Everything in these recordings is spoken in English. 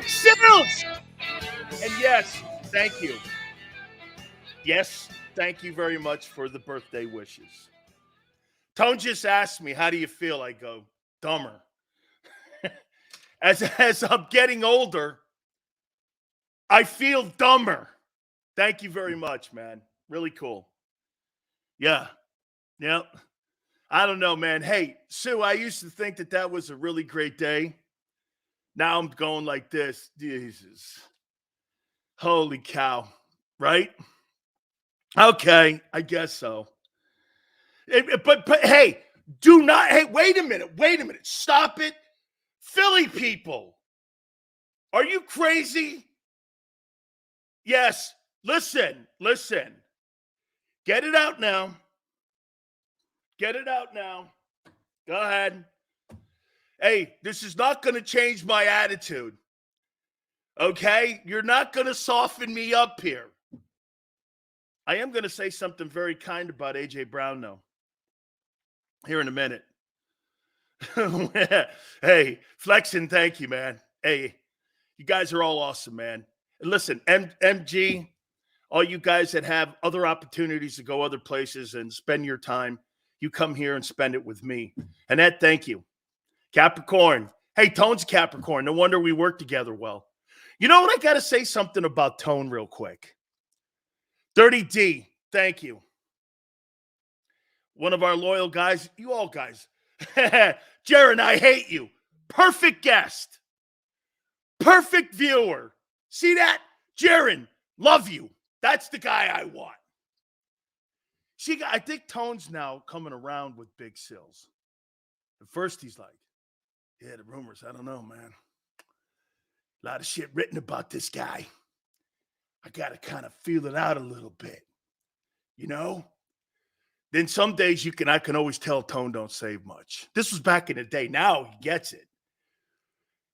Big Sills! And yes, thank you. Yes, thank you very much for the birthday wishes. Tone just asked me, how do you feel? I go, dumber. As I'm getting older, I feel dumber. Thank you very much, man. Really cool. Yeah. Yep. I don't know, man. Hey, Sue, I used to think that was a really great day. Now I'm going like this. Jesus. Holy cow. Right? Okay. I guess so. But hey, do not. Hey, wait a minute. Wait a minute. Stop it. Philly people. Are you crazy? Yes. Listen. Get it out now. Get it out now. Go ahead. Hey, this is not going to change my attitude. Okay? You're not going to soften me up here. I am going to say something very kind about A.J. Brown, though, here in a minute. Hey, Flexin, thank you, man. Hey, you guys are all awesome, man. And listen, MG, all you guys that have other opportunities to go other places and spend your time, you come here and spend it with me. And Ed, thank you. Capricorn. Hey, Tone's Capricorn. No wonder we work together well. You know what? I got to say something about Tone real quick. Dirty D, thank you. One of our loyal guys. You all guys. Jaron, I hate you. Perfect guest. Perfect viewer. See that? Jaron, love you. That's the guy I want. See, I think Tone's now coming around with Big Sills. At first, he's like, yeah, the rumors, I don't know, man. A lot of shit written about this guy. I got to kind of feel it out a little bit, you know? Then some days I can always tell Tone don't say much. This was back in the day. Now he gets it.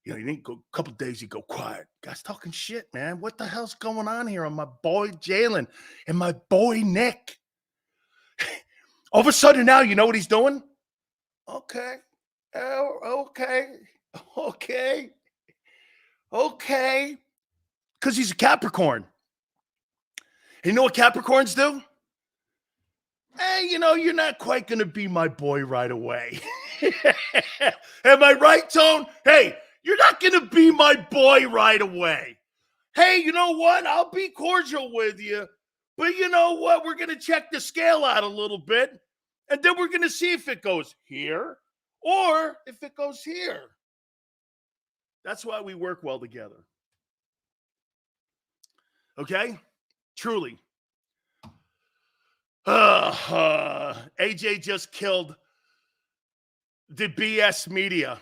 You know, he didn't go a couple of days, he go quiet. Guy's talking shit, man. What the hell's going on here on my boy Jalen and my boy Nick? All of a sudden now, you know what he's doing? Okay. Oh, okay. Because he's a Capricorn. And you know what Capricorns do? Hey, you know, you're not quite going to be my boy right away. Am I right, Tone? Hey, you're not going to be my boy right away. Hey, you know what? I'll be cordial with you. But you know what? We're going to check the scale out a little bit. And then we're going to see if it goes here or if it goes here. That's why we work well together. Okay? Truly. AJ just killed the BS media.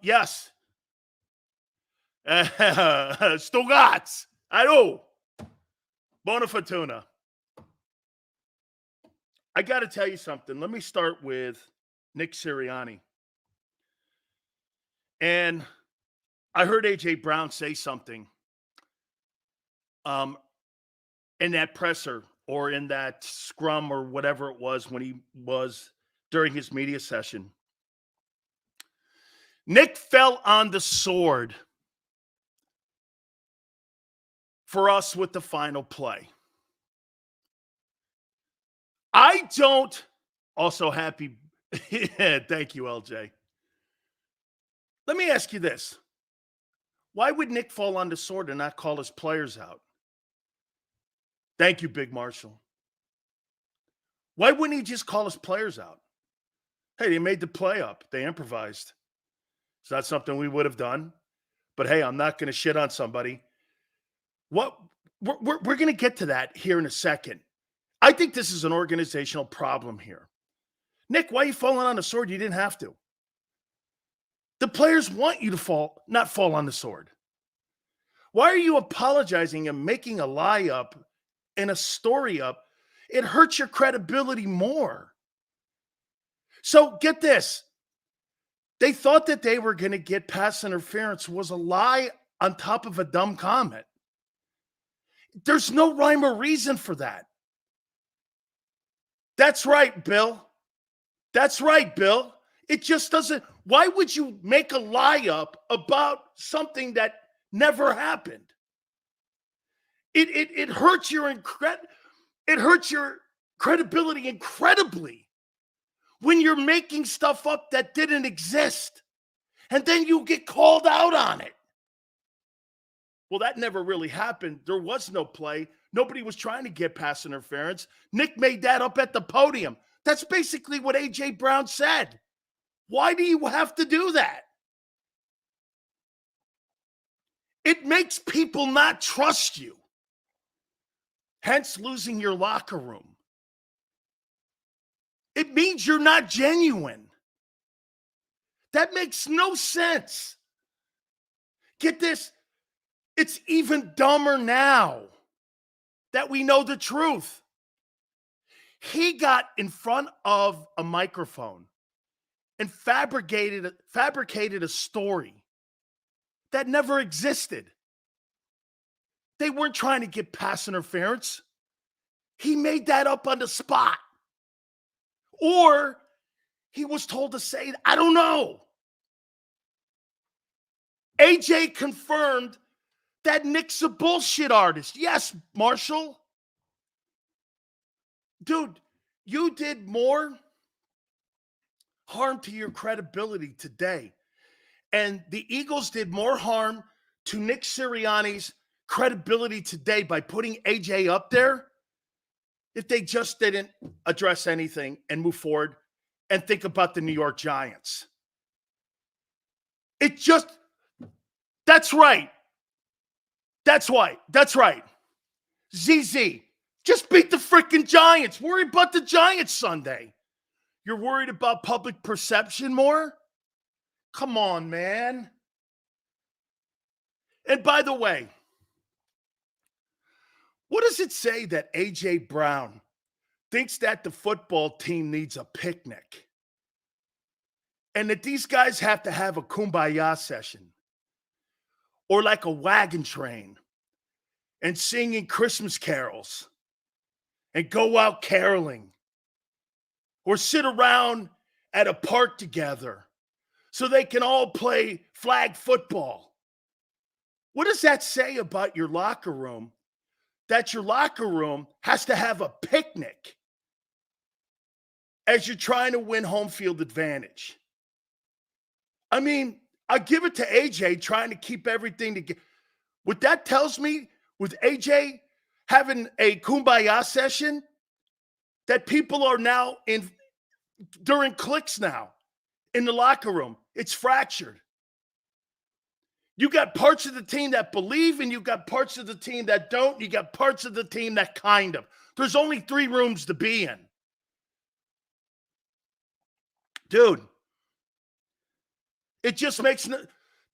Yes. Stugats. Hello. Buona fortuna. I got to tell you something. Let me start with Nick Sirianni. And I heard A.J. Brown say something in that presser or in that scrum or whatever it was when he was during his media session. Nick fell on the sword for us with the final play. I don't. Also happy. Thank you, LJ. Let me ask you this. Why would Nick fall on the sword and not call his players out? Thank you, Big Marshall. Why wouldn't he just call his players out? Hey, they made the play up. They improvised. It's not something we would have done. But hey, I'm not going to shit on somebody. What we're going to get to that here in a second. I think this is an organizational problem here. Nick, why are you falling on the sword? You didn't have to. The players want you to not fall on the sword. Why are you apologizing and making a lie up and a story up? It hurts your credibility more. So get this. They thought that they were going to get pass interference was a lie on top of a dumb comment. There's no rhyme or reason for that. That's right, Bill. It just doesn't. Why would you make a lie up about something that never happened? It hurts your it hurts your credibility incredibly when you're making stuff up that didn't exist, and then you get called out on it. Well, that never really happened. There was no play. Nobody was trying to get pass interference. Nick made that up at the podium. That's basically what A.J. Brown said. Why do you have to do that? It makes people not trust you, hence losing your locker room. It means you're not genuine. That makes no sense. Get this. It's even dumber now that we know the truth. He got in front of a microphone and fabricated a story that never existed. They weren't trying to get pass interference. He made that up on the spot. Or he was told to say, I don't know. AJ confirmed that Nick's a bullshit artist. Yes, Marshall. Dude, you did more harm to your credibility today. And the Eagles did more harm to Nick Sirianni's credibility today by putting AJ up there if they just didn't address anything and move forward and think about the New York Giants. That's right. That's right. ZZ, just beat the freaking Giants. Worry about the Giants Sunday. You're worried about public perception more? Come on, man. And by the way, what does it say that A.J. Brown thinks that the football team needs a picnic? And that these guys have to have a kumbaya session? Or like a wagon train and singing Christmas carols and go out caroling or sit around at a park together so they can all play flag football. What does that say about your locker room? That your locker room has to have a picnic as you're trying to win home field advantage. I mean, I give it to AJ trying to keep everything together. What that tells me, with AJ having a kumbaya session, that people are now during cliques now in the locker room. It's fractured. You got parts of the team that believe, and you got parts of the team that don't. You got parts of the team that kind of. There's only 3 rooms to be in. Dude. It just makes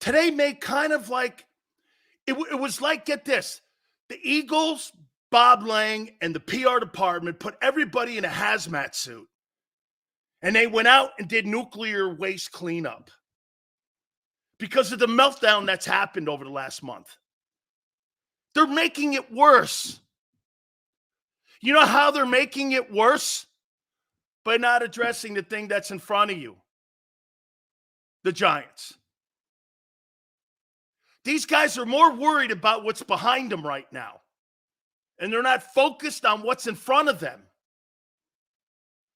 today made kind of like it was like, get this, the Eagles, Bob Lang, and the PR department put everybody in a hazmat suit, and they went out and did nuclear waste cleanup because of the meltdown that's happened over the last month. They're making it worse. You know how they're making it worse? By not addressing the thing that's in front of you. The Giants. These guys are more worried about what's behind them right now. And they're not focused on what's in front of them.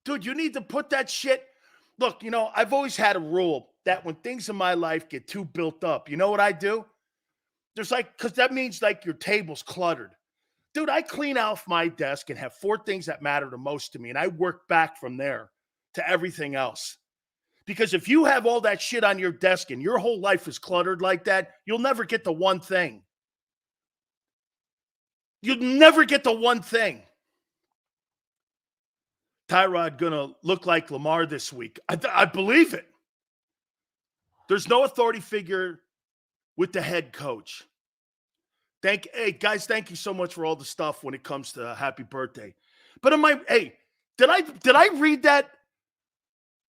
Dude, you need to put that shit. Look, I've always had a rule that when things in my life get too built up, you know what I do? Because that means like your table's cluttered. Dude, I clean off my desk and have 4 things that matter the most to me. And I work back from there to everything else. Because if you have all that shit on your desk and your whole life is cluttered like that, you'll never get the one thing. You'll never get the one thing. Tyrod going to look like Lamar this week. I believe it. There's no authority figure with the head coach. Hey, guys, thank you so much for all the stuff when it comes to happy birthday. But did I read that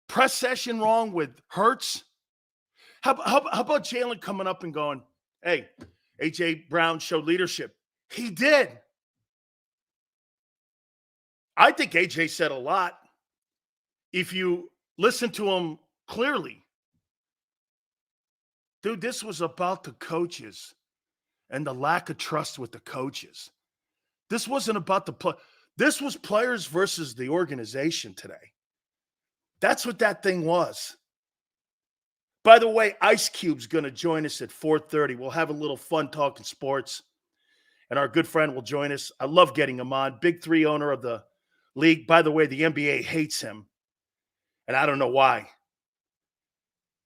press session wrong with Hurts? How about Jalen coming up and going, hey, A.J. Brown showed leadership? He did. I think A.J. said a lot. If you listen to him Clearly. Dude, this was about the coaches and the lack of trust with the coaches. This wasn't about the play. This was players versus the organization today. That's what that thing was. By the way, Ice Cube's going to join us at 4:30. We'll have a little fun talking sports, and our good friend will join us. I love getting him on. Big Three owner of the league. By the way, the NBA hates him, and I don't know why.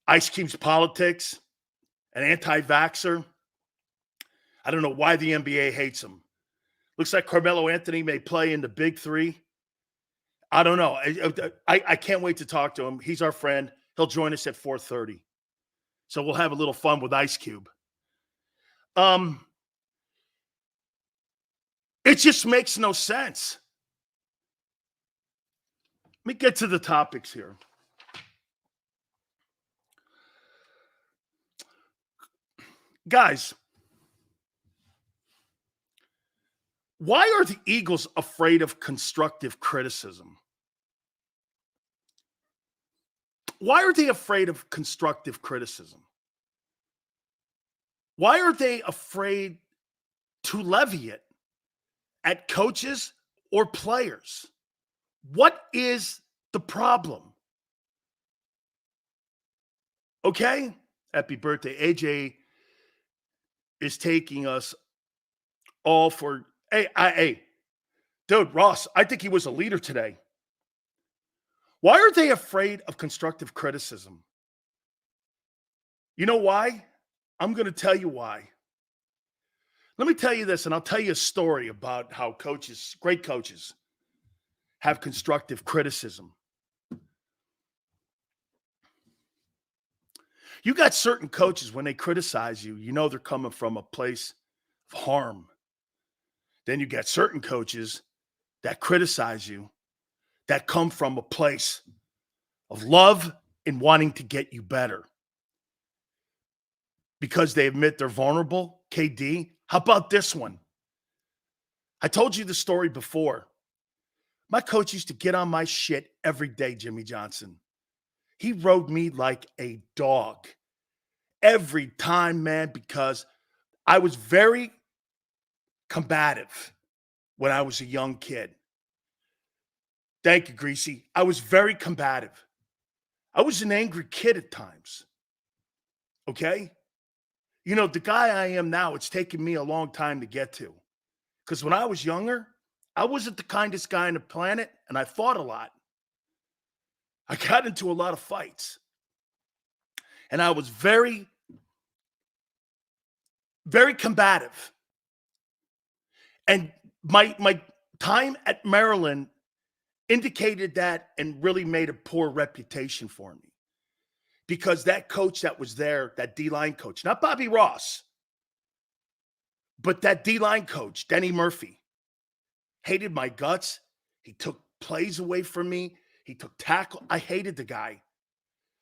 Ice Cube's politics, an anti-vaxxer. I don't know why the NBA hates him. Looks like Carmelo Anthony may play in the Big Three. I don't know. I can't wait to talk to him. He's our friend. He'll join us at 4:30. So we'll have a little fun with Ice Cube. It just makes no sense. Let me get to the topics here. Guys, why are the Eagles afraid of constructive criticism? Why are they afraid of constructive criticism? Why are they afraid to levy it at coaches or players? What is the problem? Okay? Happy birthday. AJ is taking us all for, hey, dude, Ross, I think he was a leader today. Why are they afraid of constructive criticism? You know why? I'm going to tell you why. Let me tell you this, and I'll tell you a story about how coaches, great coaches, have constructive criticism. You got certain coaches, when they criticize you, you know they're coming from a place of harm. Then you got certain coaches that criticize you that come from a place of love and wanting to get you better. Because they admit they're vulnerable. KD, how about this one? I told you the story before. My coach used to get on my shit every day, Jimmy Johnson. He rode me like a dog every time, man, because I was very combative when I was a young kid. Thank you, Greasy. I was very combative. I was an angry kid at times. Okay? You know, the guy I am now, it's taken me a long time to get to. Because when I was younger, I wasn't the kindest guy on the planet, and I fought a lot. I got into a lot of fights. And I was very, very combative. And my time at Maryland indicated that and really made a poor reputation for me. Because that coach that was there, that D-line coach, not Bobby Ross, but that D-line coach, Denny Murphy, hated my guts. He took plays away from me. He took tackle. I hated the guy.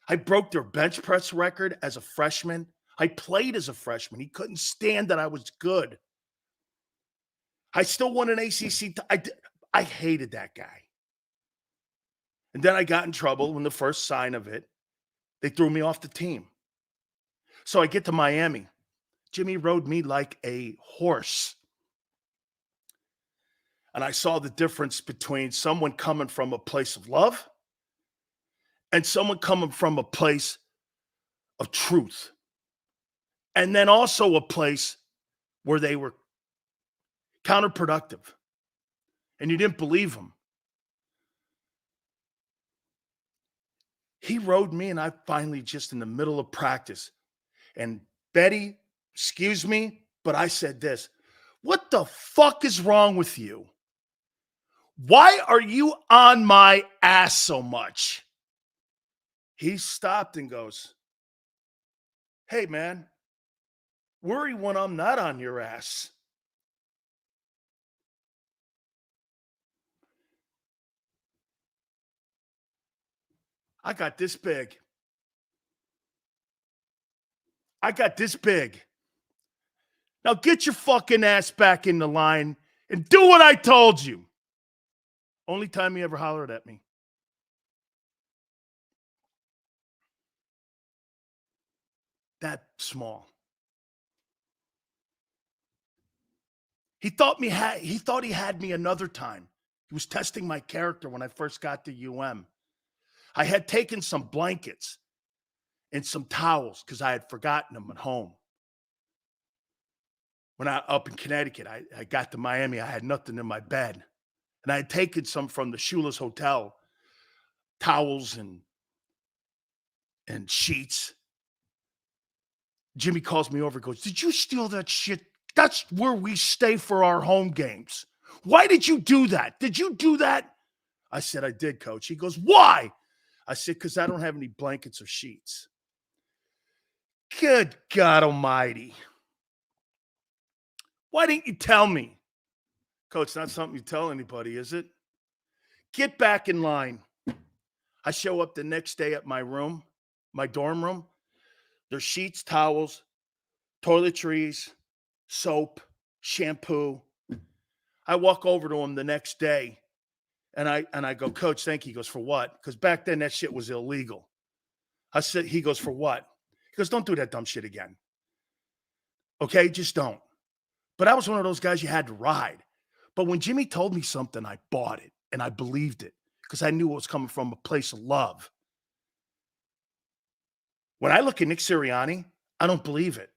I broke their bench press record as a freshman. I played as a freshman. He couldn't stand that I was good. I still won an ACC. I hated that guy. And then I got in trouble when the first sign of it, they threw me off the team. So I get to Miami. Jimmy rode me like a horse. And I saw the difference between someone coming from a place of love and someone coming from a place of truth. And then also a place where they were counterproductive. And you didn't believe them. He rode me, and I finally just in the middle of practice. And Betty, excuse me, but I said this. What the fuck is wrong with you? Why are you on my ass so much? He stopped and goes, hey, man, worry when I'm not on your ass. I got this big. I got this big. Now get your fucking ass back in the line and do what I told you. Only time he ever hollered at me. that small. He thought he had me another time. He was testing my character when I first got to UM. I had taken some blankets and some towels because I had forgotten them at home. When I up in Connecticut, I got to Miami, I had nothing in my bed. And I had taken some from the Shula's Hotel, towels and sheets. Jimmy calls me over and goes, "Did you steal that shit? That's where we stay for our home games. Why did you do that? Did you do that?" I said, "I did, Coach." He goes, "Why?" I said, "Because I don't have any blankets or sheets." Good God Almighty. Why didn't you tell me? Coach, not something you tell anybody, is it? Get back in line. I show up the next day at my room, my dorm room. There's sheets, towels, toiletries, soap, shampoo. I walk over to him the next day and I go, "Coach, thank you." He goes, "For what?" Because back then that shit was illegal. He goes, "For what?" He goes, "Don't do that dumb shit again. Okay, just don't." But I was one of those guys you had to ride. But when Jimmy told me something, I bought it and I believed it because I knew it was coming from a place of love. When I look at Nick Sirianni, I don't believe it.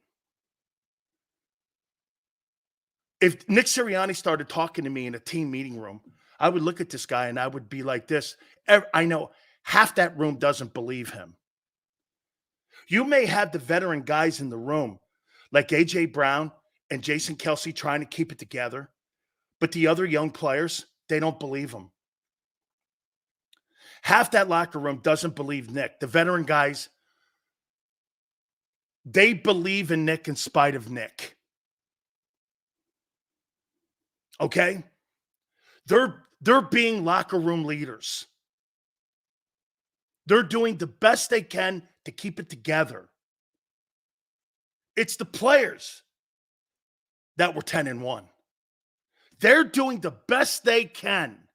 If Nick Sirianni started talking to me in a team meeting room, I would look at this guy and I would be like this. I know half that room doesn't believe him. You may have the veteran guys in the room, like A.J. Brown and Jason Kelsey, trying to keep it together, but the other young players, they don't believe him. Half that locker room doesn't believe Nick. The veteran guys, they believe in Nick in spite of Nick. Okay? They're being locker room leaders. They're doing the best they can to keep it together. It's the players that were 10-1. They're doing the best they can.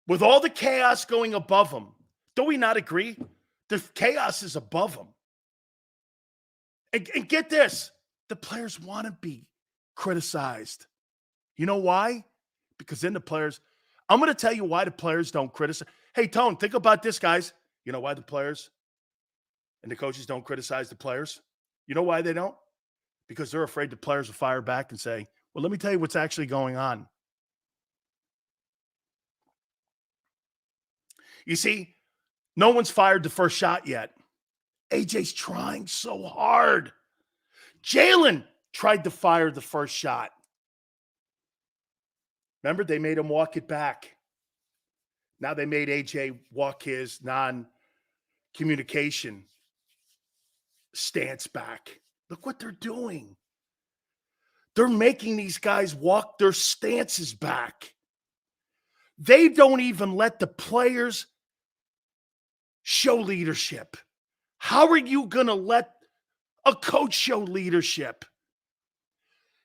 With all the chaos going above them, don't we not agree? The chaos is above them. And get this, the players want to be criticized. You know why? Because then the players, I'm going to tell you why the players don't criticize. Hey, Tone, think about this, guys. You know why the players and the coaches don't criticize the players? You know why they don't? Because they're afraid the players will fire back and say, "Well, let me tell you what's actually going on." You see, no one's fired the first shot yet. AJ's trying so hard. Jalen tried to fire the first shot. Remember, they made him walk it back. Now they made AJ walk his non-communication stance back. Look what they're doing. They're making these guys walk their stances back. They don't even let the players show leadership. How are you going to let a coach show leadership?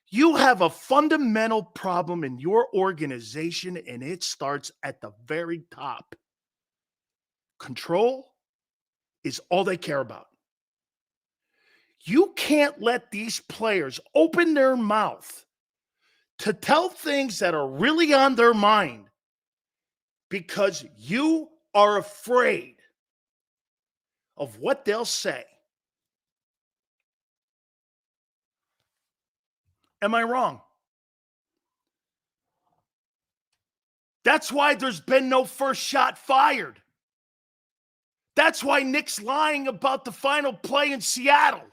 You have a fundamental problem in your organization, and it starts at the very top. Control is all they care about. You can't let these players open their mouth to tell things that are really on their mind because you are afraid of what they'll say. Am I wrong? That's why there's been no first shot fired. That's why Nick's lying about the final play in Seattle.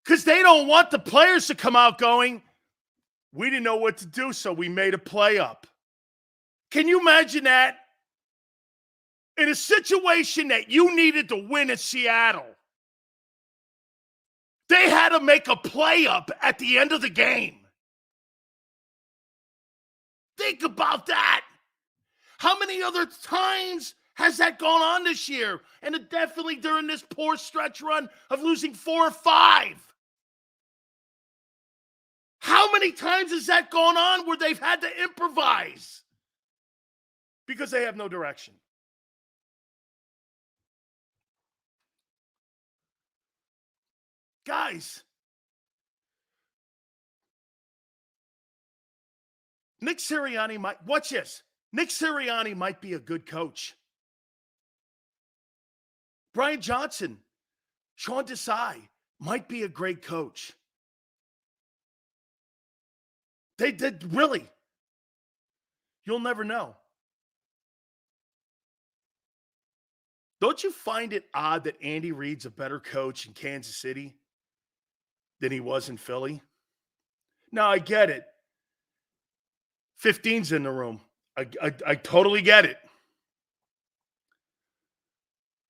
Because they don't want the players to come out going, "We didn't know what to do, so we made a play up." Can you imagine that? In a situation that you needed to win in Seattle, they had to make a play up at the end of the game. Think about that. How many other times has that gone on this year? And definitely during this poor stretch run of losing 4 or 5. How many times has that gone on where they've had to improvise? Because they have no direction. Guys, Nick Sirianni might, watch this. Nick Sirianni might be a good coach. Brian Johnson, Sean Desai might be a great coach. They did, really. You'll never know. Don't you find it odd that Andy Reid's a better coach in Kansas City than he was in Philly? Now, I get it. 15's in the room. I totally get it.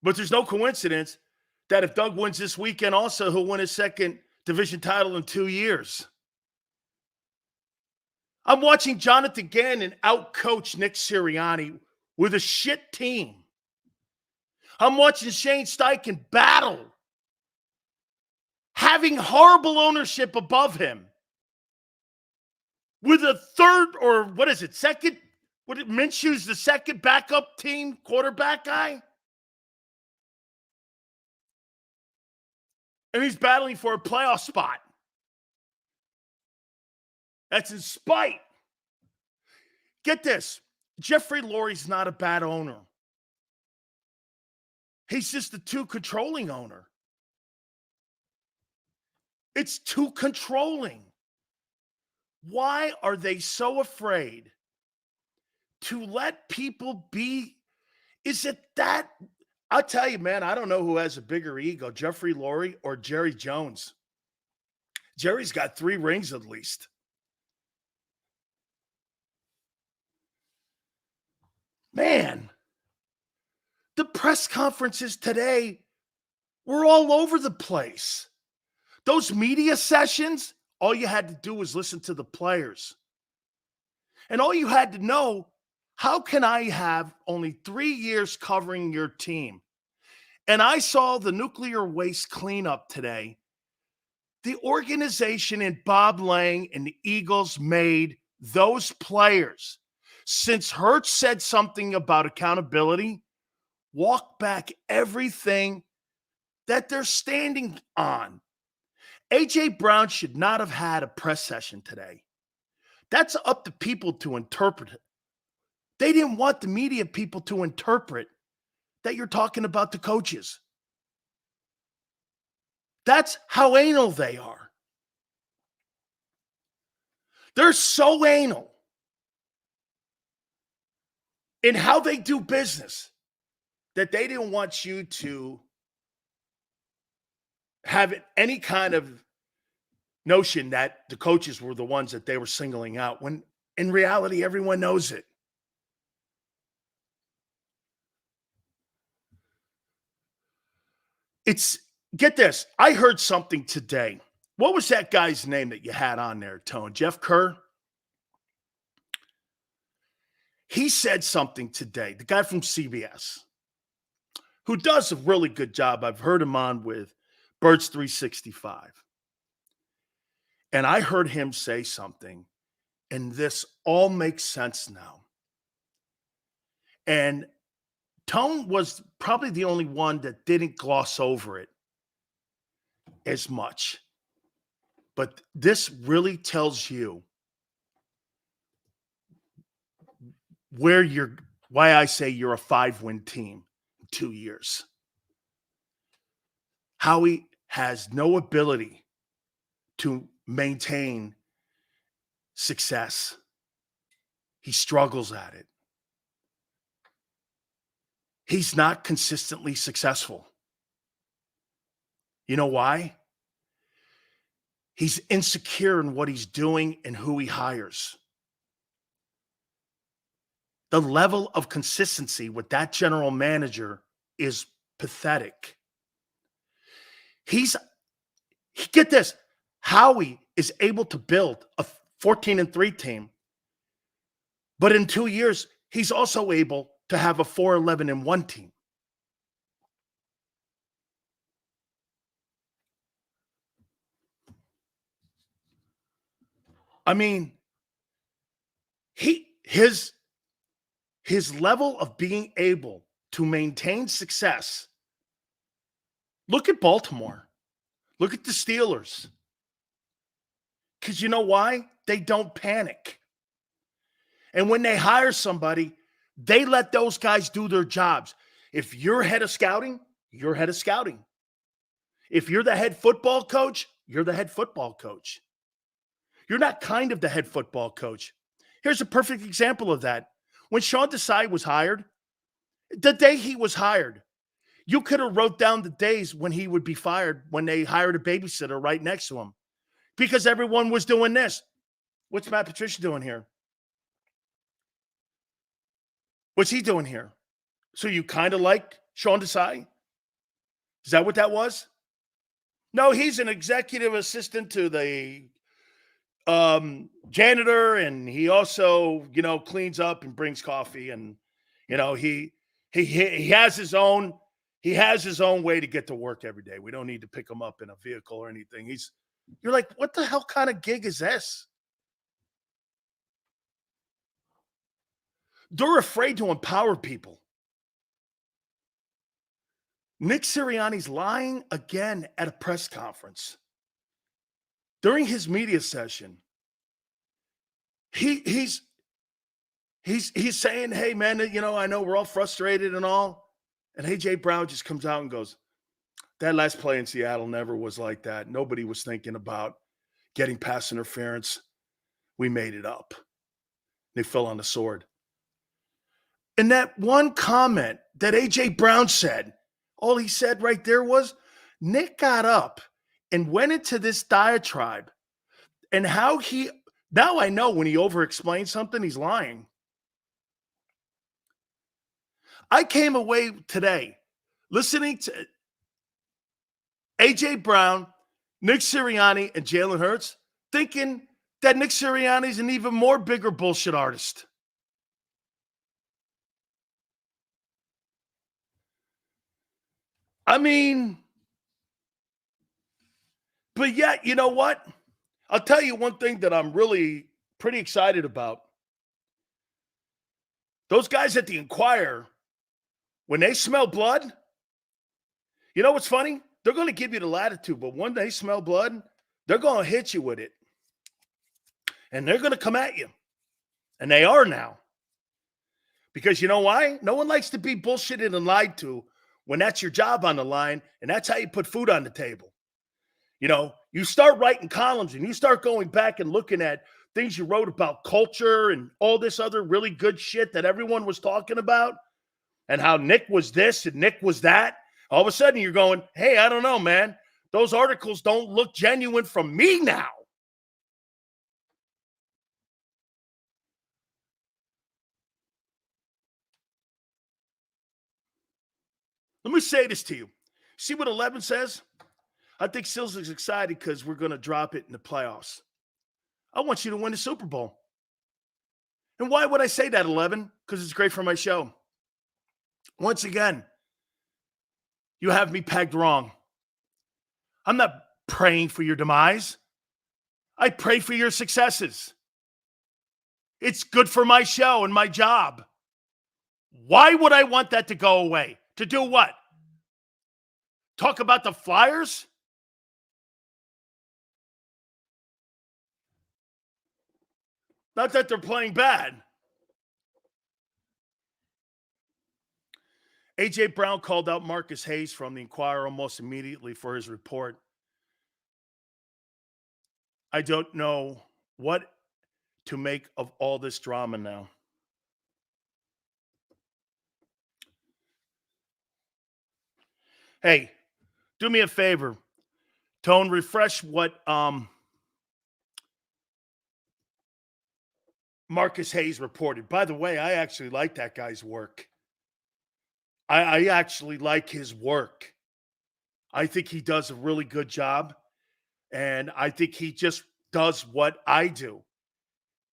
But there's no coincidence that if Doug wins this weekend also, he'll win his second division title in 2 years. I'm watching Jonathan Gannon outcoach Nick Sirianni with a shit team. I'm watching Shane Steichen battle, having horrible ownership above him with a third, or what is it, second? Minshew's the second backup team quarterback guy? And he's battling for a playoff spot. That's in spite. Get this. Jeffrey Lurie's not a bad owner. He's just a too controlling owner. It's too controlling. Why are they so afraid to let people be? Is it that? I'll tell you, man, I don't know who has a bigger ego, Jeffrey Lurie or Jerry Jones. Jerry's got 3 rings at least. Man, the press conferences today were all over the place. Those media sessions, all you had to do was listen to the players. And all you had to know, how can I have only 3 years covering your team? And I saw the nuclear waste cleanup today. The organization and Bob Lang and the Eagles made those players, since Hurts said something about accountability, walk back everything that they're standing on. A.J. Brown should not have had a press session today. That's up to people to interpret it. They didn't want the media people to interpret that you're talking about the coaches. That's how anal they are. They're so anal in how they do business that they didn't want you to have any kind of notion that the coaches were the ones that they were singling out, when in reality, everyone knows it. Get this. I heard something today. What was that guy's name that you had on there, Tone? Jeff Kerr? He said something today, the guy from CBS, who does a really good job. I've heard him on with Birds 365. And I heard him say something, and this all makes sense now. And Tone was probably the only one that didn't gloss over it as much. But this really tells you why I say you're a 5-win team in 2 years. Howie has no ability to maintain success. He struggles at it. He's not consistently successful. You know why? He's insecure in what he's doing and who he hires. The level of consistency with that general manager is pathetic. Get this, Howie is able to build a 14-3 team, but in 2 years, he's also able to have a 4-11-1 team. I mean, his level of being able to maintain success. Look at Baltimore. Look at the Steelers. Because you know why? They don't panic. And when they hire somebody, they let those guys do their jobs. If you're head of scouting, you're head of scouting. If you're the head football coach, you're the head football coach. You're not kind of the head football coach. Here's a perfect example of that. When Sean Desai was hired, the day he was hired, you could have wrote down the days when he would be fired when they hired a babysitter right next to him because everyone was doing this. What's Matt Patricia doing here? What's he doing here? So you kind of like Sean Desai? Is that what that was? No, he's an executive assistant to the janitor, and he also, cleans up and brings coffee, and he has his own way to get to work every day. We don't need to pick him up in a vehicle or anything. You're like, what the hell kind of gig is this? They're afraid to empower people. Nick Sirianni's lying again at a press conference. During his media session, he's saying, hey, man, I know we're all frustrated and all. And A.J. Brown just comes out and goes, that last play in Seattle never was like that. Nobody was thinking about getting pass interference. We made it up. They fell on the sword. And that one comment that A.J. Brown said, all he said right there was, Nick got up and went into this diatribe, and now I know when he over-explains something, he's lying. I came away today listening to A.J. Brown, Nick Sirianni, and Jalen Hurts, thinking that Nick Sirianni's an even more bigger bullshit artist. I mean, but yet, you know what? I'll tell you one thing that I'm really pretty excited about. Those guys at the Inquirer, when they smell blood, you know what's funny? They're going to give you the latitude, but when they smell blood, they're going to hit you with it. And they're going to come at you. And they are now. Because you know why? No one likes to be bullshitted and lied to when that's your job on the line, and that's how you put food on the table. You start writing columns and you start going back and looking at things you wrote about culture and all this other really good shit that everyone was talking about and how Nick was this and Nick was that. All of a sudden you're going, hey, I don't know, man. Those articles don't look genuine from me now. Let me say this to you. See what 11 says? I think Sills is excited because we're going to drop it in the playoffs. I want you to win the Super Bowl. And why would I say that, 11? Because it's great for my show. Once again, you have me pegged wrong. I'm not praying for your demise. I pray for your successes. It's good for my show and my job. Why would I want that to go away? To do what? Talk about the Flyers? Not that they're playing bad. A.J. Brown called out Marcus Hayes from the Inquirer almost immediately for his report. I don't know what to make of all this drama now. Hey, do me a favor. Tone, refresh what Marcus Hayes reported. By the way, I actually like that guy's work. I actually like his work. I think he does a really good job. And I think he just does what I do.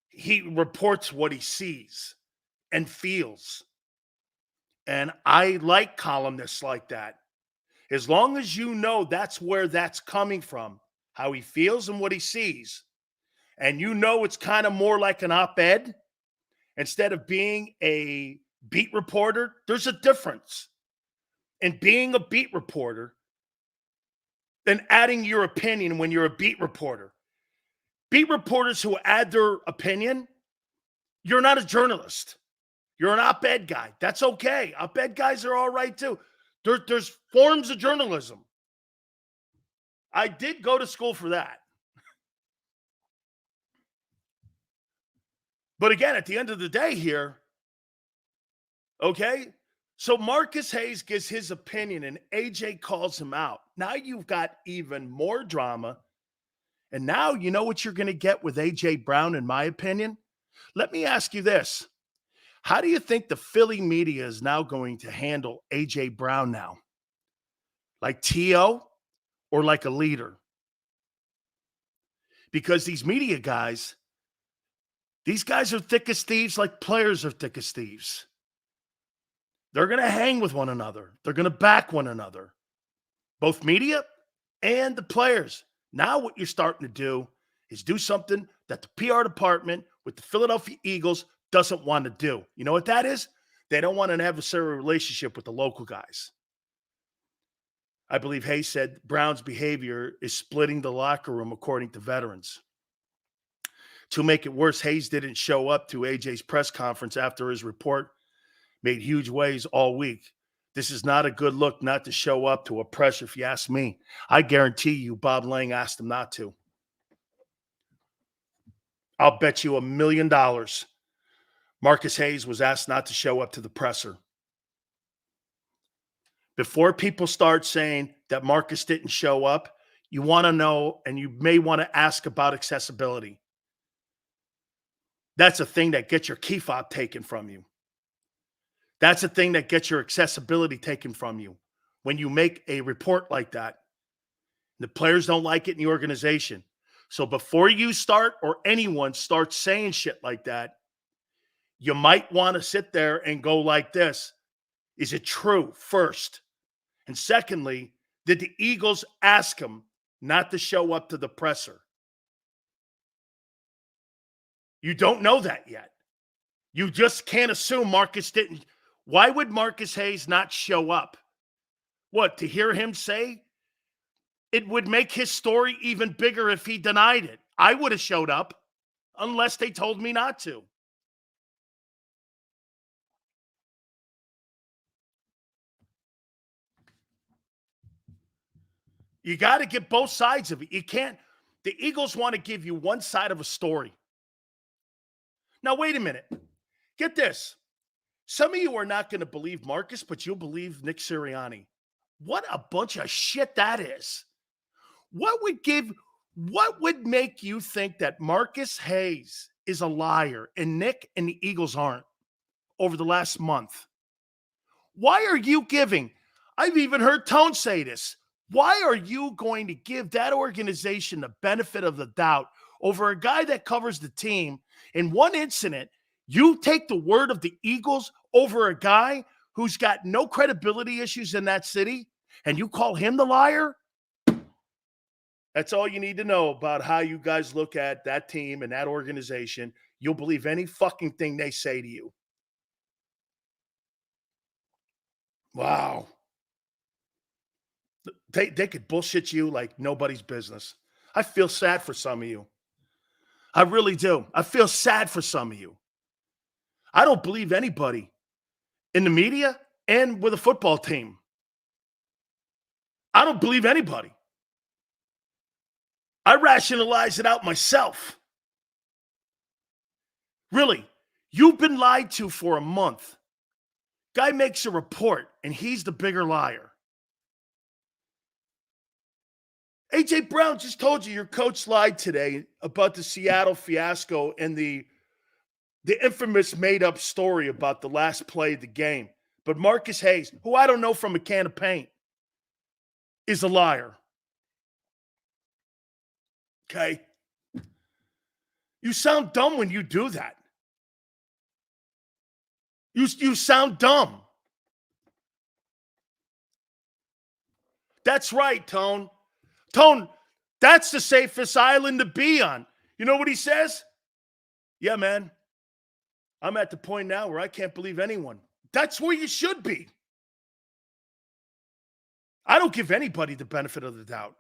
He reports what he sees and feels. And I like columnists like that. As long as you know that's where that's coming from, how he feels and what he sees, and you know it's kind of more like an op-ed instead of being a beat reporter, there's a difference. And being a beat reporter than adding your opinion when you're a beat reporter. Beat reporters who add their opinion, you're not a journalist. You're an op-ed guy. That's okay. Op-ed guys are all right too. There's forms of journalism. I did go to school for that. But again, at the end of the day here, okay, so Marcus Hayes gives his opinion and AJ calls him out. Now you've got even more drama. And now you know what you're going to get with AJ Brown, in my opinion. Let me ask you this. How do you think the Philly media is now going to handle AJ Brown now? Like T.O. or like a leader? Because these media guys, these guys are thick as thieves like players are thick as thieves. They're going to hang with one another. They're going to back one another. Both media and the players. Now what you're starting to do is do something that the PR department with the Philadelphia Eagles doesn't want to do. You know what that is? They don't want an adversarial relationship with the local guys. I believe Hayes said Brown's behavior is splitting the locker room, according to veterans. To make it worse, Hayes didn't show up to AJ's press conference after his report made huge waves all week. This is not a good look not to show up to a press, if you ask me. I guarantee you Bob Lang asked him not to. I'll bet you $1 million Marcus Hayes was asked not to show up to the presser. Before people start saying that Marcus didn't show up, you want to know, and you may want to ask about accessibility. That's a thing that gets your key fob taken from you. That's a thing that gets your accessibility taken from you. When you make a report like that, the players don't like it in the organization. So before you start, or anyone starts saying shit like that, you might want to sit there and go like this. Is it true, first? And secondly, did the Eagles ask him not to show up to the presser? You don't know that yet. You just can't assume Marcus didn't. Why would Marcus Hayes not show up? What, to hear him say? It would make his story even bigger if he denied it. I would have showed up unless they told me not to. You got to get both sides of it. You can't. The Eagles want to give you one side of a story. Now, wait a minute. Get this. Some of you are not going to believe Marcus, but you'll believe Nick Sirianni. What a bunch of shit that is. What would make you think that Marcus Hayes is a liar and Nick and the Eagles aren't over the last month? Why are you giving? I've even heard Tone say this. Why are you going to give that organization the benefit of the doubt over a guy that covers the team? In one incident, you take the word of the Eagles over a guy who's got no credibility issues in that city, and you call him the liar? That's all you need to know about how you guys look at that team and that organization. You'll believe any fucking thing they say to you. Wow. They could bullshit you like nobody's business. I feel sad for some of you. I really do. I feel sad for some of you. I don't believe anybody in the media and with a football team. I don't believe anybody. I rationalize it out myself. Really, you've been lied to for a month. Guy makes a report, and he's the bigger liar. AJ Brown just told you your coach lied today about the Seattle fiasco and the infamous made-up story about the last play of the game. But Marcus Hayes, who I don't know from a can of paint, is a liar. Okay? You sound dumb when you do that. You sound dumb. That's right, Tone. Tone, that's the safest island to be on. You know what he says? Yeah, man. I'm at the point now where I can't believe anyone. That's where you should be. I don't give anybody the benefit of the doubt.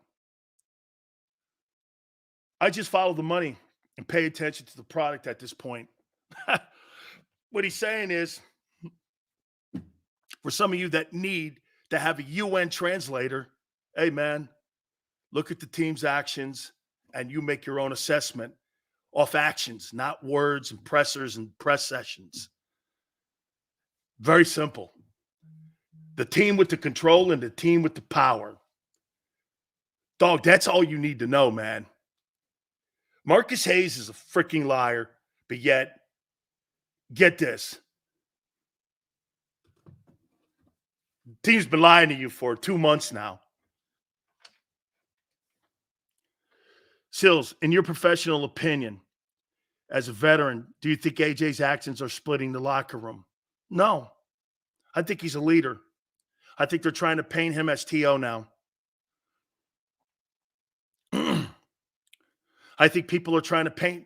I just follow the money and pay attention to the product at this point. What he's saying is, for some of you that need to have a UN translator, hey, man, look at the team's actions and you make your own assessment off actions, not words and pressers and press sessions. Very simple. The team with the control and the team with the power. Dog, that's all you need to know, man. Marcus Hayes is a freaking liar, but yet, get this. The team's been lying to you for 2 months now. Sills, in your professional opinion, as a veteran, do you think AJ's actions are splitting the locker room? No. I think he's a leader. I think they're trying to paint him as T.O. now. I think people are trying to paint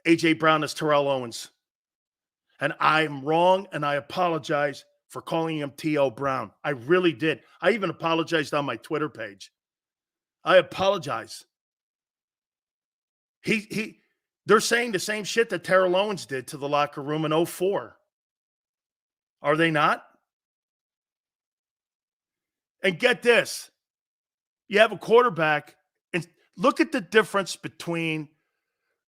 A.J. Brown as Terrell Owens. And I'm wrong, and I apologize for calling him T.O. Brown. I really did. I even apologized on my Twitter page. I apologize. They're saying the same shit that Terrell Owens did to the locker room in 2004. Are they not? And get this. You have a quarterback, and look at the difference between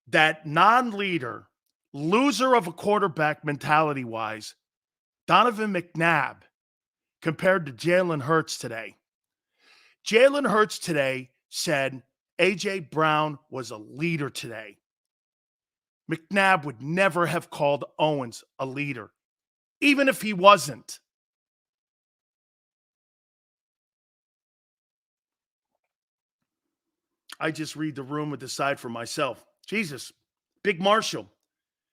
that non-leader, loser of a quarterback mentality-wise, Donovan McNabb, compared to Jalen Hurts today. Jalen Hurts today said A.J. Brown was a leader today. McNabb would never have called Owens a leader, even if he wasn't. I just read the room and decide for myself. Jesus, Big Marshall,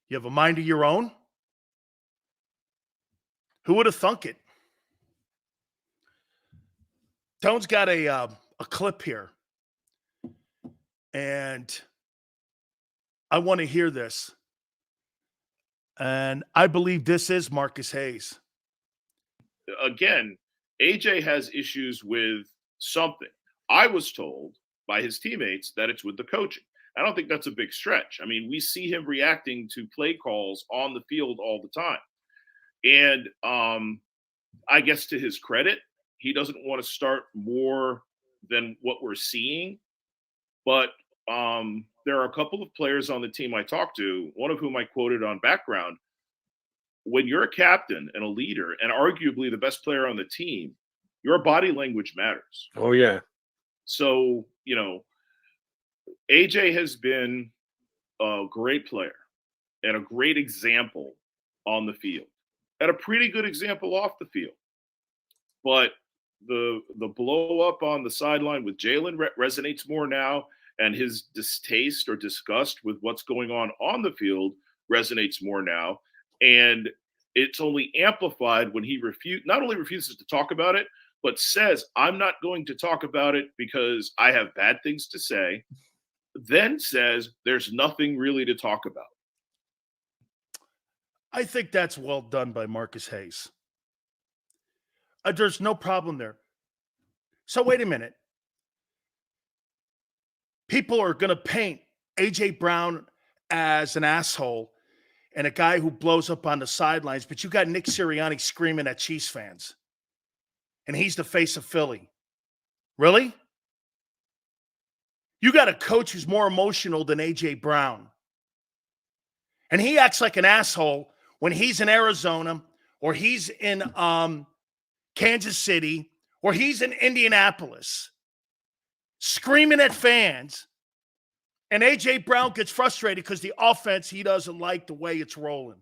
you have a mind of your own? Who would have thunk it? Tone's got a clip here, and I want to hear this. And I believe this is Marcus Hayes. Again, AJ has issues with something. I was told by his teammates that it's with the coaching. I don't think that's a big stretch. I mean, we see him reacting to play calls on the field all the time. And I guess to his credit, he doesn't want to start more than what we're seeing. But there are a couple of players on the team I talked to, one of whom I quoted on Background. When you're a captain and a leader and arguably the best player on the team, your body language matters. Oh, yeah. So, you know, AJ has been a great player and a great example on the field and a pretty good example off the field. But the blow up on the sideline with Jaylen resonates more now, and his distaste or disgust with what's going on the field resonates more now. And it's only amplified when he not only refuses to talk about it, but says, I'm not going to talk about it because I have bad things to say, then says there's nothing really to talk about. I think that's well done by Marcus Hayes. There's no problem there. So wait a minute. People are going to paint A.J. Brown as an asshole and a guy who blows up on the sidelines, but you got Nick Sirianni screaming at Chiefs fans. And he's the face of Philly. Really? You got a coach who's more emotional than A.J. Brown. And he acts like an asshole when he's in Arizona or he's in Kansas City or he's in Indianapolis screaming at fans. And A.J. Brown gets frustrated because the offense, he doesn't like the way it's rolling.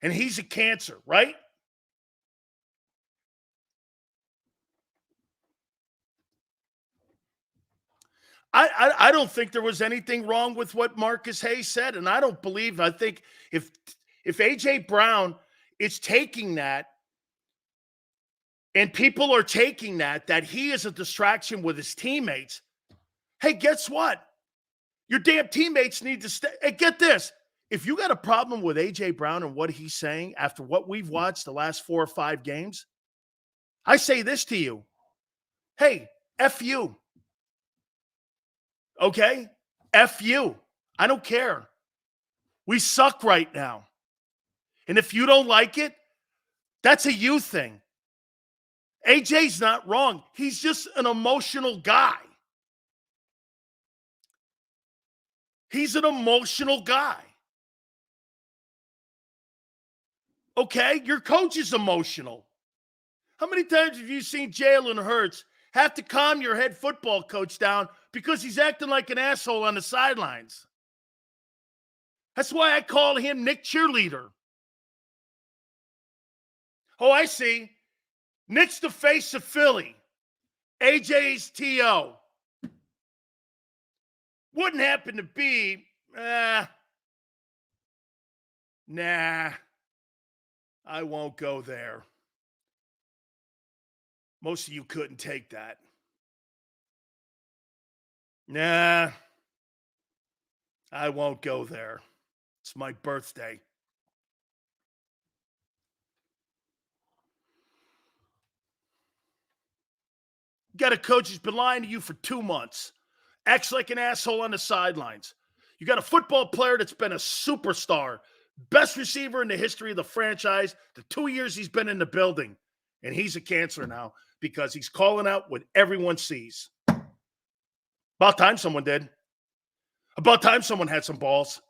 And he's a cancer, right? I don't think there was anything wrong with what Marcus Hayes said. And I think if A.J. Brown is taking that and people are taking that he is a distraction with his teammates, hey, guess what? Your damn teammates need to stay. Hey, get this. If you got a problem with A.J. Brown and what he's saying after what we've watched the last 4 or 5 games, I say this to you. Hey, F you. Okay? F you. I don't care. We suck right now. And if you don't like it, that's a you thing. AJ's not wrong. He's just an emotional guy. He's an emotional guy. Okay? Your coach is emotional. How many times have you seen Jalen Hurts have to calm your head football coach down because he's acting like an asshole on the sidelines? That's why I call him Nick Cheerleader. Oh, I see. Nick's the face of Philly. AJ's T.O. Wouldn't happen to be, nah, I won't go there. Most of you couldn't take that. Nah, I won't go there. It's my birthday. You got a coach who's been lying to you for 2 months. Acts like an asshole on the sidelines. You got a football player that's been a superstar. Best receiver in the history of the franchise. The 2 years he's been in the building. And he's a cancer now because he's calling out what everyone sees. About time someone did. About time someone had some balls.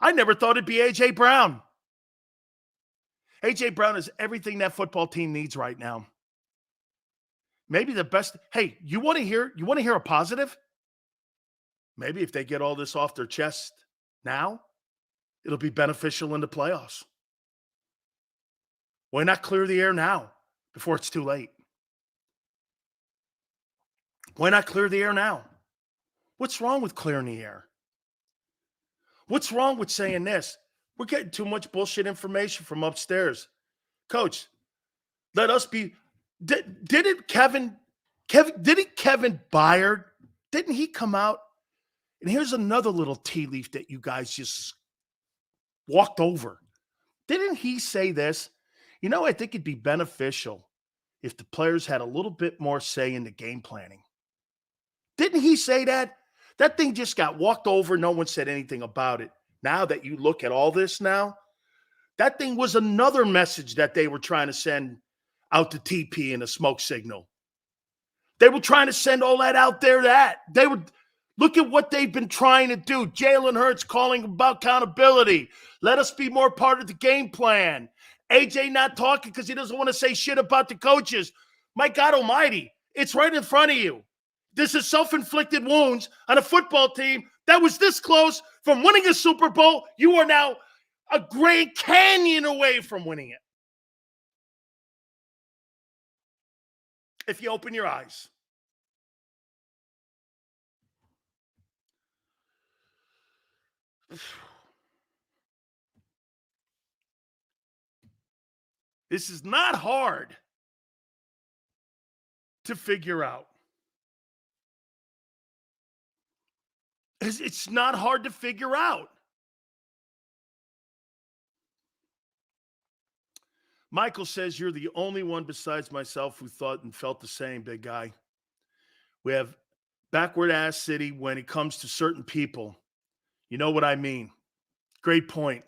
I never thought it'd be A.J. Brown. A.J. Brown is everything that football team needs right now. Maybe the best. Hey, you want to hear a positive? Maybe if they get all this off their chest now, it'll be beneficial in the playoffs. Why not clear the air now before it's too late? Why not clear the air now? What's wrong with clearing the air? What's wrong with saying this? We're getting too much bullshit information from upstairs. Coach, let us be. Didn't Kevin Byard, didn't he come out? And here's another little tea leaf that you guys just walked over. Didn't he say this? You know, I think it'd be beneficial if the players had a little bit more say in the game planning. Didn't he say that? That thing just got walked over. No one said anything about it. Now that you look at all this now, that thing was another message that they were trying to send out to TP in a smoke signal. They were trying to send all that out there. Look at what they've been trying to do. Jalen Hurts calling about accountability. Let us be more part of the game plan. AJ not talking because he doesn't want to say shit about the coaches. My God almighty, it's right in front of you. This is self-inflicted wounds on a football team that was this close from winning a Super Bowl. You are now a Grand Canyon away from winning it. If you open your eyes. This is not hard to figure out. It's not hard to figure out. Michael says you're the only one besides myself who thought and felt the same, big guy. We have backward-ass city when it comes to certain people. You know what I mean. Great point.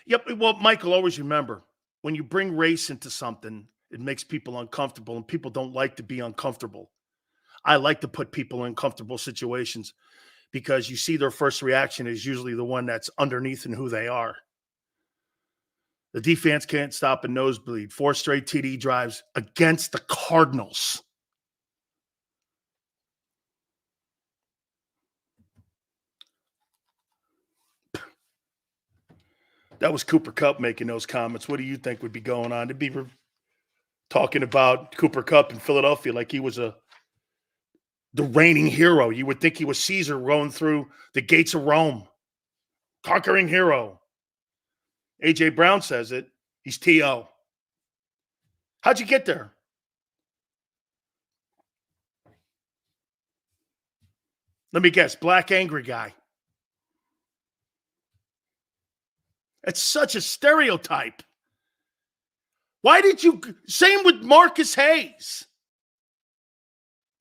Yep, well, Michael, always remember, when you bring race into something, it makes people uncomfortable, and people don't like to be uncomfortable. I like to put people in comfortable situations because you see their first reaction is usually the one that's underneath in who they are. The defense can't stop a nosebleed. 4 straight TD drives against the Cardinals. That was Cooper Kupp making those comments. What do you think would be going on? They'd be talking about Cooper Kupp in Philadelphia like he was the reigning hero. You would think he was Caesar rolling through the gates of Rome. Conquering hero. A.J. Brown says it. He's T.O. How'd you get there? Let me guess. Black angry guy. It's such a stereotype. Why did you – same with Marcus Hayes.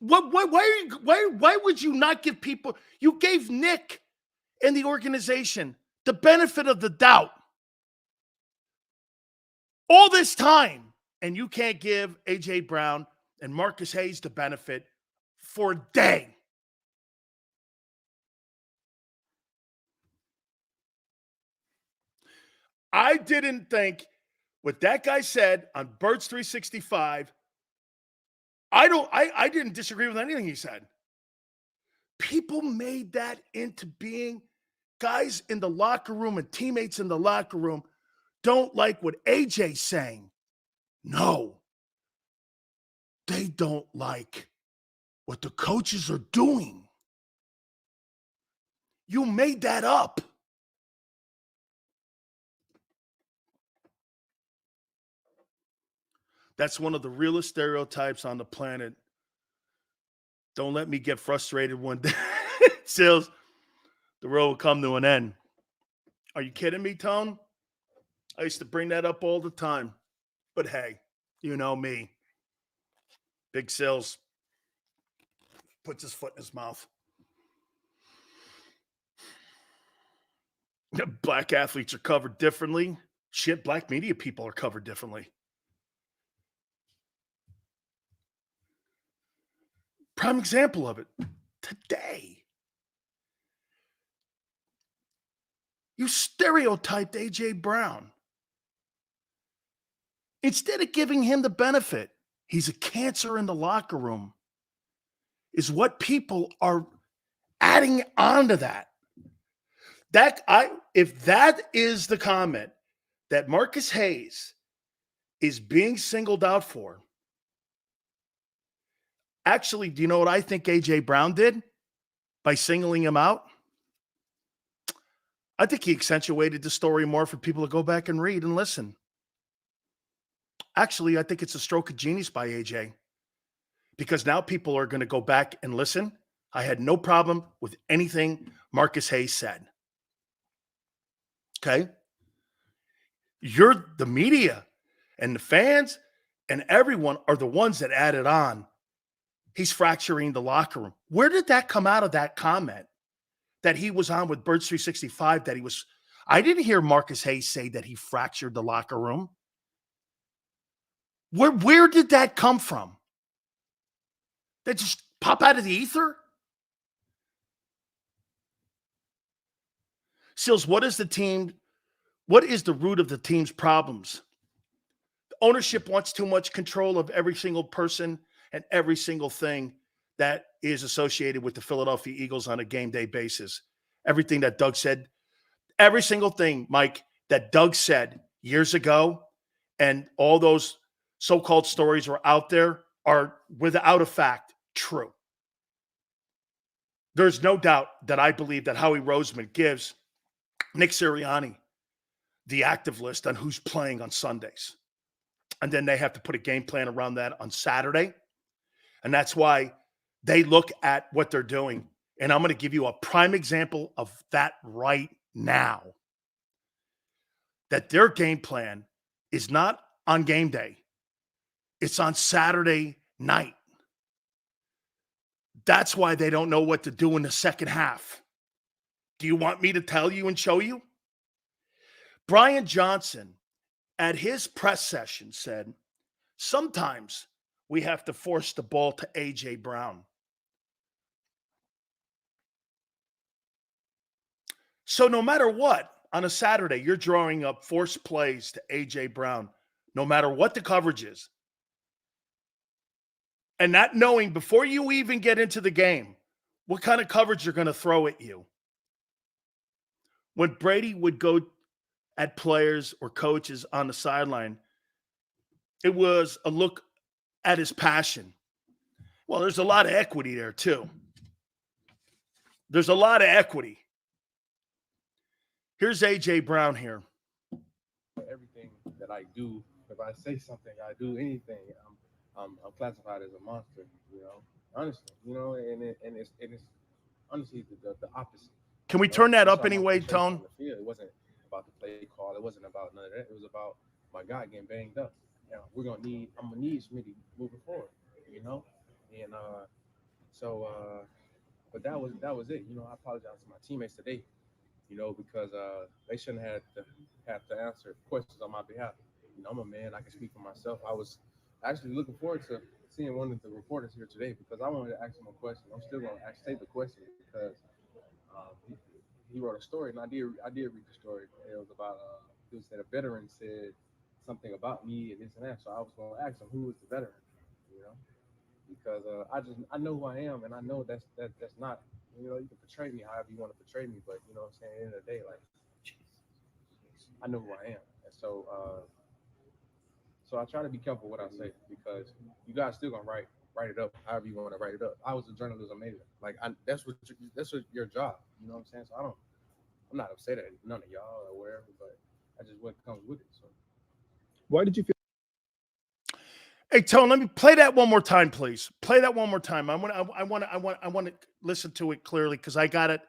Why would you not give people? You gave Nick and the organization the benefit of the doubt all this time, and you can't give A.J. Brown and Marcus Hayes the benefit for a day. I didn't think what that guy said on Birds 365. I didn't disagree with anything he said. People made that into being guys in the locker room and teammates in the locker room don't like what AJ's saying. No, they don't like what the coaches are doing. You made that up. That's one of the realest stereotypes on the planet. Don't let me get frustrated one day. Sills, the road will come to an end. Are you kidding me, Tone? I used to bring that up all the time. But hey, you know me. Big Sills puts his foot in his mouth. Black athletes are covered differently. Shit, black media people are covered differently. Prime example of it. Today, you stereotyped A.J. Brown. Instead of giving him the benefit, he's a cancer in the locker room, is what people are adding on to that. If that is the comment that Marcus Hayes is being singled out for, actually, do you know what I think A.J. Brown did by singling him out? I think he accentuated the story more for people to go back and read and listen. Actually, I think it's a stroke of genius by AJ, because now people are going to go back and listen. I had no problem with anything Marcus Hayes said. Okay? You're the media and the fans and everyone are the ones that added on. He's fracturing the locker room. Where did that come out of that comment that he was on with Birds 365 that he was? I didn't hear Marcus Hayes say that he fractured the locker room. Where did that come from? That just pop out of the ether? Sills, what is the root of the team's problems? The ownership wants too much control of every single person and every single thing that is associated with the Philadelphia Eagles on a game day basis. Everything that Doug said, every single thing, Mike, that Doug said years ago, and all those so-called stories were out there are without a fact true. There's no doubt that I believe that Howie Roseman gives Nick Sirianni the active list on who's playing on Sundays. And then they have to put a game plan around that on Saturday. And that's why they look at what they're doing. And I'm going to give you a prime example of that right now. That their game plan is not on game day. It's on Saturday night. That's why they don't know what to do in the second half. Do you want me to tell you and show you? Brian Johnson, at his press session, said, sometimes we have to force the ball to A.J. Brown. So no matter what, on a Saturday, you're drawing up forced plays to A.J. Brown, no matter what the coverage is. And not knowing before you even get into the game what kind of coverage you're going to throw at you. When Brady would go at players or coaches on the sideline, it was a look at his passion. Well, there's a lot of equity there too. There's a lot of equity. Here's A.J. Brown here. Everything that I do, if I say something, I do anything, I'm classified as a monster, honestly, and it's honestly the opposite. Can we turn that up anyway, Tone? It wasn't about the play call. It wasn't about none of that. It was about my guy getting banged up. I'm gonna need Smitty moving forward, and So, but that was it. You know, I apologize to my teammates today. You know, because they shouldn't have to answer questions on my behalf. You know, I'm a man. I can speak for myself. I was actually looking forward to seeing one of the reporters here today because I wanted to ask him a question. I'm still going to state the question because he wrote a story, and I did read the story. It was about it was that a veteran said something about me and this and that. So I was going to ask him who is the veteran, you know, because I know who I am, and I know that's not, you know, you can portray me however you want to portray me, but you know what I'm saying, at the end of the day, like, I know who I am. And so I try to be careful what I say because you guys still gonna write it up however you want to write it up. I was a journalism major, like that's what your job, you know what I'm saying. So I'm not upset at none of y'all or wherever, but I just what comes with it. So Why did you feel? Hey, Tone, let me play that one more time, please. Play that one more time. I want to listen to it clearly because I got it.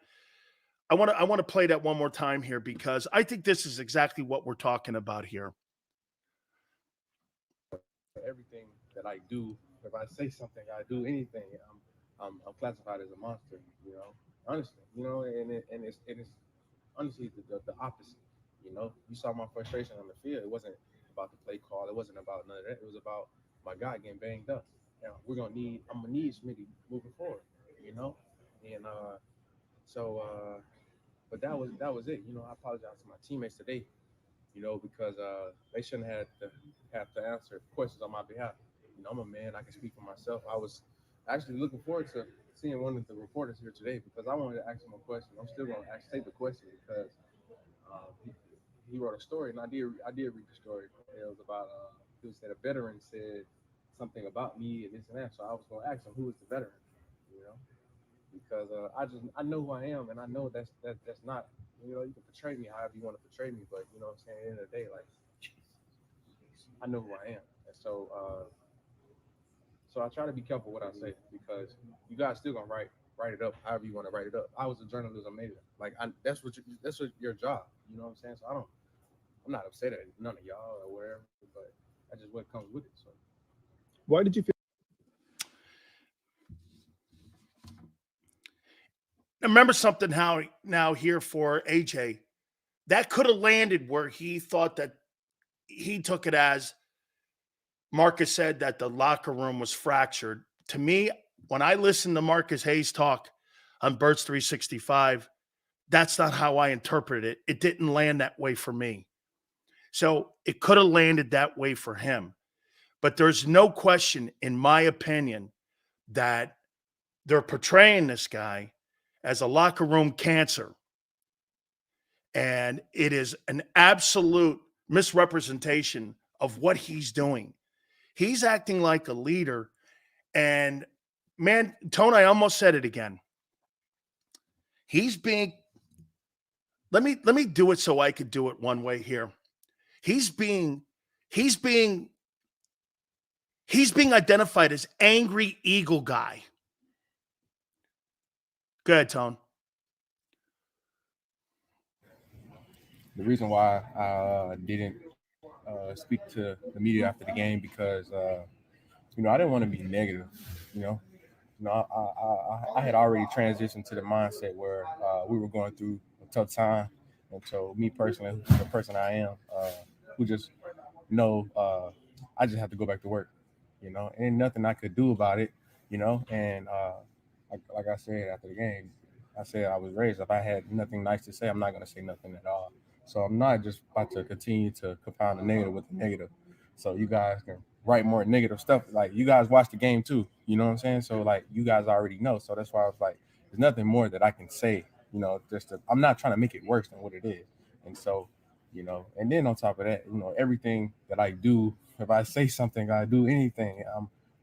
I want to play that one more time here because I think this is exactly what we're talking about here. everything that I do, if I say something, I do anything, I'm classified as a monster. You know, honestly, you know, and it's honestly the opposite. You know, you saw my frustration on the field. It wasn't about the play call. It wasn't about none of that. It was about my guy getting banged up. Now I'm gonna need Smitty moving forward. You know, and so but that was it. You know, I apologize to my teammates today. You know, because they shouldn't have to answer questions on my behalf. You know, I'm a man. I can speak for myself. I was actually looking forward to seeing one of the reporters here today because I wanted to ask him a question. I'm still going to state the question because he wrote a story, and I did read the story. It was about it was that a veteran said something about me and this and that. So I was going to ask him who is the veteran, you know, because I know who I am, and I know that's not, you know, you can portray me however you want to portray me, but you know what I'm saying, at the end of the day, like, I know who I am. And so I try to be careful what I say because you guys still gonna write it up however you want to write it up. I was a journalism major, like that's what your job, you know what I'm saying. So I'm not upset at none of y'all or wherever, but that's just what comes with it. So Why did you feel? Remember something, Howie, now here for AJ. That could have landed where he thought that he took it as Marcus said that the locker room was fractured. To me, when I listen to Marcus Hayes talk on Birds 365, that's not how I interpret it. It didn't land that way for me. So it could have landed that way for him. But there's no question, in my opinion, that they're portraying this guy as a locker room cancer. And it is an absolute misrepresentation of what he's doing. He's acting like a leader. And man, Tony, I almost said it again. He's being, let me do it so I could do it one way here. He's being identified as angry eagle guy. Go ahead, Tone. the reason why I didn't speak to the media after the game because I didn't want to be negative. You know, I had already transitioned to the mindset where we were going through a tough time, and so me personally, the person I am, who just know I just have to go back to work. You know, ain't nothing I could do about it. You know, and like I said after the game, I said I was raised. If I had nothing nice to say, I'm not gonna say nothing at all. So I'm not just about to continue to compound the negative with the negative. So you guys can write more negative stuff. Like you guys watch the game too. You know what I'm saying? So like you guys already know. So that's why I was like, there's nothing more that I can say. You know, I'm not trying to make it worse than what it is. And so, and then on top of that, everything that I do, if I say something, I do anything,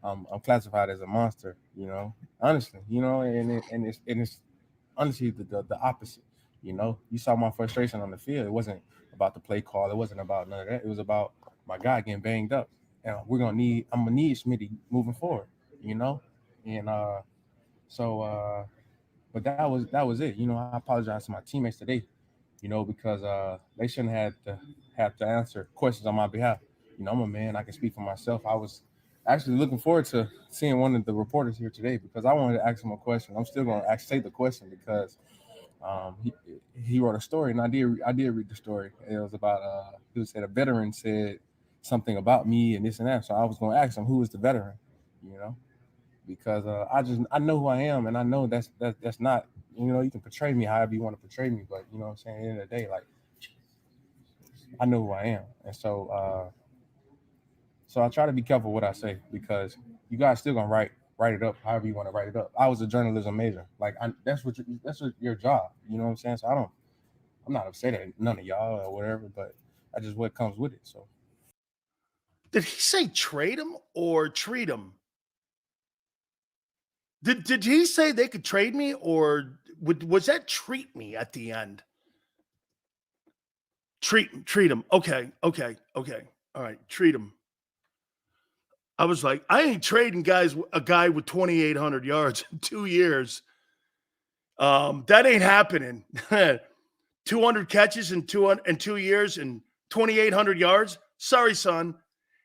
I'm classified as a monster. Honestly, and it's honestly the opposite. You saw my frustration on the field. It wasn't about the play call. It wasn't about none of that. It was about my guy getting banged up. And I'm gonna need Smitty moving forward. You know, and so but that was it. I apologize to my teammates today. Because they shouldn't have to answer questions on my behalf. I'm a man. I can speak for myself. I was Actually, looking forward to seeing one of the reporters here today because I wanted to ask him a question. I'm still going to say the question because he wrote a story, and I did read the story. It was about he said a veteran said something about me and this and that. So I was going to ask him who is the veteran, you know, because I know who I am, and I know that's not, you know, you can portray me however you want to portray me, but you know what I'm saying, at the end of the day, like, I know who I am. And so I try to be careful what I say because you guys still gonna write it up however you want to write it up. I was a journalism major, like that's what your job, you know what I'm saying. So I'm not upset at none of y'all or whatever, but I just what comes with it. So Did he say trade him or treat him? Did he say they could trade me, or was that treat me at the end? Treat him. Okay. All right, treat him. I was like, I ain't trading a guy with 2,800 yards in 2 years. That ain't happening. 200 catches in 2 years and 2,800 yards. Sorry, son,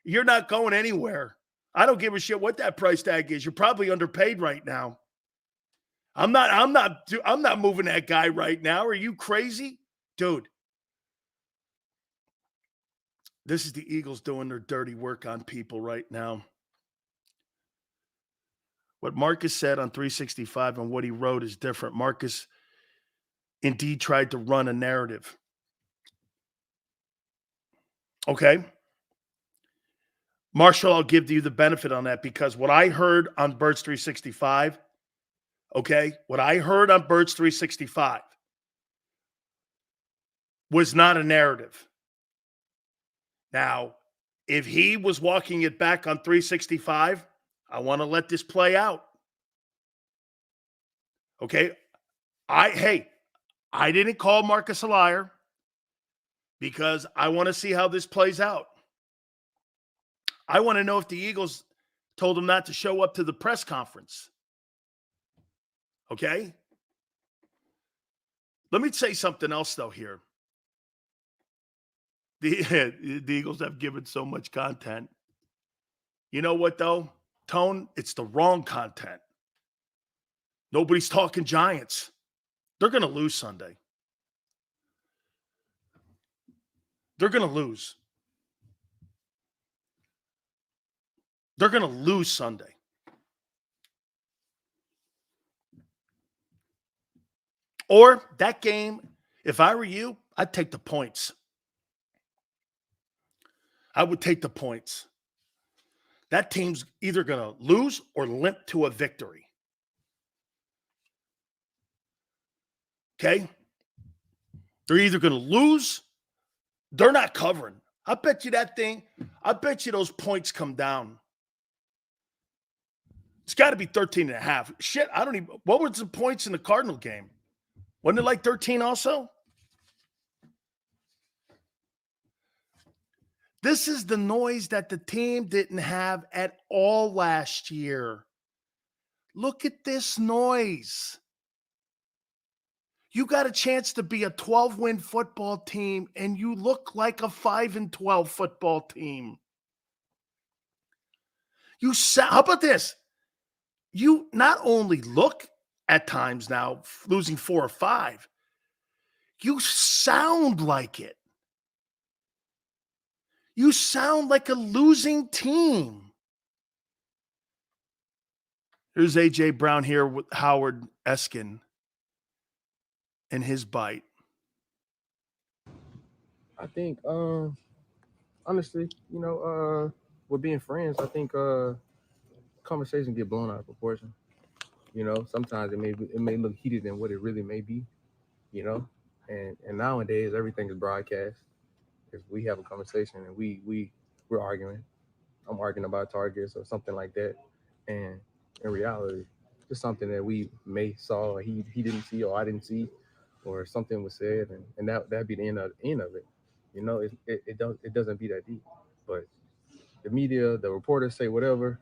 you're not going anywhere. I don't give a shit what that price tag is. You're probably underpaid right now. I'm not moving that guy right now. Are you crazy, dude? This is the Eagles doing their dirty work on people right now. What Marcus said on 365 and what he wrote is different. Marcus indeed tried to run a narrative. Okay. Marshall, I'll give you the benefit on that because what I heard on Birds 365, okay, what I heard on Birds 365 was not a narrative. Now, if he was walking it back on 365, I want to let this play out. Okay? I didn't call Marcus a liar because I want to see how this plays out. I want to know if the Eagles told him not to show up to the press conference. Okay? Let me say something else, though, here. The Eagles have given so much content. You know what, though? Tone, it's the wrong content. Nobody's talking Giants. They're going to lose Sunday. They're going to lose. They're going to lose Sunday. Or that game, if I were you, I'd take the points. I would take the points. That team's either going to lose or limp to a victory. Okay? They're either going to lose, they're not covering. I bet you those points come down. It's got to be 13 and a half. Shit, what were the points in the Cardinal game? Wasn't it like 13 also? This is the noise that the team didn't have at all last year. Look at this noise. You got a chance to be a 12-win football team, and you look like a 5-12 football team. How about this? You not only look at times now losing 4 or 5, you sound like it. You sound like a losing team. Here's A.J. Brown here with Howard Eskin and his bite. I think, honestly, you know, with being friends, I think conversations get blown out of proportion. You know, sometimes it may look heated than what it really may be. You know, and nowadays everything is broadcast. If we have a conversation and we're arguing, I'm arguing about targets or something like that, and in reality, just something that we may saw or he didn't see or I didn't see, or something was said, and that'd be the end of it. You know, it doesn't be that deep. But the media, the reporters say whatever,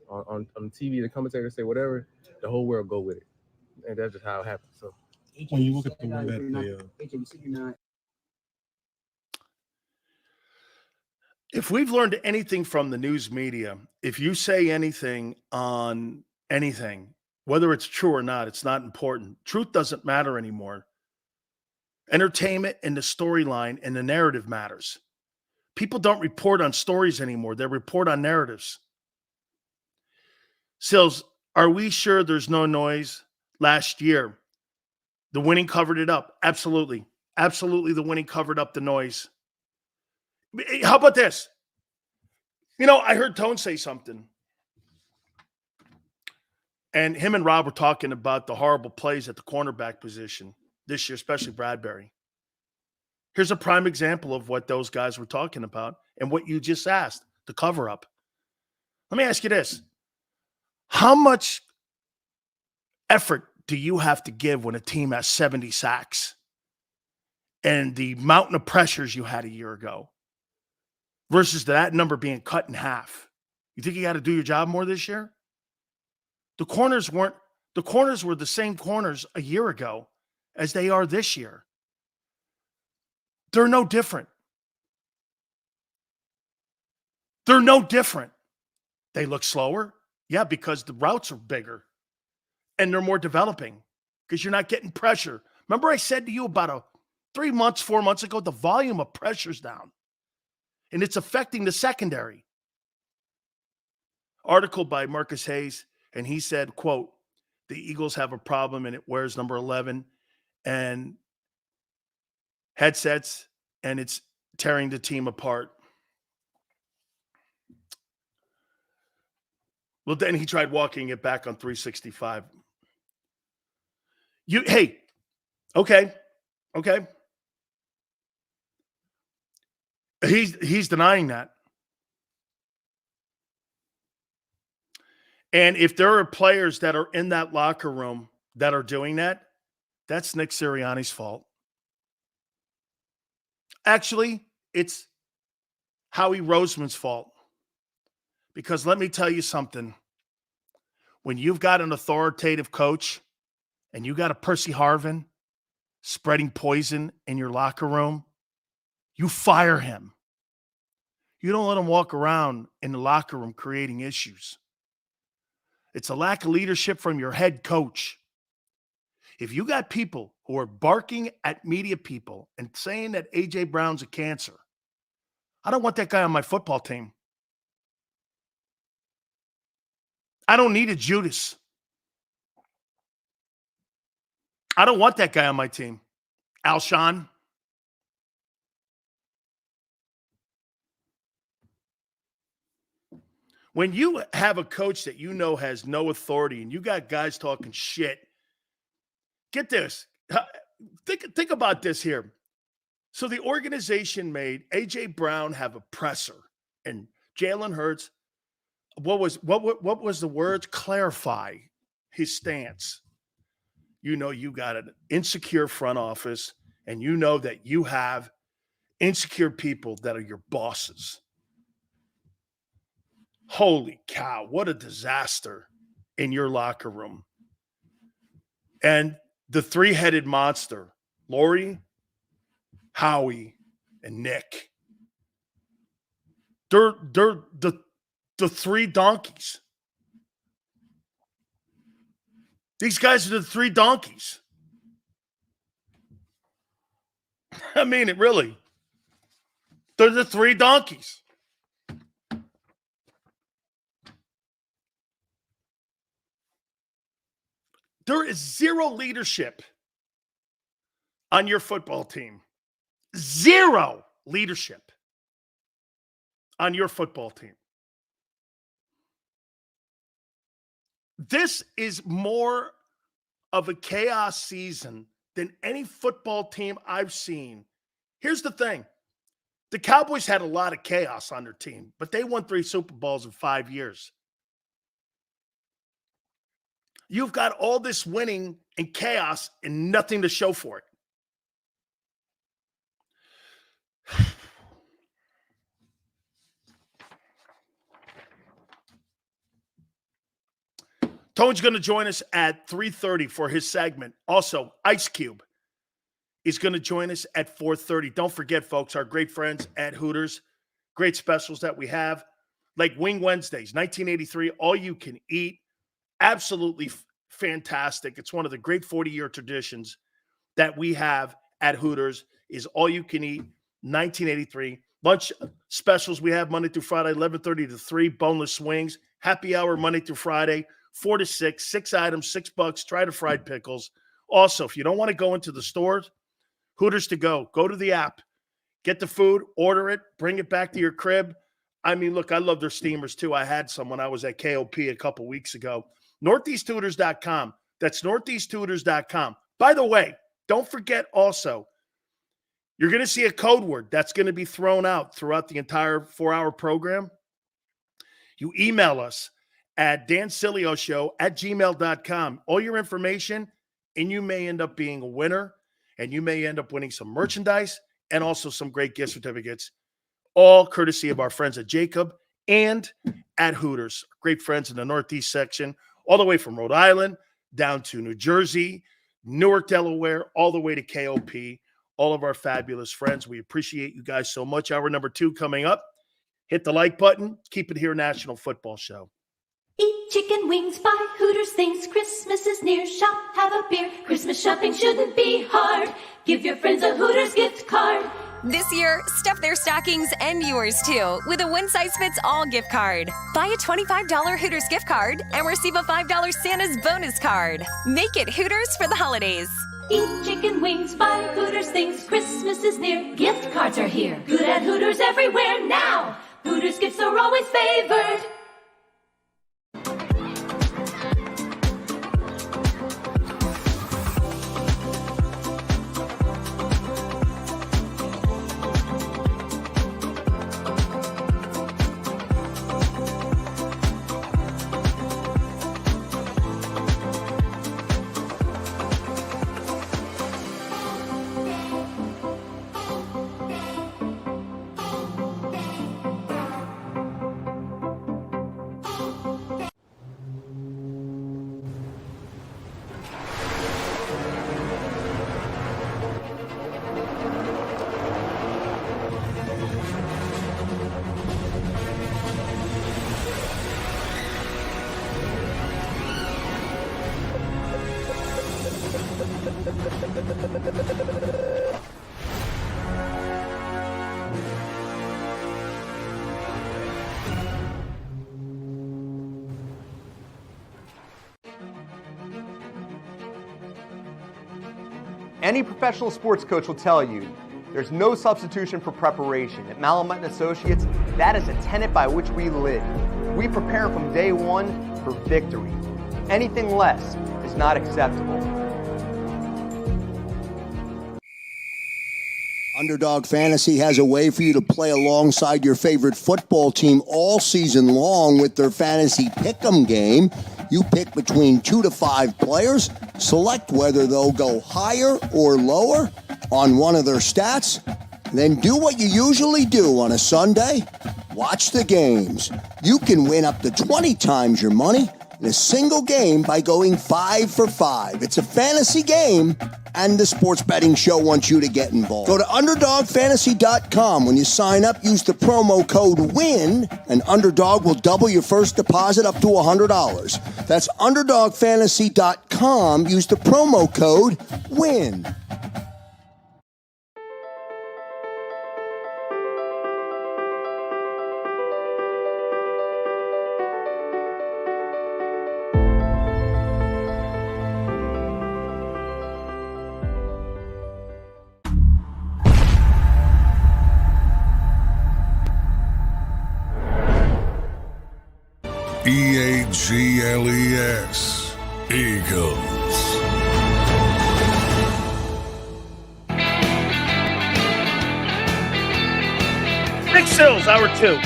on TV, the commentators say whatever, the whole world go with it, and that's just how it happens. So When you look at the way that If we've learned anything from the news media, if you say anything on anything, whether it's true or not, it's not important. Truth doesn't matter anymore. Entertainment and the storyline and the narrative matters. People don't report on stories anymore. They report on narratives. Sills, are we sure there's no noise? Last year, the winning covered it up. Absolutely. Absolutely, the winning covered up the noise. How about this? I heard Tone say something. And him and Rob were talking about the horrible plays at the cornerback position this year, especially Bradbury. Here's a prime example of what those guys were talking about and what you just asked, the cover-up. Let me ask you this. How much effort do you have to give when a team has 70 sacks and the mountain of pressures you had a year ago versus that number being cut in half? You think you got to do your job more this year? The corners were the same corners a year ago as they are this year. They're no different. They're no different. They look slower. Yeah, because the routes are bigger and they're more developing because you're not getting pressure. Remember I said to you about 4 months ago, the volume of pressure's down and it's affecting the secondary. Article by Marcus Hayes, and he said, quote, the Eagles have a problem and it wears number 11 and headsets and it's tearing the team apart. Well, then he tried walking it back on 365. Okay. He's denying that. And if there are players that are in that locker room that are doing that, that's Nick Sirianni's fault. Actually, it's Howie Roseman's fault. Because let me tell you something. When you've got an authoritative coach and you got a Percy Harvin spreading poison in your locker room, you fire him. You don't let him walk around in the locker room creating issues. It's a lack of leadership from your head coach. If you got people who are barking at media people and saying that A.J. Brown's a cancer, I don't want that guy on my football team. I don't need a Judas. I don't want that guy on my team. Alshon. When you have a coach that you know has no authority and you got guys talking shit, get this. Think about this here. So the organization made A.J. Brown have a presser and Jalen Hurts, what was the word? Clarify his stance. You know you got an insecure front office and you know that you have insecure people that are your bosses. Holy cow, what a disaster in your locker room. And the three-headed monster, Lori, Howie, and Nick. They're the three donkeys. These guys are the three donkeys. I mean it, really. They're the three donkeys. There is zero leadership on your football team. Zero leadership on your football team. This is more of a chaos season than any football team I've seen. Here's the thing. The Cowboys had a lot of chaos on their team, but they won 3 Super Bowls in 5 years. You've got all this winning and chaos and nothing to show for it. Tone's going to join us at 3:30 for his segment. Also, Ice Cube is going to join us at 4:30. Don't forget, folks, our great friends at Hooters. great specials that we have, like Wing Wednesdays, 1983, all you can eat. Absolutely fantastic. It's one of the great 40-year traditions that we have at Hooters is all you can eat, 1983. Lunch specials we have Monday through Friday, 11:30 to 3, boneless wings. Happy hour Monday through Friday, 4 to 6, 6 items, $6. Try the fried pickles. Also, if you don't want to go into the stores, Hooters to go. Go to the app, get the food, order it, bring it back to your crib. I mean, look, I love their steamers too. I had some when I was at KOP a couple weeks ago. NortheastHooters.com. That's NortheastHooters.com. By the way, don't forget also, you're going to see a code word that's going to be thrown out throughout the entire 4-hour program. You email us at dansilioshow@gmail.com. All your information, and you may end up being a winner, and you may end up winning some merchandise and also some great gift certificates, all courtesy of our friends at JAKIB and at Hooters. Great friends in the Northeast section, all the way from Rhode Island down to New Jersey, Newark, Delaware, all the way to KOP. All of our fabulous friends. We appreciate you guys so much. Hour number 2 coming up. Hit the like button. Keep it here, National Football Show. Eat chicken wings, buy Hooters things. Christmas is near. Shop, have a beer. Christmas shopping shouldn't be hard. Give your friends a Hooters gift card. This year, stuff their stockings and yours too with a one-size-fits-all gift card. Buy a $25 Hooters gift card and receive a $5 Santa's bonus card. Make it Hooters for the holidays. Eat chicken wings, buy Hooters things. Christmas is near. Gift cards are here. Good at Hooters everywhere now. Hooters gifts are always favored. Any professional sports coach will tell you there's no substitution for preparation. At Malamut & Associates, that is a tenet by which we live. We prepare from day one for victory. Anything less is not acceptable. Underdog Fantasy has a way for you to play alongside your favorite football team all season long with their Fantasy Pick'em game. You pick between 2 to 5 players, select whether they'll go higher or lower on one of their stats, then do what you usually do on a Sunday, watch the games. You can win up to 20 times your money in a single game by going 5 for 5. It's a fantasy game, and the Sports Betting Show wants you to get involved. Go to UnderdogFantasy.com. When you sign up, use the promo code WIN, and Underdog will double your first deposit up to $100. That's UnderdogFantasy.com. Use the promo code WIN. EAGLES, Eagles. Nick Sills, hour 2.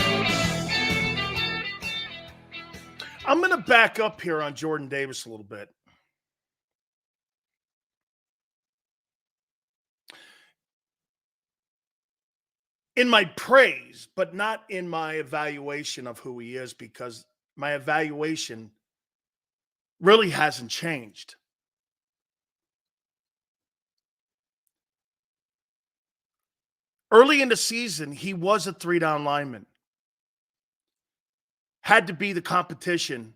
I'm going to back up here on Jordan Davis a little bit. In my praise, but not in my evaluation of who he is, because my evaluation really hasn't changed. Early in the season, he was a 3-down lineman. Had to be the competition.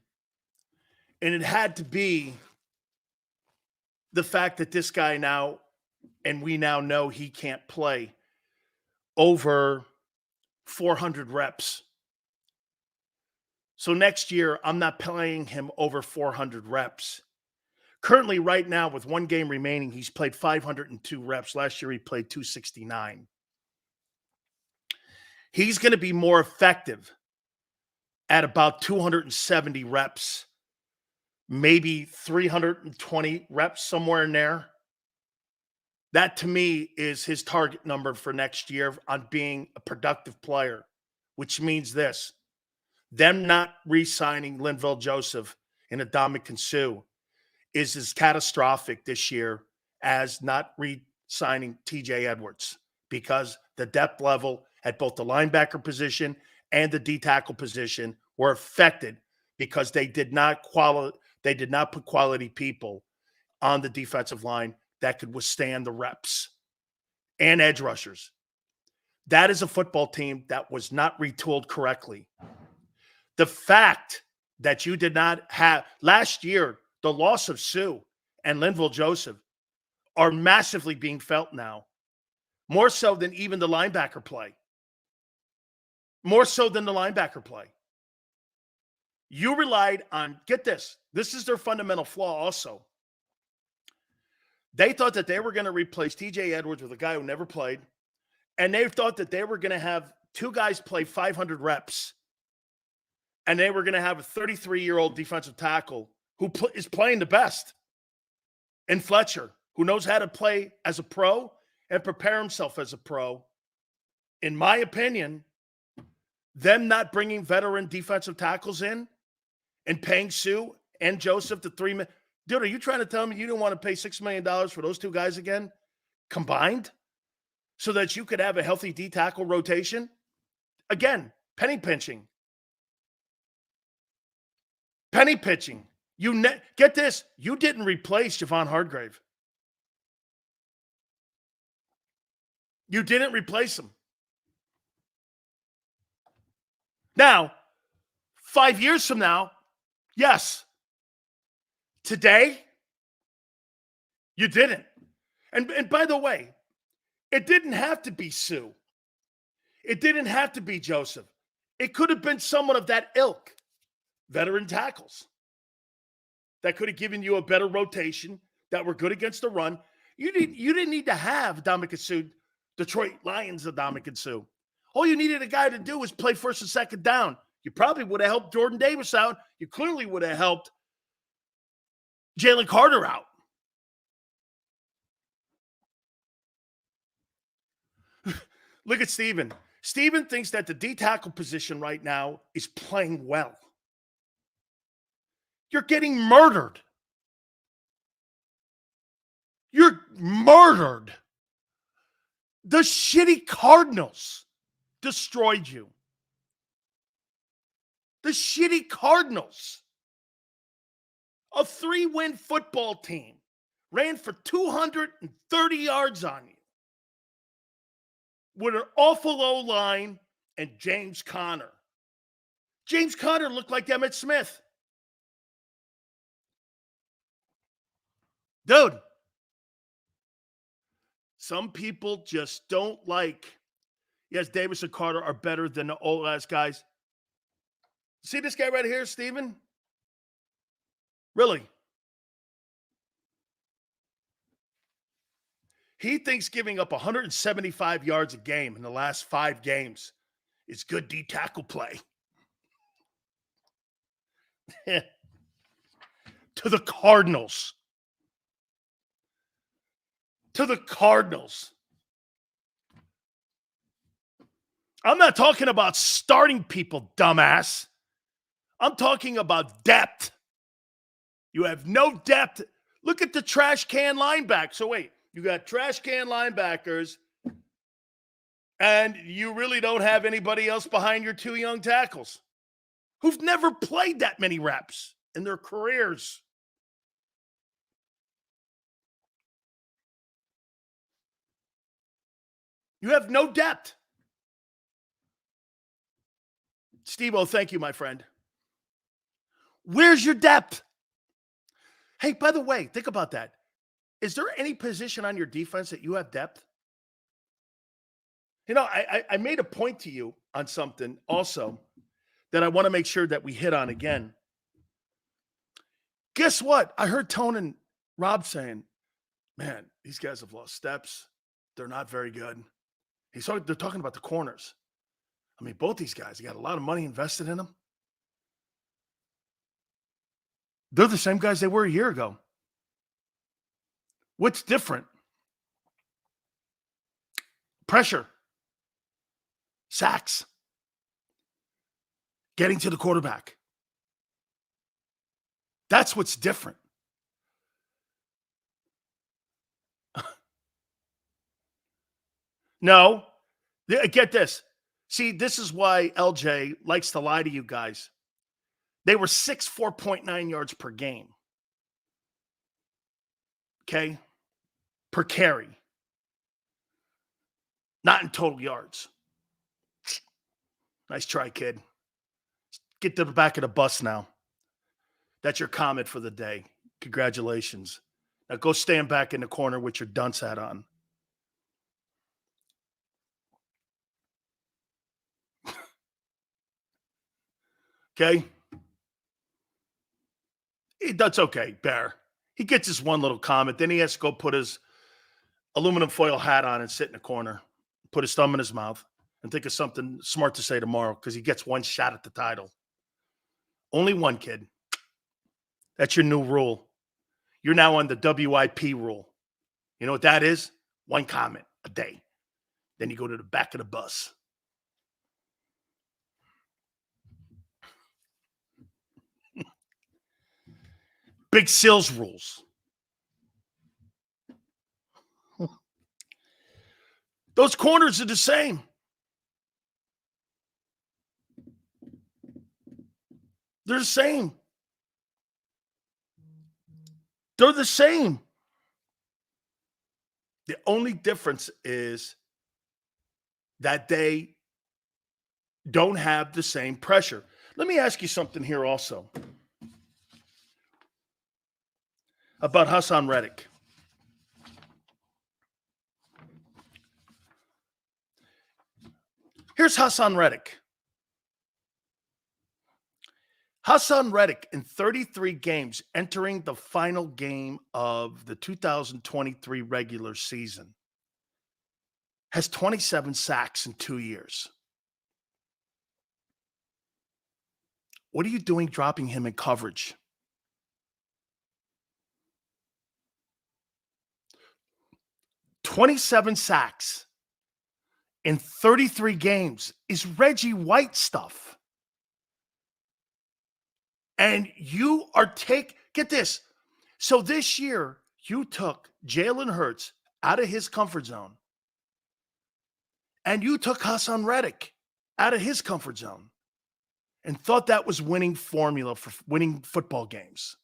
And it had to be the fact that this guy now, and we now know he can't play over 400 reps. So next year, I'm not playing him over 400 reps. Currently, right now, with one game remaining, he's played 502 reps. Last year, he played 269. He's going to be more effective at about 270 reps, maybe 320 reps, somewhere in there. That, to me, is his target number for next year on being a productive player, which means this. Them not re-signing Linval Joseph and Ndamukong Suh is as catastrophic this year as not re-signing TJ Edwards, because the depth level at both the linebacker position and the D-tackle position were affected because they did not put quality people on the defensive line that could withstand the reps, and edge rushers. That is a football team that was not retooled correctly. The fact that you did not have last year, the loss of Suh and Linval Joseph are massively being felt now, more so than even the linebacker play. More so than the linebacker play. You relied on, get this is their fundamental flaw also. They thought that they were going to replace TJ Edwards with a guy who never played, and they thought that they were going to have two guys play 500 reps, and they were going to have a 33-year-old defensive tackle who is playing the best, and Fletcher, who knows how to play as a pro and prepare himself as a pro. In my opinion, them not bringing veteran defensive tackles in and paying Suh and Joseph the $3 million. Dude, are you trying to tell me you didn't want to pay $6 million for those two guys again, combined, so that you could have a healthy D-tackle rotation? Again, penny pinching. Penny pitching. Get this, you didn't replace Javon Hargrave. You didn't replace him. Now, 5 years from now, yes. Today, you didn't. And by the way, it didn't have to be Suh. It didn't have to be Joseph. It could have been someone of that ilk, veteran tackles, that could have given you a better rotation, that were good against the run. You didn't need to have Ndamukong Suh, Detroit Lions Ndamukong Suh. All you needed a guy to do was play first and second down. You probably would have helped Jordan Davis out. You clearly would have helped Jalen Carter out. Look at Steven. Steven thinks that the D-tackle position right now is playing well. You're getting murdered. You're murdered. The shitty Cardinals destroyed you. The shitty Cardinals, a 3-win football team, ran for 230 yards on you with an awful O-line and James Conner. James Conner looked like Emmitt Smith. Dude, some people just don't like, yes, Davis and Carter are better than the old-ass guys. See this guy right here, Steven? Really? He thinks giving up 175 yards a game in the last 5 games is good D-tackle play. To the Cardinals. To the Cardinals. I'm not talking about starting people, dumbass. I'm talking about depth. You have no depth. Look at the trash can linebacker. So wait, you got trash can linebackers, and you really don't have anybody else behind your 2 young tackles who've never played that many reps in their careers. You have no depth. Steve-O, thank you, my friend. Where's your depth? Hey, by the way, think about that. Is there any position on your defense that you have depth? You know, I made a point to you on something also that I want to make sure that we hit on again. Guess what? I heard Tone and Rob saying, man, these guys have lost steps. They're not very good. They're talking about the corners. I mean, both these guys, they got a lot of money invested in them. They're the same guys they were a year ago. What's different? Pressure. Sacks. Getting to the quarterback. That's what's different. No. Get this. See, this is why LJ likes to lie to you guys. They were 4.9 yards per game. Okay? Per carry. Not in total yards. Nice try, kid. Get to the back of the bus now. That's your comment for the day. Congratulations. Now go stand back in the corner with your dunce hat on. Okay? That's okay, Bear. He gets his one little comment. Then he has to go put his aluminum foil hat on and sit in the corner, put his thumb in his mouth, and think of something smart to say tomorrow because he gets one shot at the title. Only one, kid. That's your new rule. You're now on the WIP rule. You know what that is? One comment a day. Then you go to the back of the bus. Big Sills rules. Those corners are the same. They're the same. They're the same. The only difference is that they don't have the same pressure. Let me ask you something here also about Hassan Reddick. Here's Hassan Reddick. Hassan Reddick in 33 games entering the final game of the 2023 regular season has 27 sacks in 2 years. What are you doing dropping him in coverage? "27 sacks in 33 games is Reggie White stuff. And you are get this. So this year, you took Jalen Hurts out of his comfort zone. And you took Hassan Reddick out of his comfort zone. And thought that was winning formula for winning football games.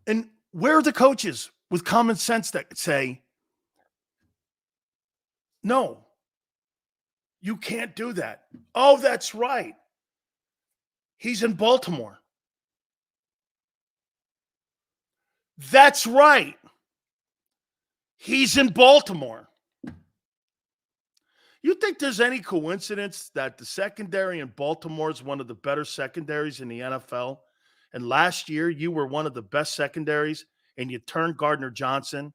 And where are the coaches with common sense that say, no, you can't do that? Oh, that's right. He's in Baltimore. That's right. He's in Baltimore. You think there's any coincidence that the secondary in Baltimore is one of the better secondaries in the NFL? And last year, you were one of the best secondaries, and you turned Gardner Johnson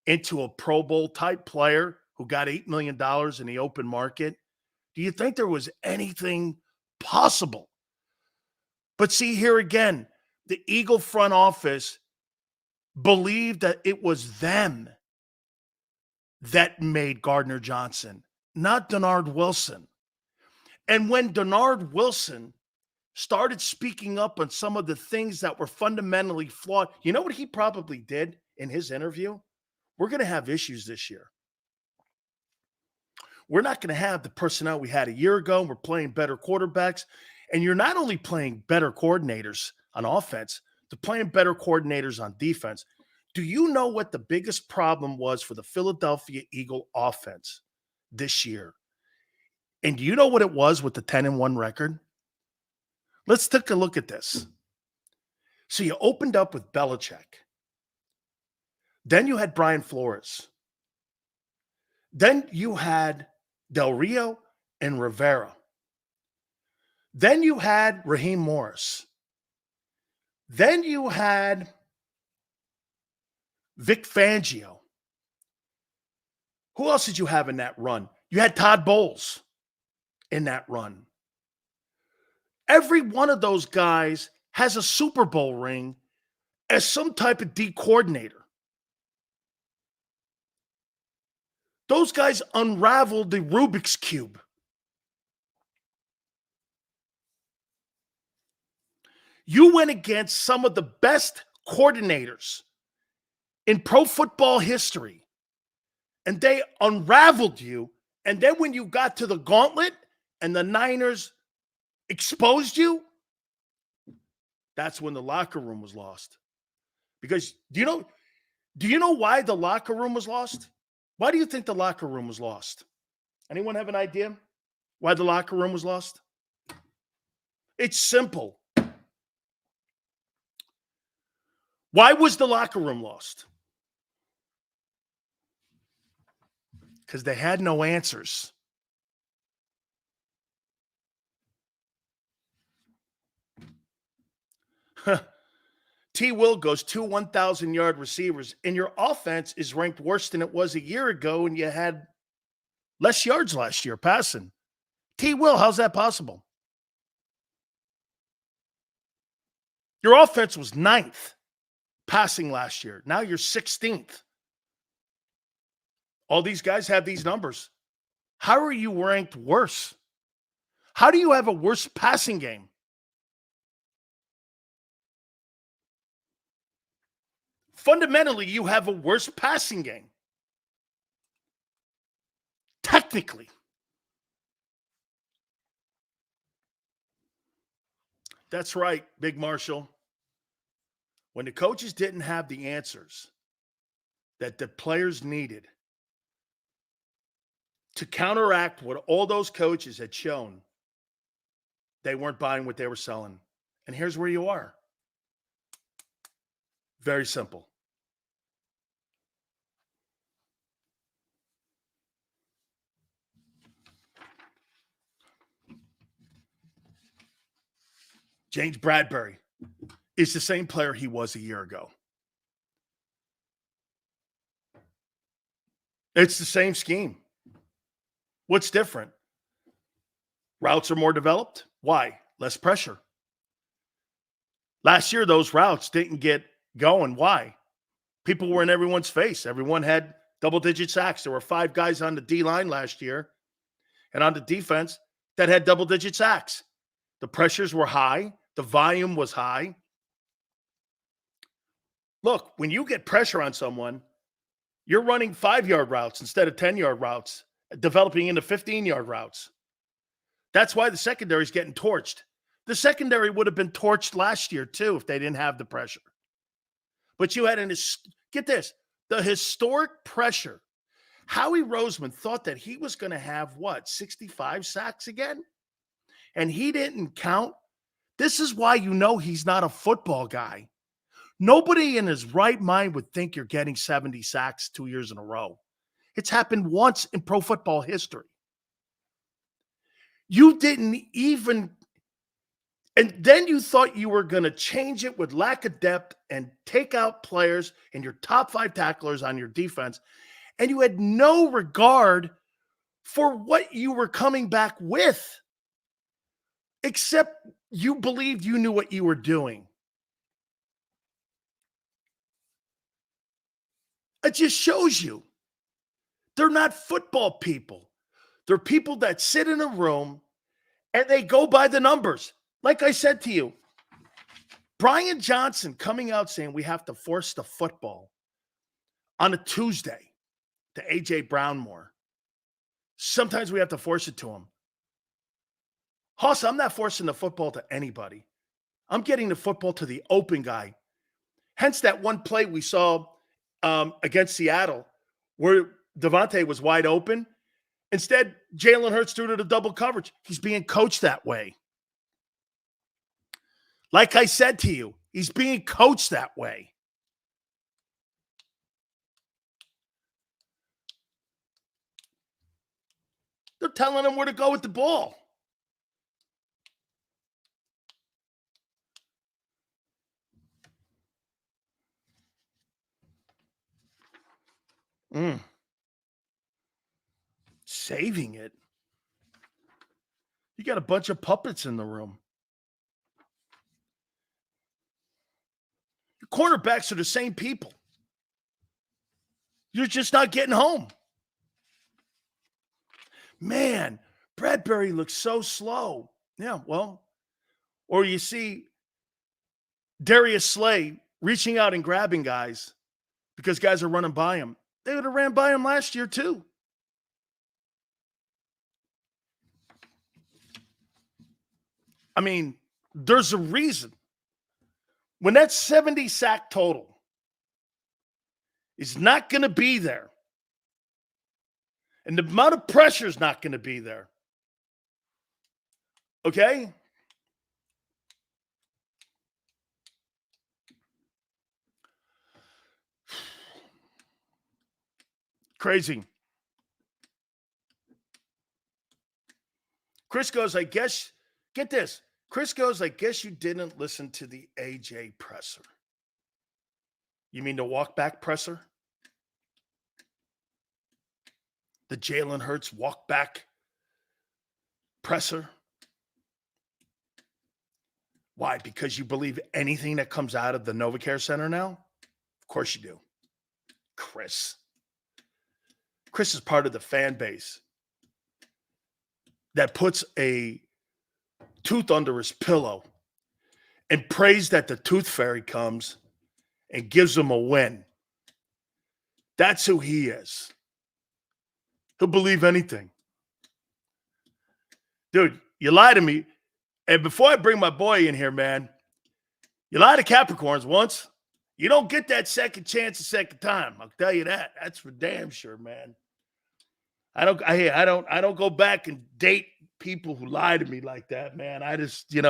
into a Pro Bowl type player who got $8 million in the open market. Do you think there was anything possible? But see, here again, the Eagle front office believed that it was them that made Gardner Johnson, not Denard Wilson. And when Denard Wilson started speaking up on some of the things that were fundamentally flawed, you know what he probably did in his interview? We're going to have issues this year. We're not going to have the personnel we had a year ago. We're playing better quarterbacks. And you're not only playing better coordinators on offense, they're playing better coordinators on defense. Do you know what the biggest problem was for the Philadelphia Eagle offense this year? And do you know what it was with the 10-1 record? Let's take a look at this. So you opened up with Belichick. Then you had Brian Flores. Then you had Del Rio and Rivera. Then you had Raheem Morris. Then you had Vic Fangio. Who else did you have in that run? You had Todd Bowles in that run. Every one of those guys has a Super Bowl ring as some type of D coordinator. Those guys unraveled the Rubik's Cube. You went against some of the best coordinators in pro football history, and they unraveled you. And then when you got to the gauntlet and the Niners exposed you, that's when the locker room was lost. Because do you know why the locker room was lost? Why do you think the locker room was lost? Anyone have an idea why the locker room was lost? It's simple. Why was the locker room lost? Because they had no answers. T. Will goes 2 1,000-yard receivers, and your offense is ranked worse than it was a year ago, and you had less yards last year passing. T. Will, how's that possible? Your offense was 9th passing last year. Now you're 16th. All these guys have these numbers. How are you ranked worse? How do you have a worse passing game? Fundamentally, you have a worse passing game. Technically. That's right, Big Marshall. When the coaches didn't have the answers that the players needed to counteract what all those coaches had shown, they weren't buying what they were selling. And here's where you are. Very simple. James Bradbury is the same player he was a year ago. It's the same scheme. What's different? Routes are more developed. Why? Less pressure. Last year, those routes didn't get going. Why? People were in everyone's face. Everyone had double-digit sacks. There were 5 guys on the D-line last year and on the defense that had double-digit sacks. The pressures were high. The volume was high. Look, when you get pressure on someone, you're running 5-yard routes instead of 10-yard routes, developing into 15-yard routes. That's why the secondary is getting torched. The secondary would have been torched last year, too, if they didn't have the pressure. But you had get this, the historic pressure. Howie Roseman thought that he was going to have, 65 sacks again? And he didn't count. This is why you know he's not a football guy. Nobody in his right mind would think you're getting 70 sacks 2 years in a row. It's happened once in pro football history. You didn't even, and then you thought you were going to change it with lack of depth and take out players and your top 5 tacklers on your defense, and you had no regard for what you were coming back with, except you believed you knew what you were doing. It just shows you they're not football people. They're people that sit in a room and they go by the numbers. Like I said to you, Brian Johnson coming out saying we have to force the football on a Tuesday to A.J. Brown more. Sometimes we have to force it to him. Hoss, I'm not forcing the football to anybody. I'm getting the football to the open guy. Hence that one play we saw against Seattle where Devontae was wide open. Instead, Jalen Hurts threw to the double coverage. He's being coached that way. Like I said to you, he's being coached that way. They're telling him where to go with the ball. Saving it. You got a bunch of puppets in the room. Your cornerbacks are the same people. You're just not getting home. Man, Bradbury looks so slow. Yeah, well, or you see Darius Slay reaching out and grabbing guys because guys are running by him. They would have ran by him last year too. I mean, there's a reason. When that 70 sack total is not going to be there, and the amount of pressure is not going to be there, okay? Crazy. Chris goes, I guess, get this. Chris goes, I guess you didn't listen to the AJ presser. You mean the walk back presser? The Jalen Hurts walk back presser? Why? Because you believe anything that comes out of the NovaCare Center now? Of course you do. Chris. Chris is part of the fan base that puts a tooth under his pillow and prays that the tooth fairy comes and gives him a win. That's who he is. He'll believe anything. Dude, you lie to me. And before I bring my boy in here, man, you lie to Capricorns once, you don't get that second chance a second time. I'll tell you that. That's for damn sure, man. I don't go back and date people who lie to me like that, man. I just, you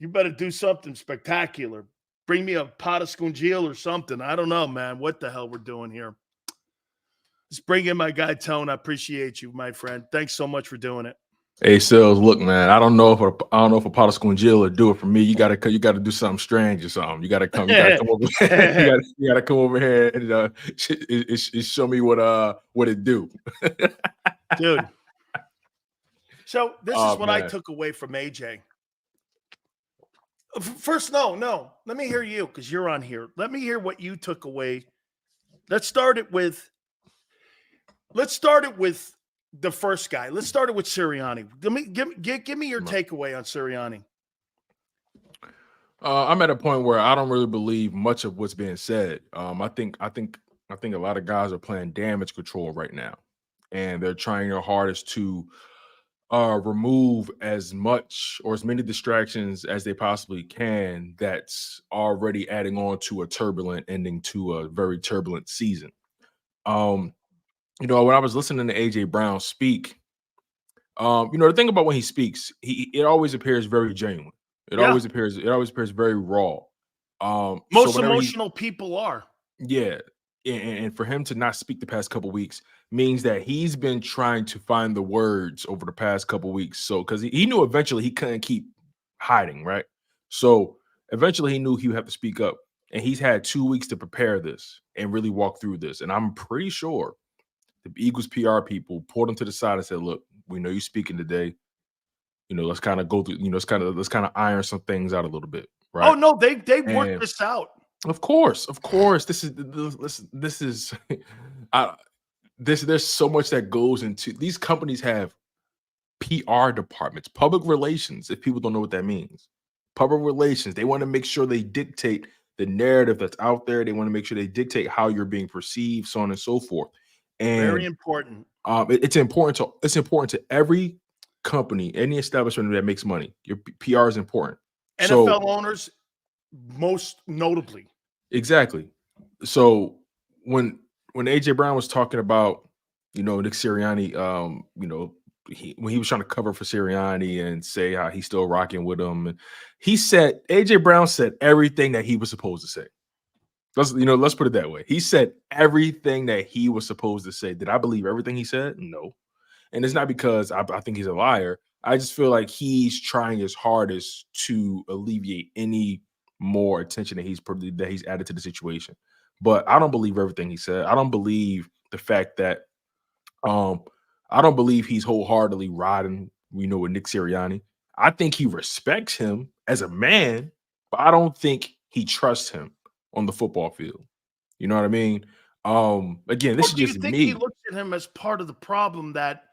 better do something spectacular. Bring me a pot of scungil or something. I don't know, man, what the hell we're doing here. Just bring in my guy, Tone. I appreciate you, my friend. Thanks so much for doing it. Hey, Sales, look, man. I don't know if a pot of scungil will do it for me. You gotta do something strange or something. You gotta come over. you gotta come over here and show me what it do, dude. So this is what man. I took away from AJ. First, no. Let me hear you because you're on here. Let me hear what you took away. Let's start it with the first guy. Let's start it with Sirianni. Give me your takeaway on Sirianni. I'm at a point where I don't really believe much of what's being said. I think a lot of guys are playing damage control right now, and they're trying their hardest to remove as much or as many distractions as they possibly can. That's already adding on to a turbulent ending to a very turbulent season. When I was listening to AJ Brown speak, the thing about when he speaks, it always appears very genuine. It always appears very raw. Most emotional people are. Yeah. And for him to not speak the past couple weeks means that he's been trying to find the words over the past couple weeks. So, because he knew eventually he couldn't keep hiding, right? So eventually he knew he would have to speak up. And he's had 2 weeks to prepare this and really walk through this. And I'm pretty sure the Eagles PR people pulled him to the side and said, look, we know you're speaking today. Let's kind of go through, let's kind of iron some things out a little bit. Right. Oh, no, they worked this out. Of course. This is there's so much that goes into these companies have PR departments, public relations. If people don't know what that means, public relations, they want to make sure they dictate the narrative that's out there. They want to make sure they dictate how you're being perceived, so on and so forth. And very important. It's important to every company, any establishment that makes money, your PR is important. NFL owners, most notably. Exactly. So when AJ Brown was talking about, Nick Sirianni, when he was trying to cover for Sirianni and say how he's still rocking with him, and AJ Brown said everything that he was supposed to say. Let's put it that way. He said everything that he was supposed to say. Did I believe everything he said? No. And it's not because I think he's a liar. I just feel like he's trying his hardest to alleviate any more attention that he's added to the situation. But I don't believe everything he said. I don't believe the fact that I don't believe he's wholeheartedly riding, with Nick Sirianni. I think he respects him as a man, but I don't think he trusts him on the football field. You know what I mean? Again, this is just me. He looks at him as part of the problem, that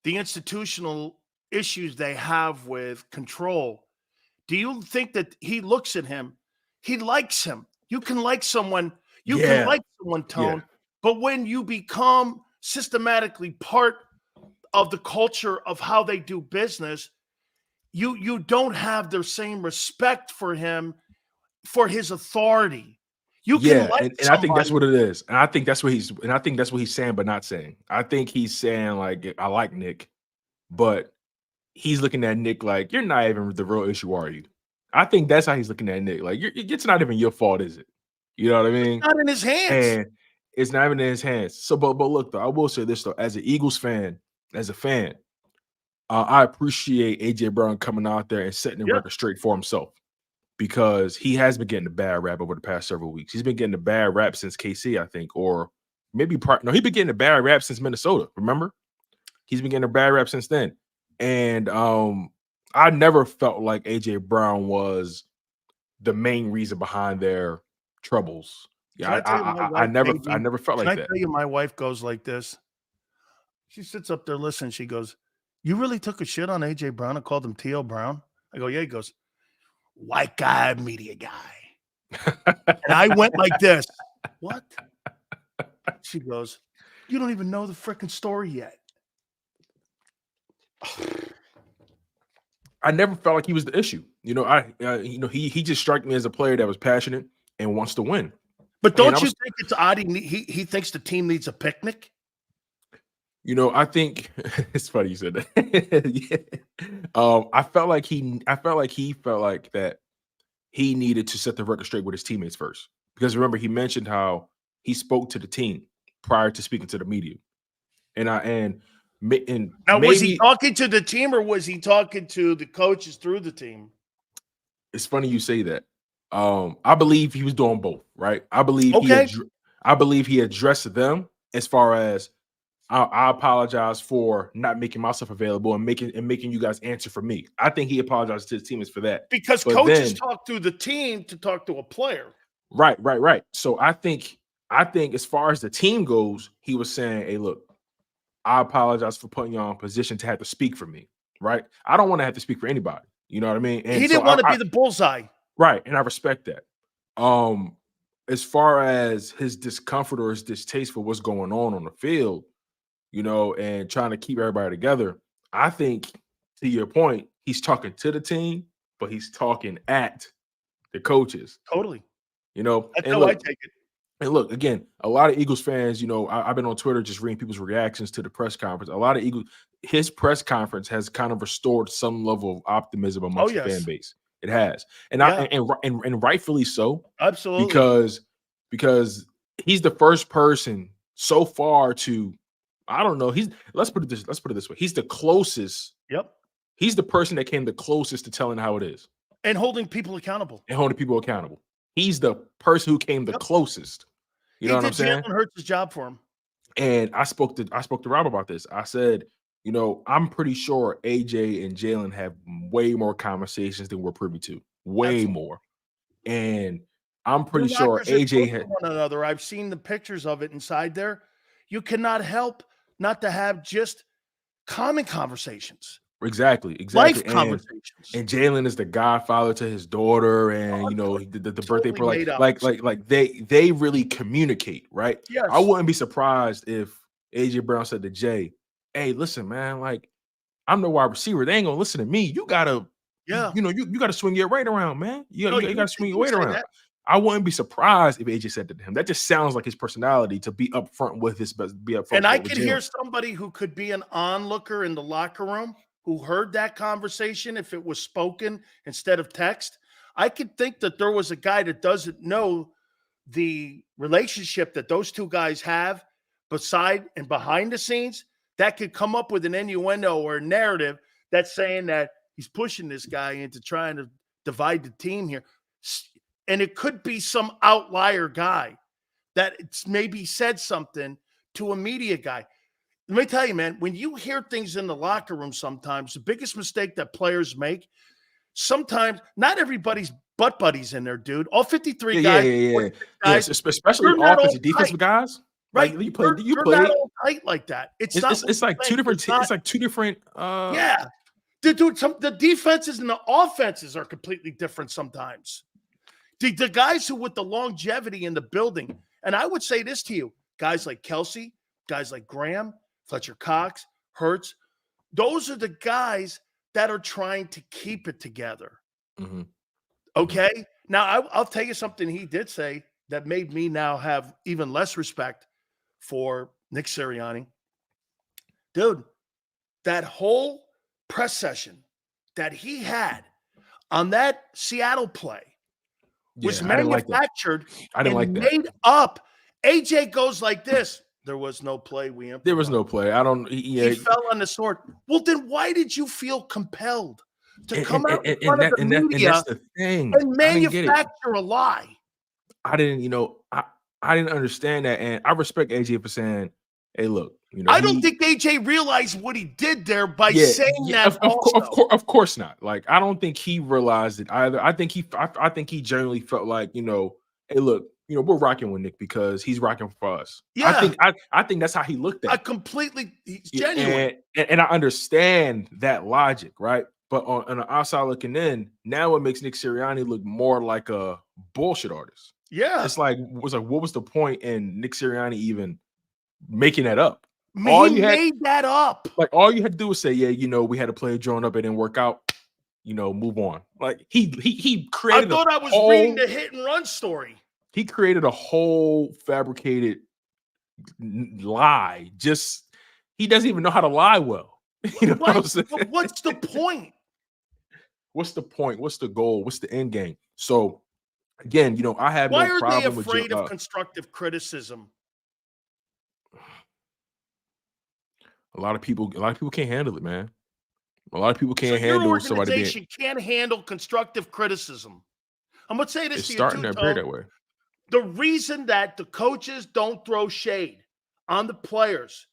the institutional issues they have with control. Do you think that he looks at him? He likes him. You can like someone. You can like someone, Tone. But when you become systematically part of the culture of how they do business, you don't have the same respect for him, for his authority. You can like and I think that's what it is. And I think that's what he's saying, but not saying. I think he's saying, like, I like Nick, but he's looking at Nick like, you're not even the real issue, are you? I think that's how he's looking at Nick. Like, it's not even your fault, is it? You know what I mean? It's not in his hands. And it's not even in his hands. So, but look, though, I will say this, though. As an Eagles fan, I appreciate AJ Brown coming out there and setting the record straight for himself, because he has been getting a bad rap over the past several weeks. He's been getting a bad rap since KC, I think, or maybe he's been getting a bad rap since Minnesota. Remember? He's been getting a bad rap since then. And I never felt like AJ Brown was the main reason behind their troubles. Yeah, I never felt like that. Can I tell you, my wife goes like this. She sits up there listening. She goes, "You really took a shit on AJ Brown and called him T.O. Brown?" I go, "Yeah." He goes, "White guy, media guy." And I went like this. What? She goes, "You don't even know the freaking story yet." I never felt like he was the issue. He just struck me as a player that was passionate and wants to win. But don't you think it's odd? He thinks the team needs a picnic. I think it's funny you said that. I felt like he felt like that he needed to set the record straight with his teammates first, because remember, he mentioned how he spoke to the team prior to speaking to the media, now, was he talking to the team, or was he talking to the coaches through the team? It's funny you say that. I believe he was doing both, right? I believe he addressed them as far as, I apologize for not making myself available and making you guys answer for me. I think he apologized to his teammates for that, because coaches talk through the team to talk to a player. Right. So I think as far as the team goes, he was saying, "Hey, look, I apologize for putting you in a position to have to speak for me." Right? I don't want to have to speak for anybody. You know what I mean? And he didn't want to be the bullseye. Right, and I respect that. As far as his discomfort or his distaste for what's going on the field, and trying to keep everybody together, I think, to your point, he's talking to the team, but he's talking at the coaches. Totally. That's how I take it. And look, again, a lot of Eagles fans, I've been on Twitter just reading people's reactions to the press conference. A lot of his press conference has kind of restored some level of optimism amongst the fan base. It has, and and rightfully so. Absolutely, because he's the first person so far to, I don't know. Let's put it this way. He's the closest. Yep. He's the person that came the closest to telling how it is and holding people accountable. He's the person who came the closest. You know what I'm saying? Jalen Hurts' job for him. And I spoke to Rob about this. I said, I'm pretty sure AJ and Jalen have way more conversations than we're privy to. Way more. And I'm pretty sure AJ had one another. I've seen the pictures of it inside there. You cannot help not to have just common conversations. Exactly. Life conversations. And Jalen is the godfather to his daughter, and the birthday party, like they really communicate, right? Yes. I wouldn't be surprised if AJ Brown said to Jay, "Hey, listen, man, like, I'm the wide receiver. They ain't gonna listen to me. You gotta, Yeah. you gotta swing your weight around, man. You gotta swing your weight say around. that. I wouldn't be surprised if AJ said that to him. That just sounds like his personality to be upfront with his best, be upfront. And I with could Jalen. hear somebody who could be an onlooker in the locker room who heard that conversation if it was spoken instead of text. I could think that there was a guy that doesn't know the relationship that those two guys have beside and behind the scenes that could come up with an innuendo or a narrative that's saying that he's pushing this guy into trying to divide the team here. And it could be some outlier guy that it's maybe said something to a media guy. Let me tell you, man, when you hear things in the locker room sometimes, the biggest mistake that players make, sometimes not everybody's butt buddies in there, dude. All 53 guys. Yeah. Guys, Especially offensive, defensive guys. Right. Like, you You're play not all tight like that. It's like two different it's like two different yeah. Dude, the defenses and the offenses are completely different sometimes. The guys who with the longevity in the building, and I would say this to you, guys like Kelsey, guys like Graham, Fletcher Cox, Hurts, those are the guys that are trying to keep it together. Mm-hmm. Okay? Now, I'll tell you something he did say that made me now have even less respect for Nick Sirianni. Dude, that whole press session that he had on that Seattle play was manufactured and made up. AJ goes like this. There was no play. There was no play. He fell on the sword. Well, then why did you feel compelled to come out in front of the media that's the thing. and manufacture a lie? I didn't understand that. And I respect AJ for saying, hey, look, I don't think AJ realized what he did there by saying that. Of course not. Like, I don't think he realized it either. I think he genuinely felt like, hey, look, we're rocking with Nick because he's rocking for us. Yeah. I think that's how he looked at it. He's genuine. And I understand that logic, right? But on the outside looking in, now it makes Nick Sirianni look more like a bullshit artist. Yeah. It's like, what was the point in Nick Sirianni even making that up? He made that up. Like, all you had to do was say, yeah, we had a play drawn up, it didn't work out. Move on. Like, he created. I thought I was reading the hit and run story. He created a whole fabricated lie. Just, he doesn't even know how to lie well. What I'm saying? But what's the point? What's the point? What's the goal? What's the end game? So, again, I have Why no problem with. Why are they afraid of constructive criticism? A lot of people can't handle it, man. A lot of people can't handle somebody being. Your organization can't handle constructive criticism. I'm gonna say this it's to you starting too, to appear that way. The reason that the coaches don't throw shade on the players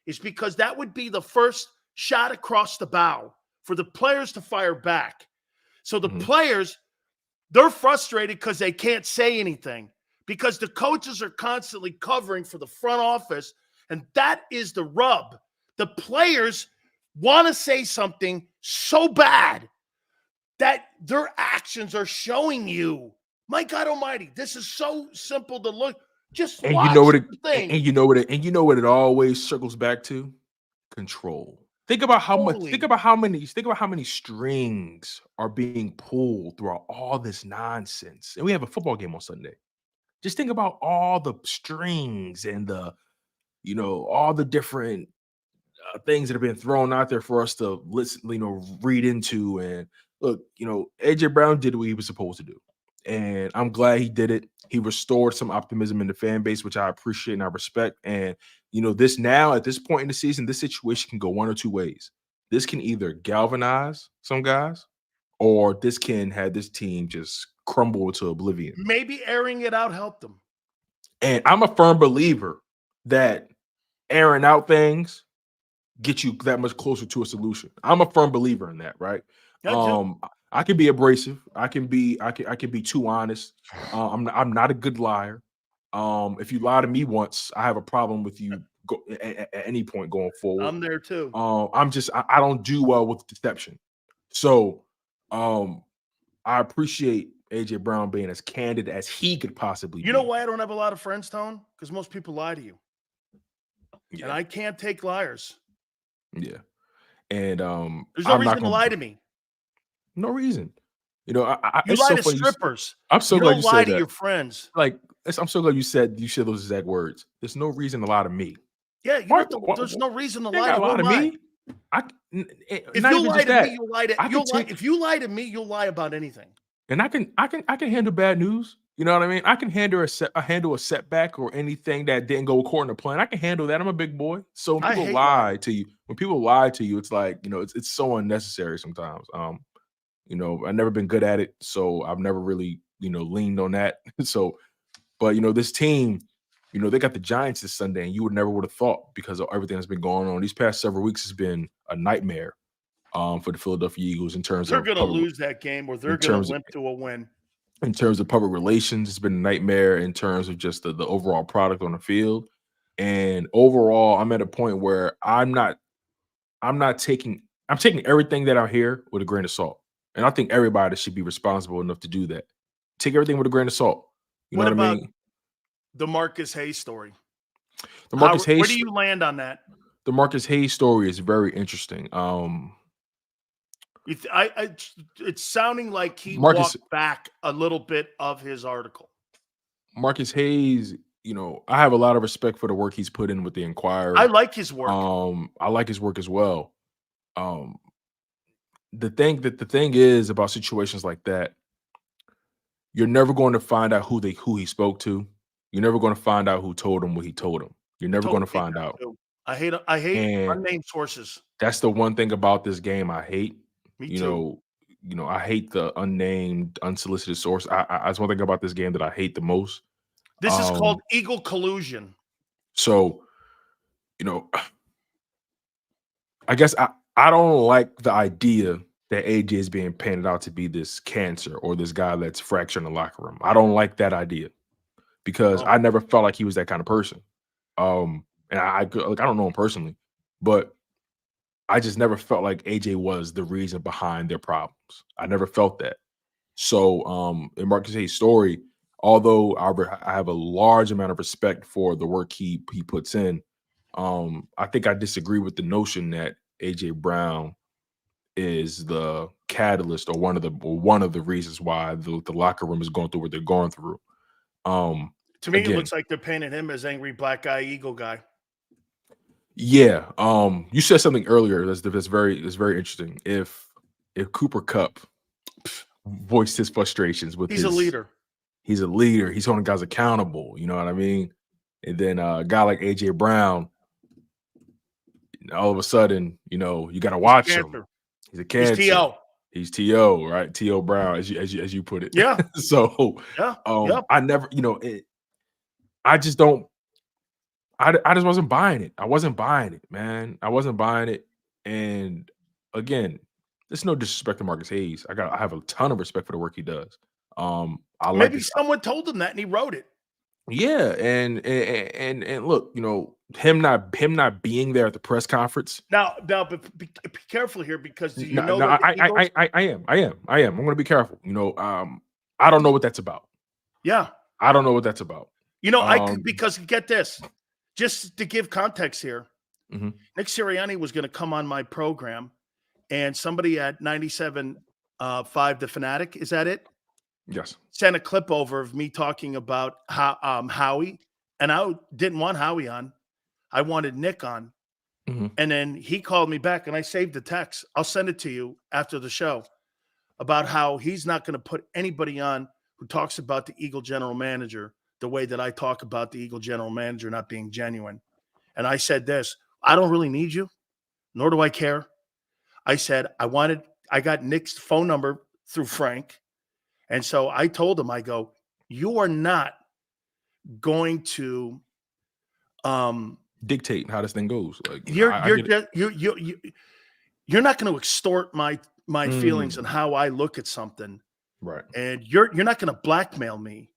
is because that would be the first shot across the bow for the players to fire back. So the players, they're frustrated because they can't say anything because the coaches are constantly covering for the front office, and that is the rub. The players want to say something so bad that their actions are showing you, my God Almighty, this is so simple to look. Just and watch the thing. And you know what it always circles back to? Control. Think about how much. Think about how many strings are being pulled throughout all this nonsense. And we have a football game on Sunday. Just think about all the strings and the, all the different things that have been thrown out there for us to listen, read into. And look, AJ Brown did what he was supposed to do, and I'm glad he did it. He restored some optimism in the fan base, which I appreciate and I respect. And this now at this point in the season, this situation can go one or two ways. This can either galvanize some guys, or this can have this team just crumble to oblivion. Maybe airing it out helped them. And I'm a firm believer that airing out things get you that much closer to a solution. I'm a firm believer in that, right? I can be abrasive. I can be too honest. I'm not a good liar. If you lie to me once, I have a problem with you at any point going forward. I'm there too. I don't do well with deception. So I appreciate AJ Brown being as candid as he could possibly be. You know why I don't have a lot of friends, Tone? Because most people lie to you. Yeah. And I can't take liars. Yeah. And there's no reason to lie to me. No reason. You You lie to strippers. I'm so you glad don't you lie said to that. your friends. Like, I'm so glad you said those exact words. There's no reason to lie to me. Yeah, there's no reason to lie to me. If you lie to me, you'll lie to. If you lie to me, you'll lie about anything. And I can handle bad news. You know what I mean? I can handle a setback or anything that didn't go according to plan. I can handle that. I'm a big boy. So when people lie to you, it's like, it's so unnecessary sometimes. I've never been good at it, so I've never really, leaned on that. So, but this team, they got the Giants this Sunday, and you would have thought, because of everything that's been going on these past several weeks, has been a nightmare for the Philadelphia Eagles in terms they're of going to lose that game, or they're going to limp to a win. In terms of public relations, it's been a nightmare in terms of just the overall product on the field. And overall, I'm at a point where I'm taking everything that I hear with a grain of salt. And I think everybody should be responsible enough to do that. Take everything with a grain of salt. You know what I mean? The Marcus Hayes story. Where do you land on that? The Marcus Hayes story is very interesting. It's sounding like he walked back a little bit of his article. Marcus Hayes, I have a lot of respect for the work he's put in with the Inquirer. I like his work. I like his work as well. The thing is about situations like that, you're never going to find out who he spoke to. You're never going to find out who told him what he told him. You're never going to find out. I hate unnamed sources. That's the one thing about this game I hate. Me too. I hate the unnamed, unsolicited source. That's one thing about this game that I hate the most. This is called Eagle collusion. So, I guess I don't like the idea that AJ is being painted out to be this cancer or this guy that's fracturing the locker room. I don't like that idea because I never felt like he was that kind of person. And I don't know him personally, but I just never felt like AJ was the reason behind their problems. I never felt that. So in Marcus Hayes' story, although I have a large amount of respect for the work he puts in, I think I disagree with the notion that AJ Brown is the catalyst or one of the reasons why the locker room is going through what they're going through. To me, it looks like they're painting him as angry black guy, Eagle guy. Yeah. You said something earlier that's very interesting. If Cooper Kupp voiced his frustrations with a leader. He's a leader. He's holding guys accountable. You know what I mean? And then a guy like AJ Brown, all of a sudden, you got to watch him. He's a cancer. He's T.O. He's T.O., right? T.O. Brown, as you put it. Yeah. So, I never, I just don't. I just wasn't buying it. I wasn't buying it, man. I wasn't buying it. And again, there's no disrespect to Marcus Hayes. I have a ton of respect for the work he does. Maybe someone told him that and he wrote it. Yeah, and look, him not being there at the press conference. Now, but be careful here because do you know? I am. I'm going to be careful. I don't know what that's about. Yeah, I don't know what that's about. Because get this, just to give context here, mm-hmm. Nick Sirianni was going to come on my program, and somebody at 97.5 The Fanatic, is that it? Yes. Sent a clip over of me talking about Howie, and I didn't want Howie on. I wanted Nick on. Mm-hmm. And then he called me back, and I saved the text. I'll send it to you after the show about how he's not going to put anybody on who talks about the Eagle general manager the way that I talk about the Eagle general manager not being genuine. And I said this, I don't really need you, nor do I care. I said, I got Nick's phone number through Frank. And so I told him, I go, you are not going to dictate how this thing goes. Like you're not going to extort my feelings and how I look at something. Right. And you're not going to blackmail me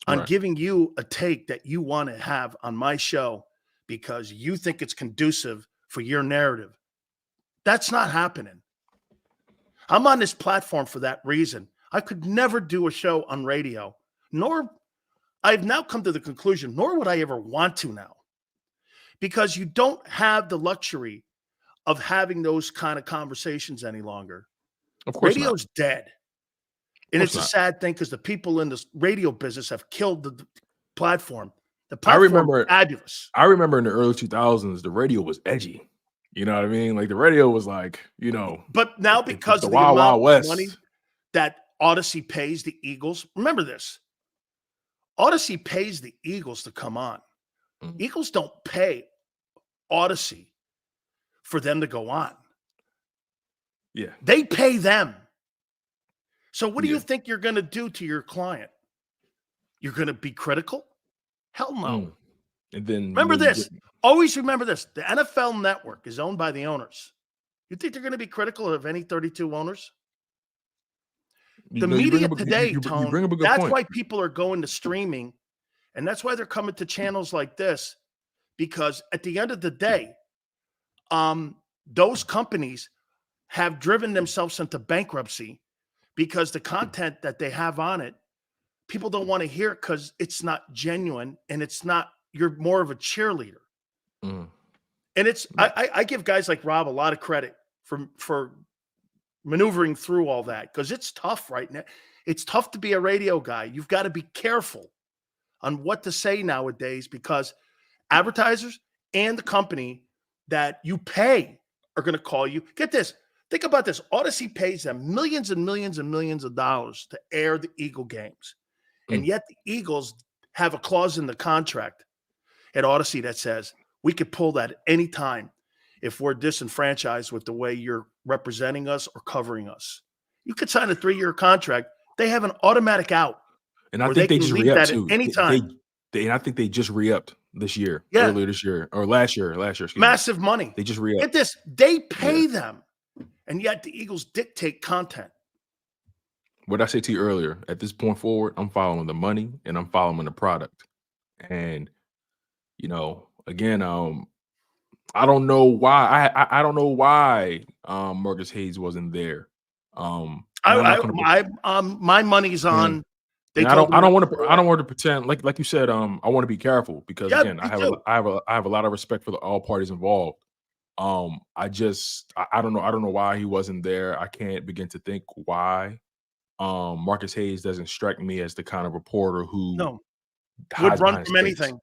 on Right. giving you a take that you want to have on my show because you think it's conducive for your narrative. That's not happening. I'm on this platform for that reason. I could never do a show on radio, nor I've now come to the conclusion, nor would I ever want to now, because you don't have the luxury of having those kind of conversations any longer. Of course Radio's dead. And it's a sad thing because the people in this radio business have killed the platform. The platform is fabulous. I remember in the early 2000s, the radio was edgy. You know what I mean? Like the radio was like, you know. But now because the of the Wild amount Wild of money that Odyssey pays the Eagles, remember this. Odyssey pays the Eagles to come on. Eagles don't pay Odyssey for them to go on. Yeah. They pay them. So what do you think you're going to do to your client? You're going to be critical? Hell no. And then remember this. Always remember this. The NFL Network is owned by the owners. You think they're going to be critical of any 32 owners? The media today, Tone, that's why people are going to streaming, and that's why they're coming to channels like this, because at the end of the day, those companies have driven themselves into bankruptcy because the content that they have on it, people don't want to hear it because it's not genuine and it's not, you're more of a cheerleader. And it's, I give guys like Rob a lot of credit for maneuvering through all that because it's tough right now. It's tough to be a radio guy. You've got to be careful on what to say nowadays because advertisers and the company that you pay are going to call you. Get this. Think about this. Odyssey pays them millions and millions and millions of dollars to air the Eagle games. And yet the Eagles have a clause in the contract at Odyssey that says we could pull that at any time if we're disenfranchised with the way you're representing us or covering us. You could sign a 3-year contract. They have an automatic out. And I think they just re-upped too. Anytime. And I think they just re-upped this year, earlier this year, or last year. Massive money. They just re-upped. Get this. They pay them. And yet the Eagles dictate content. What I said to you earlier, at this point forward, I'm following the money and I'm following the product. And, you know, again, I don't know why. I don't know why Marcus Hayes wasn't there. My money's on. I don't want to pretend like you said. I want to be careful because again, I have a lot of respect for all parties involved. I don't know why he wasn't there. I can't begin to think why. Marcus Hayes doesn't strike me as the kind of reporter who would run from anything.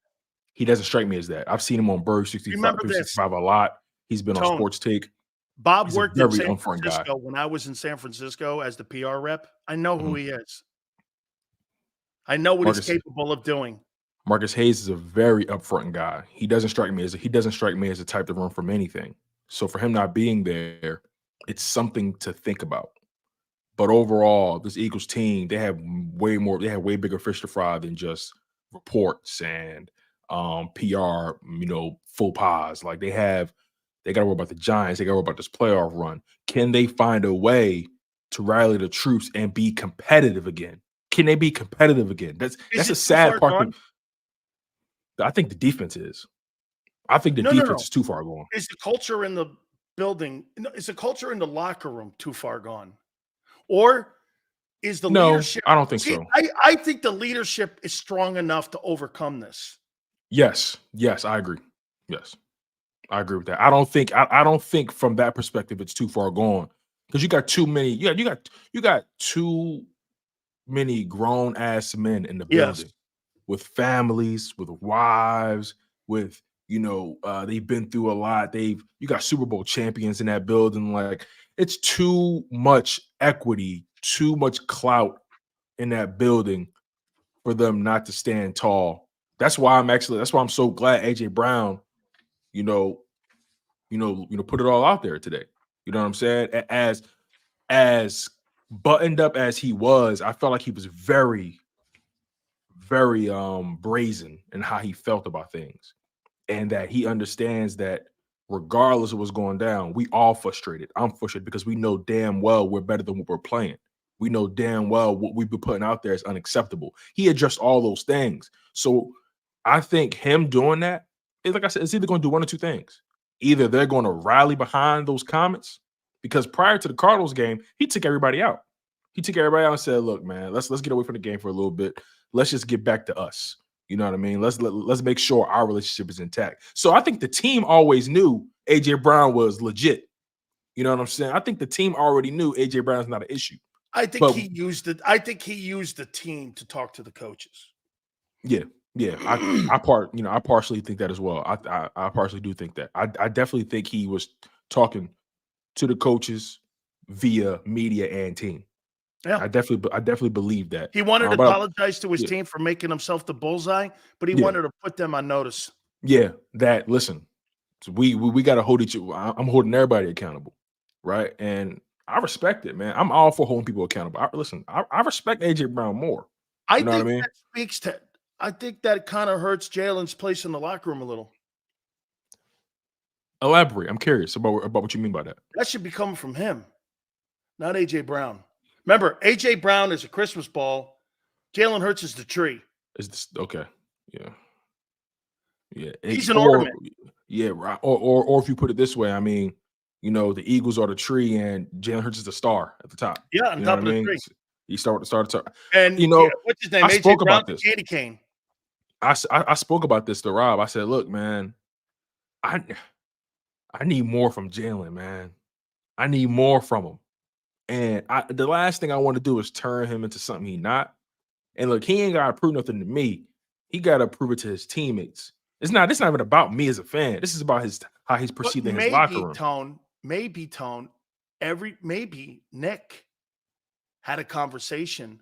He doesn't strike me as that. I've seen him on Bird 65 a lot. He's been on Sports Take. Bob worked in San Francisco when I was in San Francisco as the PR rep. I know who he is. I know what he's capable of doing. Marcus Hayes is a very upfront guy. He doesn't strike me as the type to run from anything. So for him not being there, it's something to think about. But overall, this Eagles team, they have way bigger fish to fry than just reports and PR, faux pas. Like they got to worry about the Giants. They got to worry about this playoff run. Can they find a way to rally the troops and be competitive again? Can they be competitive again? That's a sad part. I think the defense is. I think the defense is too far gone. Is the culture in the building? Is the culture in the locker room too far gone? Or is the leadership? I don't think so. I think the leadership is strong enough to overcome this. Yes, I agree. Yes, I agree with that. I don't think from that perspective it's too far gone because you got too many. Yeah, you got too many grown ass men in the building with families, with wives, with they've been through a lot. You got Super Bowl champions in that building. Like it's too much equity, too much clout in that building for them not to stand tall. That's why I'm so glad AJ Brown, put it all out there today. You know what I'm saying? As buttoned up as he was, I felt like he was very, very brazen in how he felt about things. And that he understands that regardless of what's going down, we all frustrated. I'm frustrated because we know damn well we're better than what we're playing. We know damn well what we've been putting out there is unacceptable. He addressed all those things. So I think him doing that, like I said, it's either going to do one or two things. Either they're going to rally behind those comments, because prior to the Cardinals game, he took everybody out. He took everybody out and said, look, man, let's get away from the game for a little bit. Let's just get back to us. You know what I mean? Let's make sure our relationship is intact. So I think the team always knew AJ Brown was legit. You know what I'm saying? I think the team already knew AJ Brown's not an issue. I think he used it. I think he used the team to talk to the coaches. Yeah. I partially think that as well. I partially do think that. I definitely think he was talking to the coaches via media and team. Yeah, I definitely believe that. He wanted to apologize to his team for making himself the bullseye, but he wanted to put them on notice. Yeah, that listen, we got to hold each other. I'm holding everybody accountable, right? And I respect it, man. I'm all for holding people accountable. I respect AJ Brown more. You know what I mean? That speaks to. I think that kind of hurts Jalen's place in the locker room a little. Elaborate. I'm curious about what you mean by that. That should be coming from him, not AJ Brown. Remember, AJ Brown is a Christmas ball. Jalen Hurts is the tree. Is this okay? Yeah. He's an ornament. Yeah, right. Or if you put it this way, I mean, the Eagles are the tree and Jalen Hurts is the star at the top. Yeah, on top of the tree. He started. And what's his name? I spoke about Brown, this. Candy cane. I spoke about this to Rob. I said, look, man, I need more from Jalen, man. I need more from him. And the last thing I want to do is turn him into something he's not. And look, he ain't got to prove nothing to me. He got to prove it to his teammates. It's not even about me as a fan. This is about how he's perceived in his locker room. Maybe Nick had a conversation,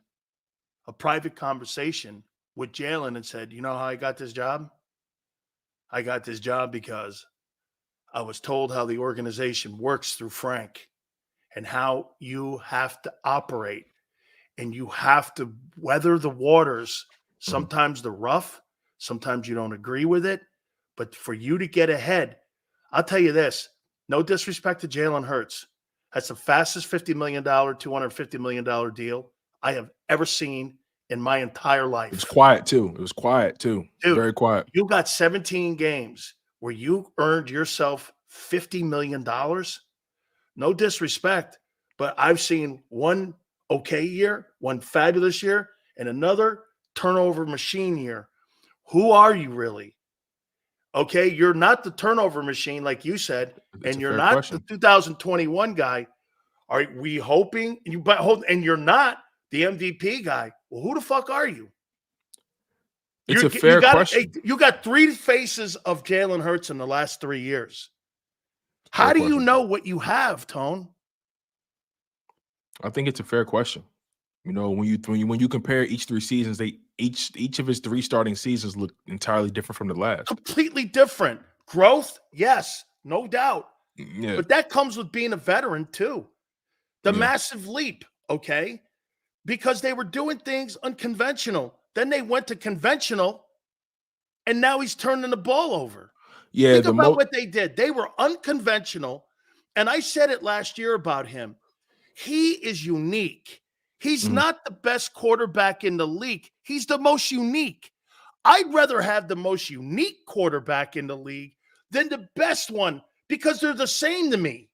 a private conversation with Jalen and said, you know how I got this job? I got this job because I was told how the organization works through Frank and how you have to operate and you have to weather the waters. Sometimes they're rough. Sometimes you don't agree with it. But for you to get ahead, I'll tell you this, no disrespect to Jalen Hurts. That's the fastest $50 million, $250 million deal I have ever seen in my entire life. It was quiet, too. Dude, very quiet. You got 17 games where you earned yourself $50 million. No disrespect, but I've seen one okay year, one fabulous year, and another turnover machine year. Who are you really? Okay, you're not the turnover machine like you said, and you're not the 2021 guy. Are we hoping and you're not the MVP guy? Well, who the fuck are you? It's a fair question. You got three faces of Jalen Hurts in the last 3 years. How do you know what you have, Tone? I think it's a fair question. When you compare each 3 seasons, each of his 3 starting seasons look entirely different from the last. Completely different. Growth, yes, no doubt. Yeah. But that comes with being a veteran too. The massive leap, okay? Because they were doing things unconventional. Then they went to conventional, and now he's turning the ball over. Yeah, think about what they did. They were unconventional, and I said it last year about him. He is unique. He's not the best quarterback in the league. He's the most unique. I'd rather have the most unique quarterback in the league than the best one because they're the same to me.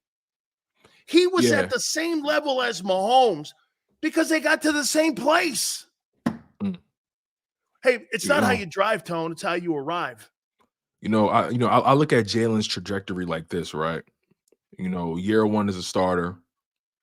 He was at the same level as Mahomes because they got to the same place. Hey, it's not how you drive, Tone. It's how you arrive. I look at Jalen's trajectory like this, right? Year 1 as a starter,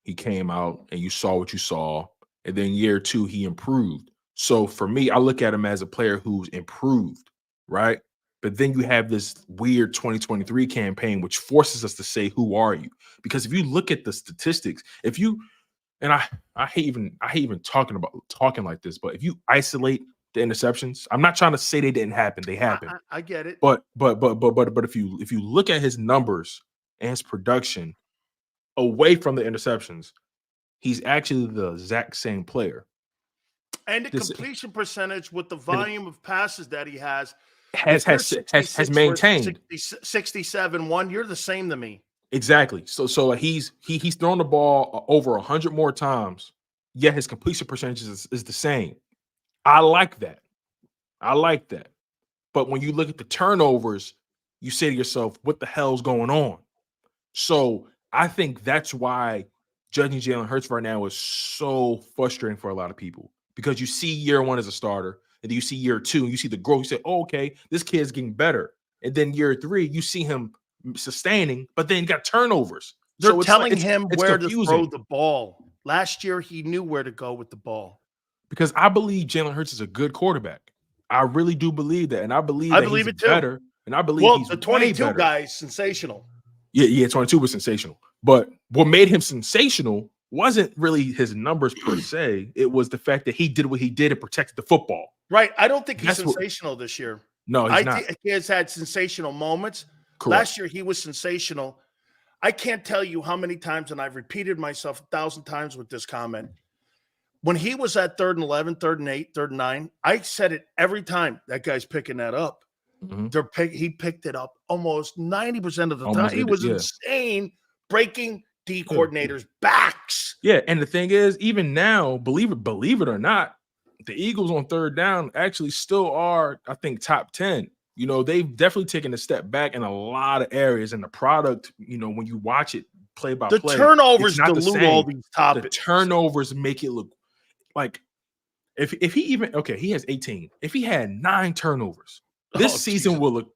he came out and you saw what you saw. And then year 2, he improved. So for me, I look at him as a player who's improved, right? But then you have this weird 2023 campaign, which forces us to say, who are you? Because if you look at the statistics, I hate even talking like this, but if you isolate the interceptions, I'm not trying to say they didn't happen. They happened. I get it. But if you look at his numbers and his production away from the interceptions, he's actually the exact same player. And the completion percentage with the volume of passes that he has maintained 67-1. You're the same to me. Exactly. So he's thrown the ball over 100 more times, yet his completion percentage is the same. I like that. But when you look at the turnovers, you say to yourself, what the hell's going on? So I think that's why judging Jalen Hurts right now is so frustrating for a lot of people, because you see year 1 as a starter, and then you see year 2, and you see the growth. You say, oh, okay, this kid's getting better. And then year 3, you see him sustaining, but then got turnovers. They're So it's telling like, him it's where confusing. to throw the ball. Last year, he knew where to go with the ball. Because I believe Jalen Hurts is a good quarterback. I really do believe that, and I believe he's it too. better. And I believe he's the way 22 better. guy is sensational. Yeah, 22 was sensational. But what made him sensational wasn't really his numbers per se. It was the fact that he did what he did and protected the football. Right. I don't think he's That's what- sensational this year. No, he's not. Think he has had sensational moments. Correct. Last year, he was sensational. I can't tell you how many times, and I've repeated myself 1,000 times with this comment. When he was at 3rd and 11, 3rd and 8, 3rd and 9, I said it every time. That guy's picking that up. He picked it up almost 90% of the time. He was insane breaking D coordinators' backs. Yeah, and the thing is, even now, believe it or not, the Eagles on 3rd down actually still are, I think, top 10. You know, they've definitely taken a step back in a lot of areas, and the product, you know, when you watch it play by The play, turnovers it's not the dilute same. all these topics. The turnovers make it look like if he even he has 18. If he had 9 turnovers, this season will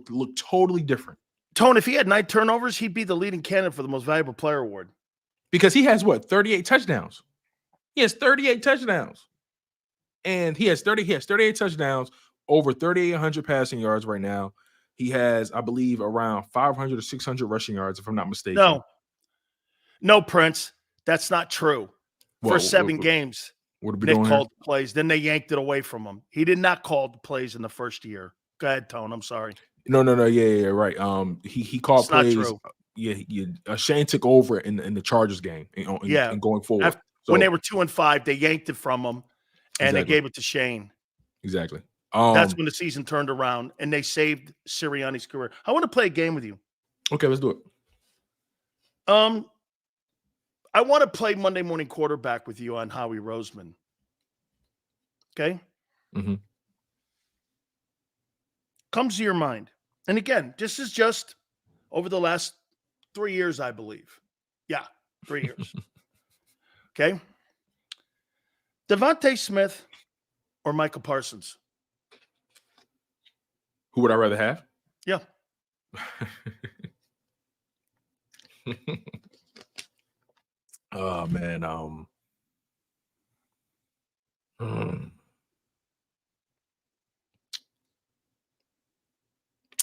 look totally different. Tone, if he had 9 turnovers, he'd be the leading candidate for the most valuable player award. Because he has 38 touchdowns. He has 38 touchdowns. And he has 38 touchdowns, over 3,800 passing yards right now. He has, I believe, around 500 or 600 rushing yards, if I'm not mistaken. No, Prince, that's not true. First 7 games, what are we Nick doing called the plays. Then they yanked it away from him. He did not call the plays in the first year. Go ahead, Tone. I'm sorry. No, yeah, right. He called plays. Not true. Yeah. Shane took over in the Chargers game. And going forward. When they were 2-5, they yanked it from him, and they gave it to Shane. Exactly. That's when the season turned around, and they saved Sirianni's career. I want to play a game with you. Okay, let's do it. I want to play Monday Morning Quarterback with you on Howie Roseman. Okay? Mm-hmm. Comes to your mind. And again, this is just over the last 3 years, I believe. Yeah, 3 years. Okay? Devontae Smith or Michael Parsons? Who would I rather have? Yeah. Oh man,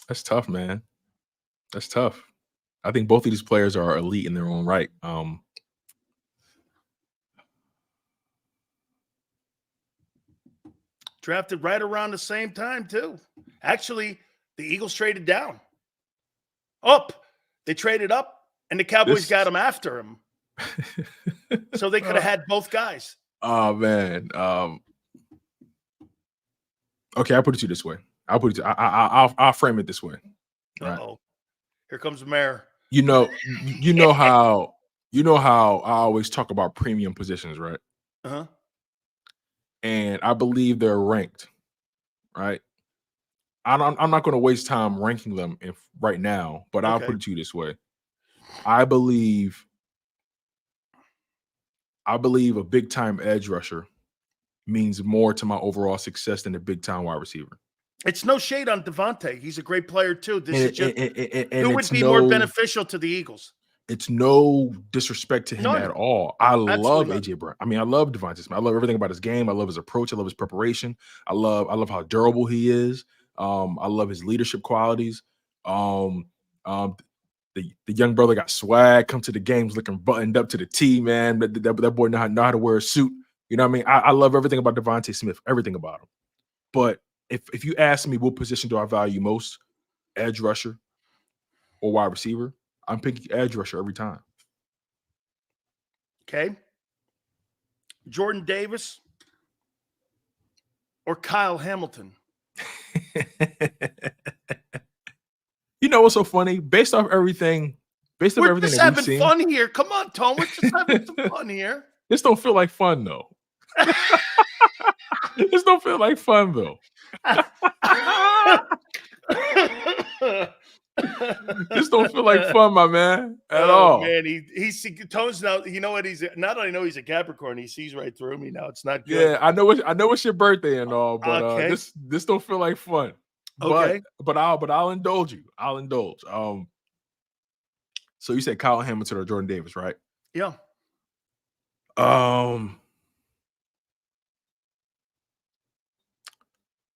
that's tough, man. That's tough. I think both of these players are elite in their own right. Drafted right around the same time, too. Actually, the Eagles traded down. They traded up, and the Cowboys got him after him. So they could have had both guys. Oh man. Okay, I'll put it to you this way. I'll frame it this way. Right. Uh-oh. Here comes the mayor. You know how I always talk about premium positions, right? Uh-huh. And I believe they're ranked, right? I'm not going to waste time ranking them right now, but I'll put it to you this way. I believe a big time edge rusher means more to my overall success than a big time wide receiver. It's no shade on Devontae. He's a great player too. It would be more more beneficial to the Eagles. It's no disrespect to him at all. I love AJ Brown. I mean, I love Devontae Smith. I love everything about his game. I love his approach. I love his preparation. I love how durable he is. I love his leadership qualities. The young brother got swag. Come to the games looking buttoned up to the T, man. That boy know how to wear a suit. You know what I mean? I love everything about Devontae Smith. Everything about him. But if you ask me what position do I value most, edge rusher or wide receiver, I'm picking edge rusher every time. Okay. Jordan Davis or Kyle Hamilton? You know what's so funny? Based off everything We're that we've just having seen, fun here. Come on, Tom. We're just having some fun here. This don't feel like fun, though. This don't feel like fun, though. This don't feel like fun, my man, at all. Man, he's Tone's now. You know what? He's not only know he's a Capricorn, he sees right through me now. It's not good. Yeah, I know it's your birthday and all, but this don't feel like fun. Okay. But I'll indulge you. I'll indulge. So you said Kyle Hamilton or Jordan Davis, right? Yeah.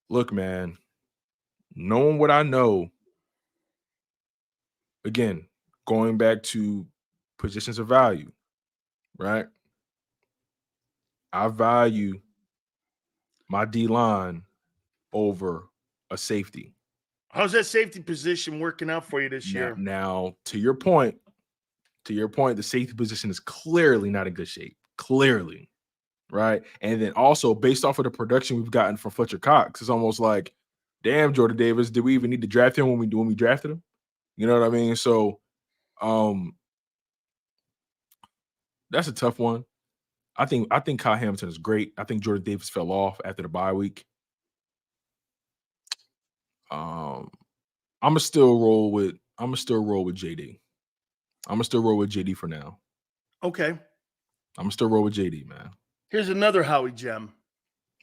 Look, man, knowing what I know, again, going back to positions of value, right? I value my D-line over a safety. How's that safety position working out for you this year? Now, to your point, the safety position is clearly not in good shape. Clearly, right? And then also based off of the production we've gotten from Fletcher Cox, it's almost like, damn, Jordan Davis, did we even need to draft him when we drafted him? You know what I mean? So, that's a tough one. I think Kyle Hamilton is great. I think Jordan Davis fell off after the bye week. I'm gonna still roll with JD. I'm gonna still roll with JD for now. Okay. I'm gonna still roll with JD, man. Here's another Howie gem.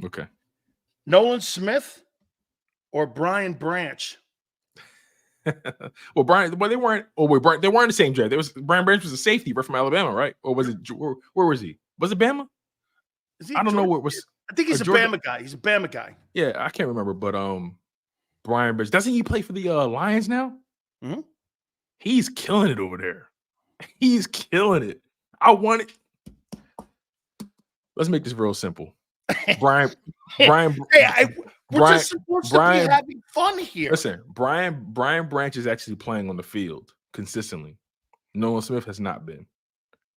Okay. Nolan Smith or Brian Branch? Well, they weren't. Oh wait, Brian, they weren't in the same draft. Brian Branch was a safety, right, from Alabama, right? Or was it? Where was he? Was it Bama? I don't know where it was. I think he's a Bama guy. He's a Bama guy. Yeah, I can't remember, but Brian Branch, doesn't he play for the Lions now? Mm-hmm. He's killing it over there. He's killing it. I want it. Let's make this real simple. Brian. We're just supposed to be having fun here. Listen, Brian Branch is actually playing on the field consistently. Nolan Smith has not been.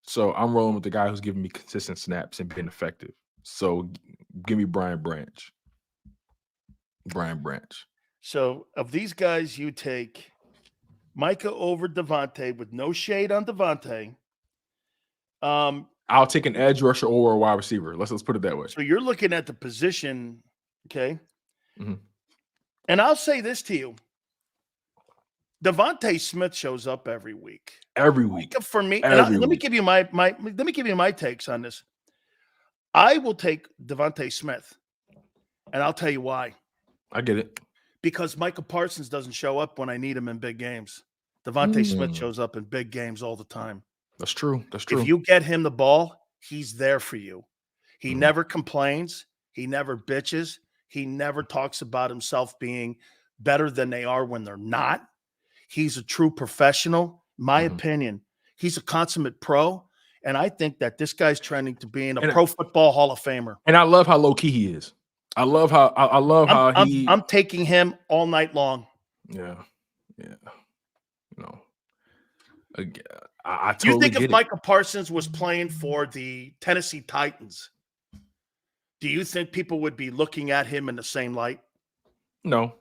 So I'm rolling with the guy who's giving me consistent snaps and been effective. So give me Brian Branch. Brian Branch. So of these guys, you take Micah over Devontae with no shade on Devontae. I'll take an edge rusher or a wide receiver. Let's put it that way. So you're looking at the position, okay? Mm-hmm. And I'll say this to you. Devontae Smith shows up every week. Every week. For me, let me give you my takes on this. I will take Devontae Smith, and I'll tell you why. I get it. Because Michael Parsons doesn't show up when I need him in big games. Devontae Smith shows up in big games all the time. That's true. That's true. If you get him the ball, he's there for you. He never complains. He never bitches. He never talks about himself being better than they are when they're not. He's a true professional. My opinion. He's a consummate pro. And I think that this guy's trending to being a Pro Football Hall of Famer. And I love how low key he is. I love how I'm taking him all night long. Yeah. No. I totally You think if get Michael Parsons was playing for the Tennessee Titans, do you think people would be looking at him in the same light? No,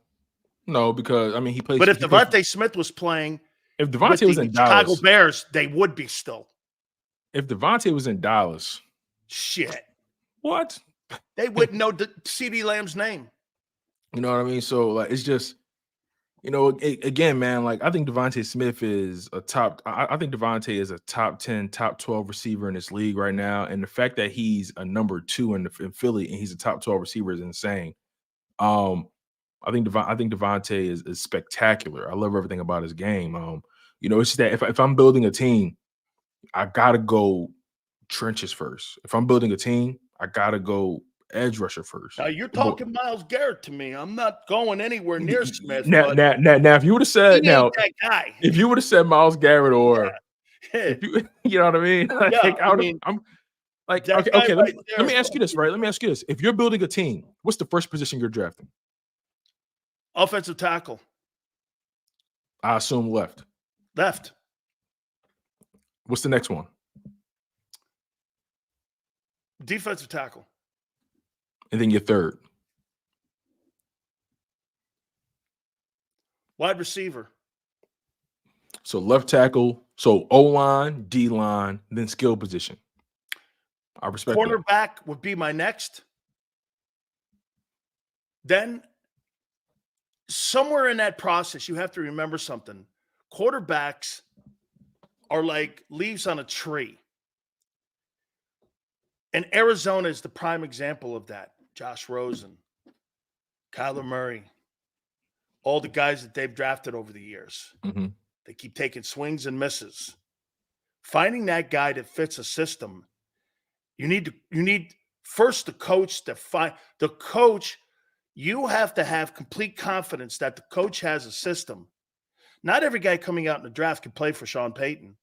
because I mean he plays. But if Devontae Smith was playing, if Devontae was in Dallas, Chicago Bears, they would be still. If Devontae was in Dallas, shit, what? They wouldn't know CeeDee Lamb's name. You know what I mean? So like, it's just, again, man. Like I think Devontae Smith is a top. I think Devontae is a top 10, top 12 receiver in this league right now, and the fact that he's a number 2 in Philly and he's a top 12 receiver is insane. I think Devontae is spectacular. I love everything about his game. It's just that if I'm building a team, I gotta go trenches first. If I'm building a team, I gotta go edge rusher first. Now you're talking Myles Garrett to me. I'm not going anywhere near Smith. Now, if you would have said that guy, if you would have said Myles Garrett or you know what I mean? I'm like, okay. Let me ask you this, right? Let me ask you this: if you're building a team, what's the first position you're drafting? Offensive tackle. I assume left. Left. What's the next one? Defensive tackle. And then your third. Wide receiver. So left tackle. So O-line, D-line, then skill position. I respect that. Cornerback would be my next. Then somewhere in that process, you have to remember something. Quarterbacks are like leaves on a tree. And Arizona is the prime example of that. Josh Rosen, Kyler Murray, all the guys that they've drafted over the years. Mm-hmm. They keep taking swings and misses. Finding that guy that fits a system, you need first the coach to find the coach. You have to have complete confidence that the coach has a system. Not every guy coming out in the draft can play for Sean Payton.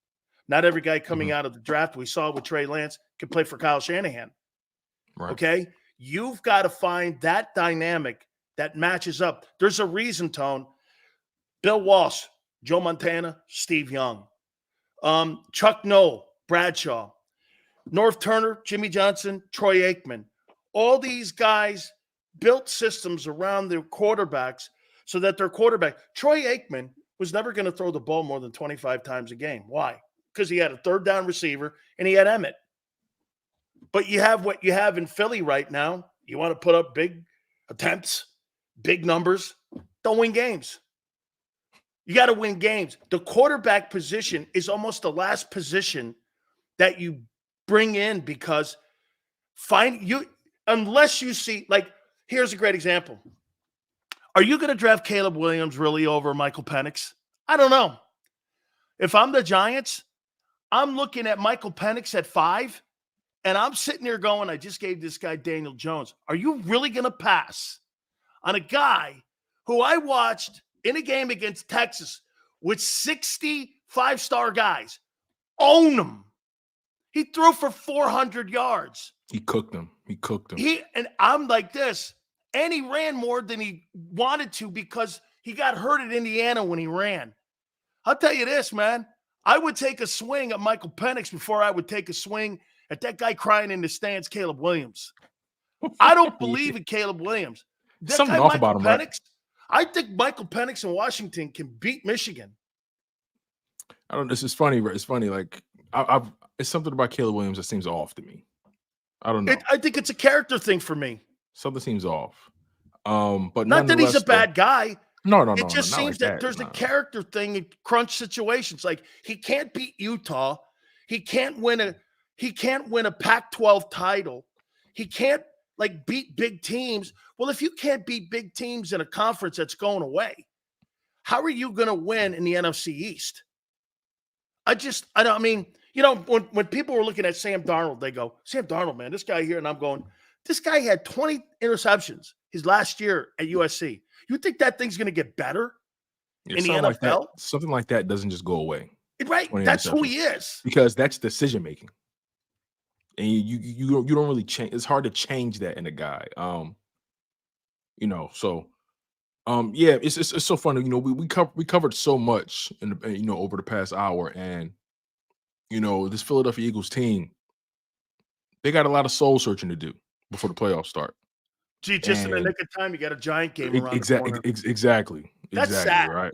Not every guy coming out of the draft we saw with Trey Lance can play for Kyle Shanahan. Right. Okay? You've got to find that dynamic that matches up. There's a reason, Tone. Bill Walsh, Joe Montana, Steve Young, Chuck Noll, Bradshaw, North Turner, Jimmy Johnson, Troy Aikman. All these guys built systems around their quarterbacks so that their quarterback, Troy Aikman, was never going to throw the ball more than 25 times a game. Why? Because he had a third down receiver and he had Emmett. But you have what you have in Philly right now. You want to put up big attempts, big numbers. Don't win games. You got to win games. The quarterback position is almost the last position that you bring in because unless you see, like, here's a great example. Are you going to draft Caleb Williams really over Michael Penix? I don't know. If I'm the Giants, I'm looking at Michael Penix at 5, and I'm sitting there going, I just gave this guy Daniel Jones. Are you really going to pass on a guy who I watched in a game against Texas with 60 5-star guys own him? He threw for 400 yards. He cooked them. And I'm like this. And he ran more than he wanted to because he got hurt at Indiana when he ran. I'll tell you this, man. I would take a swing at Michael Penix before I would take a swing at that guy crying in the stands, Caleb Williams. I don't believe in Caleb Williams. That Something guy, off Michael about him, Penix, right? I think Michael Penix in Washington can beat Michigan. I don't. This is funny. It's funny. Like it's something about Caleb Williams that seems off to me. I don't know. I think it's a character thing for me. Something seems off. But not that he's a bad guy. No. It just seems that there's a character thing in crunch situations. Like he can't beat Utah. He can't win a Pac-12 title. He can't beat big teams. Well, if you can't beat big teams in a conference that's going away, how are you going to win in the NFC East? When people were looking at Sam Darnold, they go, Sam Darnold, man, this guy here. And I'm going, this guy had 20 interceptions his last year at USC. You think that thing's going to get better in the NFL? Like that, something like that doesn't just go away. Right. That's who he is. Because that's decision making. And you don't really change. It's hard to change that in a guy. It's so funny. We covered so much over the past hour, and this Philadelphia Eagles team, they got a lot of soul searching to do before the playoffs start. Gee, just in the nick of time, you got a Giant game around the corner. Exactly. That's sad. Right.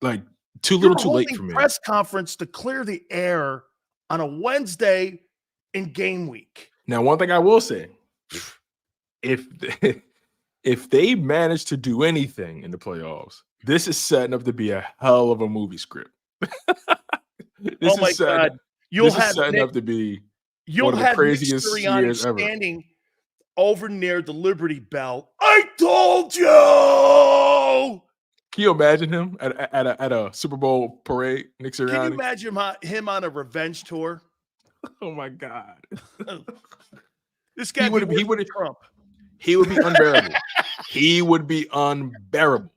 Like too little, too late for me. Press conference to clear the air on a Wednesday in game week. Now, one thing I will say, if they manage to do anything in the playoffs, this is setting up to be a hell of a movie script. Oh my God! You'll have setting up to be you'll one of the have craziest Sirianni years ever. Standing over near the Liberty Bell. I told you. Can you imagine him at a Super Bowl parade, Nick Sirianni? Can you imagine him on a revenge tour? Oh my God! This guy he would Trump. He would be unbearable. He would be unbearable.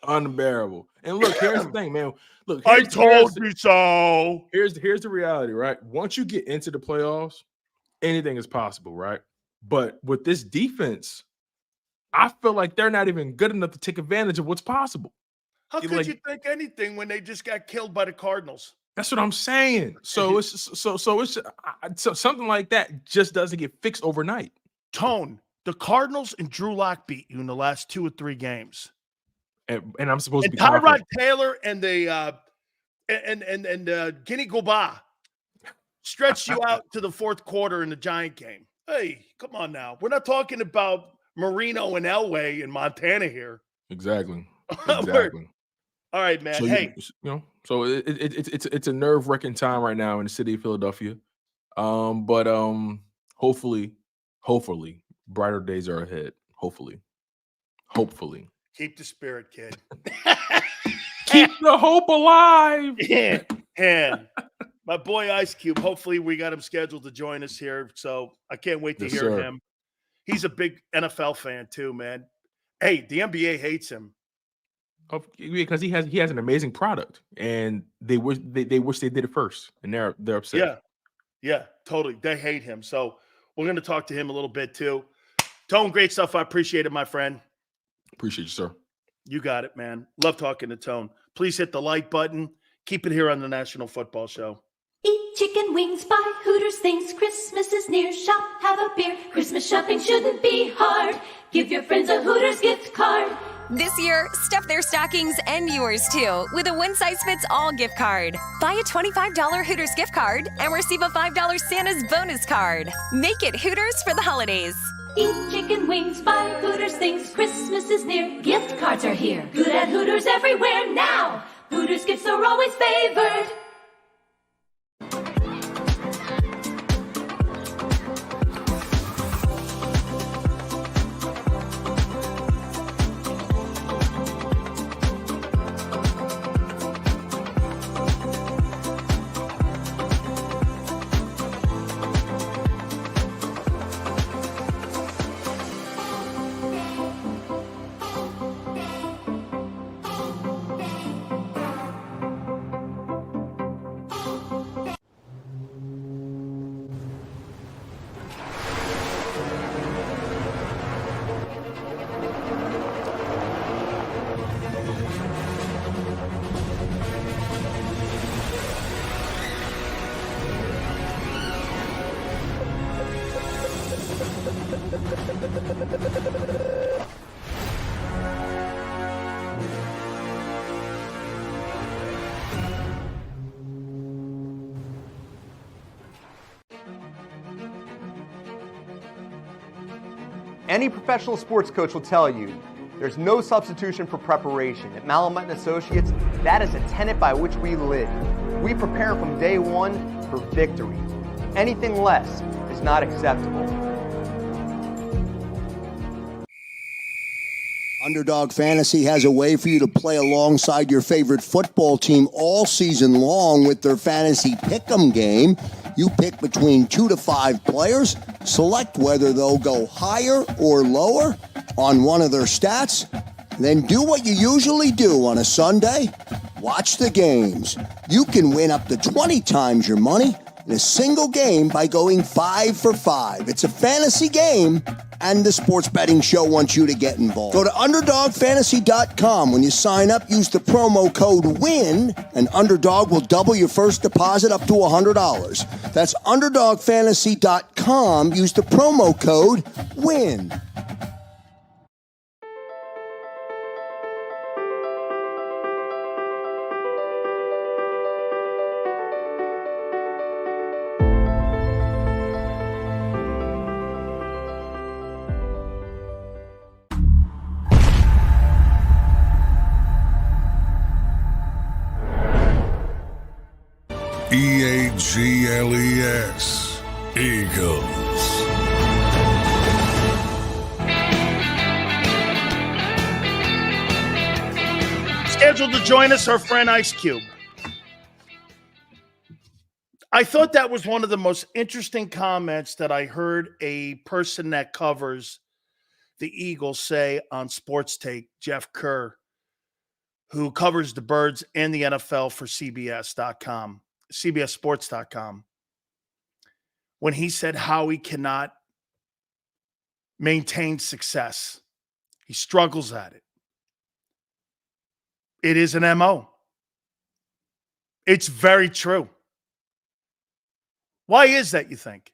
Unbearable. And look, here's the thing, man. Look, I told you so. Here's the reality, right? Once you get into the playoffs, anything is possible, right? But with this defense, I feel like they're not even good enough to take advantage of what's possible. How could you think anything when they just got killed by the Cardinals? That's what I'm saying. So it's something like that just doesn't get fixed overnight. Tone, the Cardinals and Drew Lock beat you in the last 2 or 3 games. And I'm supposed to be Tyrod confident. Taylor and Guinea Goba stretched you out to the 4th quarter in the Giant game. Hey, come on now. We're not talking about Marino and Elway in Montana here. Exactly. All right, man. So so it's a nerve-wracking time right now in the city of Philadelphia. But hopefully brighter days are ahead. Hopefully. Keep the spirit, kid. Keep the hope alive. And my boy Ice Cube, hopefully we got him scheduled to join us here. So I can't wait to Yes, hear sir. him. He's a big NFL fan too, man. Hey, the NBA hates him. Because he has an amazing product, and they wish they did it first, and they're upset. Yeah, totally. They hate him. So we're going to talk to him a little bit too. Tone, great stuff. I appreciate it, my friend. Appreciate you, sir. You got it, man. Love talking to Tone. Please hit the like button. Keep it here on the National Football Show. Eat chicken wings, buy Hooters things. Christmas is near. Shop, have a beer. Christmas shopping shouldn't be hard. Give your friends a Hooters gift card. This year, stuff their stockings and yours too with a one-size-fits-all gift card. Buy a $25 Hooters gift card and receive a $5 Santa's bonus card. Make it Hooters for the holidays. Eat chicken wings, buy Hooters things. Christmas is near. Gift cards are here. Good at Hooters everywhere now. Hooters gifts are always favored. Any professional sports coach will tell you there's no substitution for preparation. At Malamut & Associates, that is a tenet by which we live. We prepare from day one for victory. Anything less is not acceptable. Underdog Fantasy has a way for you to play alongside your favorite football team all season long with their fantasy pick'em game. You pick between 2 to 5 players, select whether they'll go higher or lower on one of their stats, then do what you usually do on a Sunday, watch the games. You can win up to 20 times your money in a single game by going 5 for 5. It's a fantasy game, and the Sports Betting Show wants you to get involved. Go to UnderdogFantasy.com. When you sign up, use the promo code WIN, and Underdog will double your first deposit up to $100. That's UnderdogFantasy.com. Use the promo code WIN. EAGLES, Eagles. Scheduled to join us, our friend Ice Cube. I thought that was one of the most interesting comments that I heard a person that covers the Eagles say on Sports Take, Jeff Kerr, who covers the Birds and the NFL for CBS.com, CBSSports.com, when he said Howie cannot maintain success. He struggles at it. It is an MO. It's very true. Why is that, you think?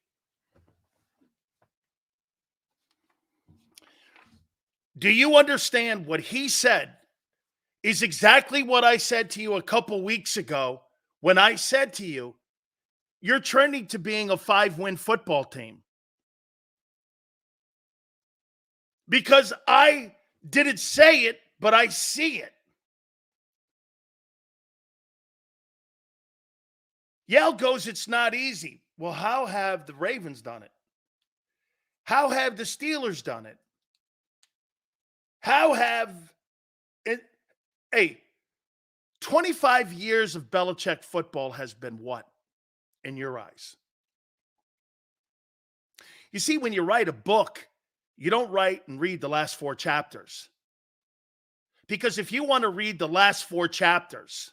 Do you understand what he said is exactly what I said to you a couple weeks ago when I said to you, you're trending to being a 5-win football team? Because I didn't say it, but I see it. Yale goes, it's not easy. Well, how have the Ravens done it? How have the Steelers done it? How have Hey, 25 years of Belichick football has been what in your eyes? You see, when you write a book, you don't write and read the last 4 chapters. Because if you want to read the last 4 chapters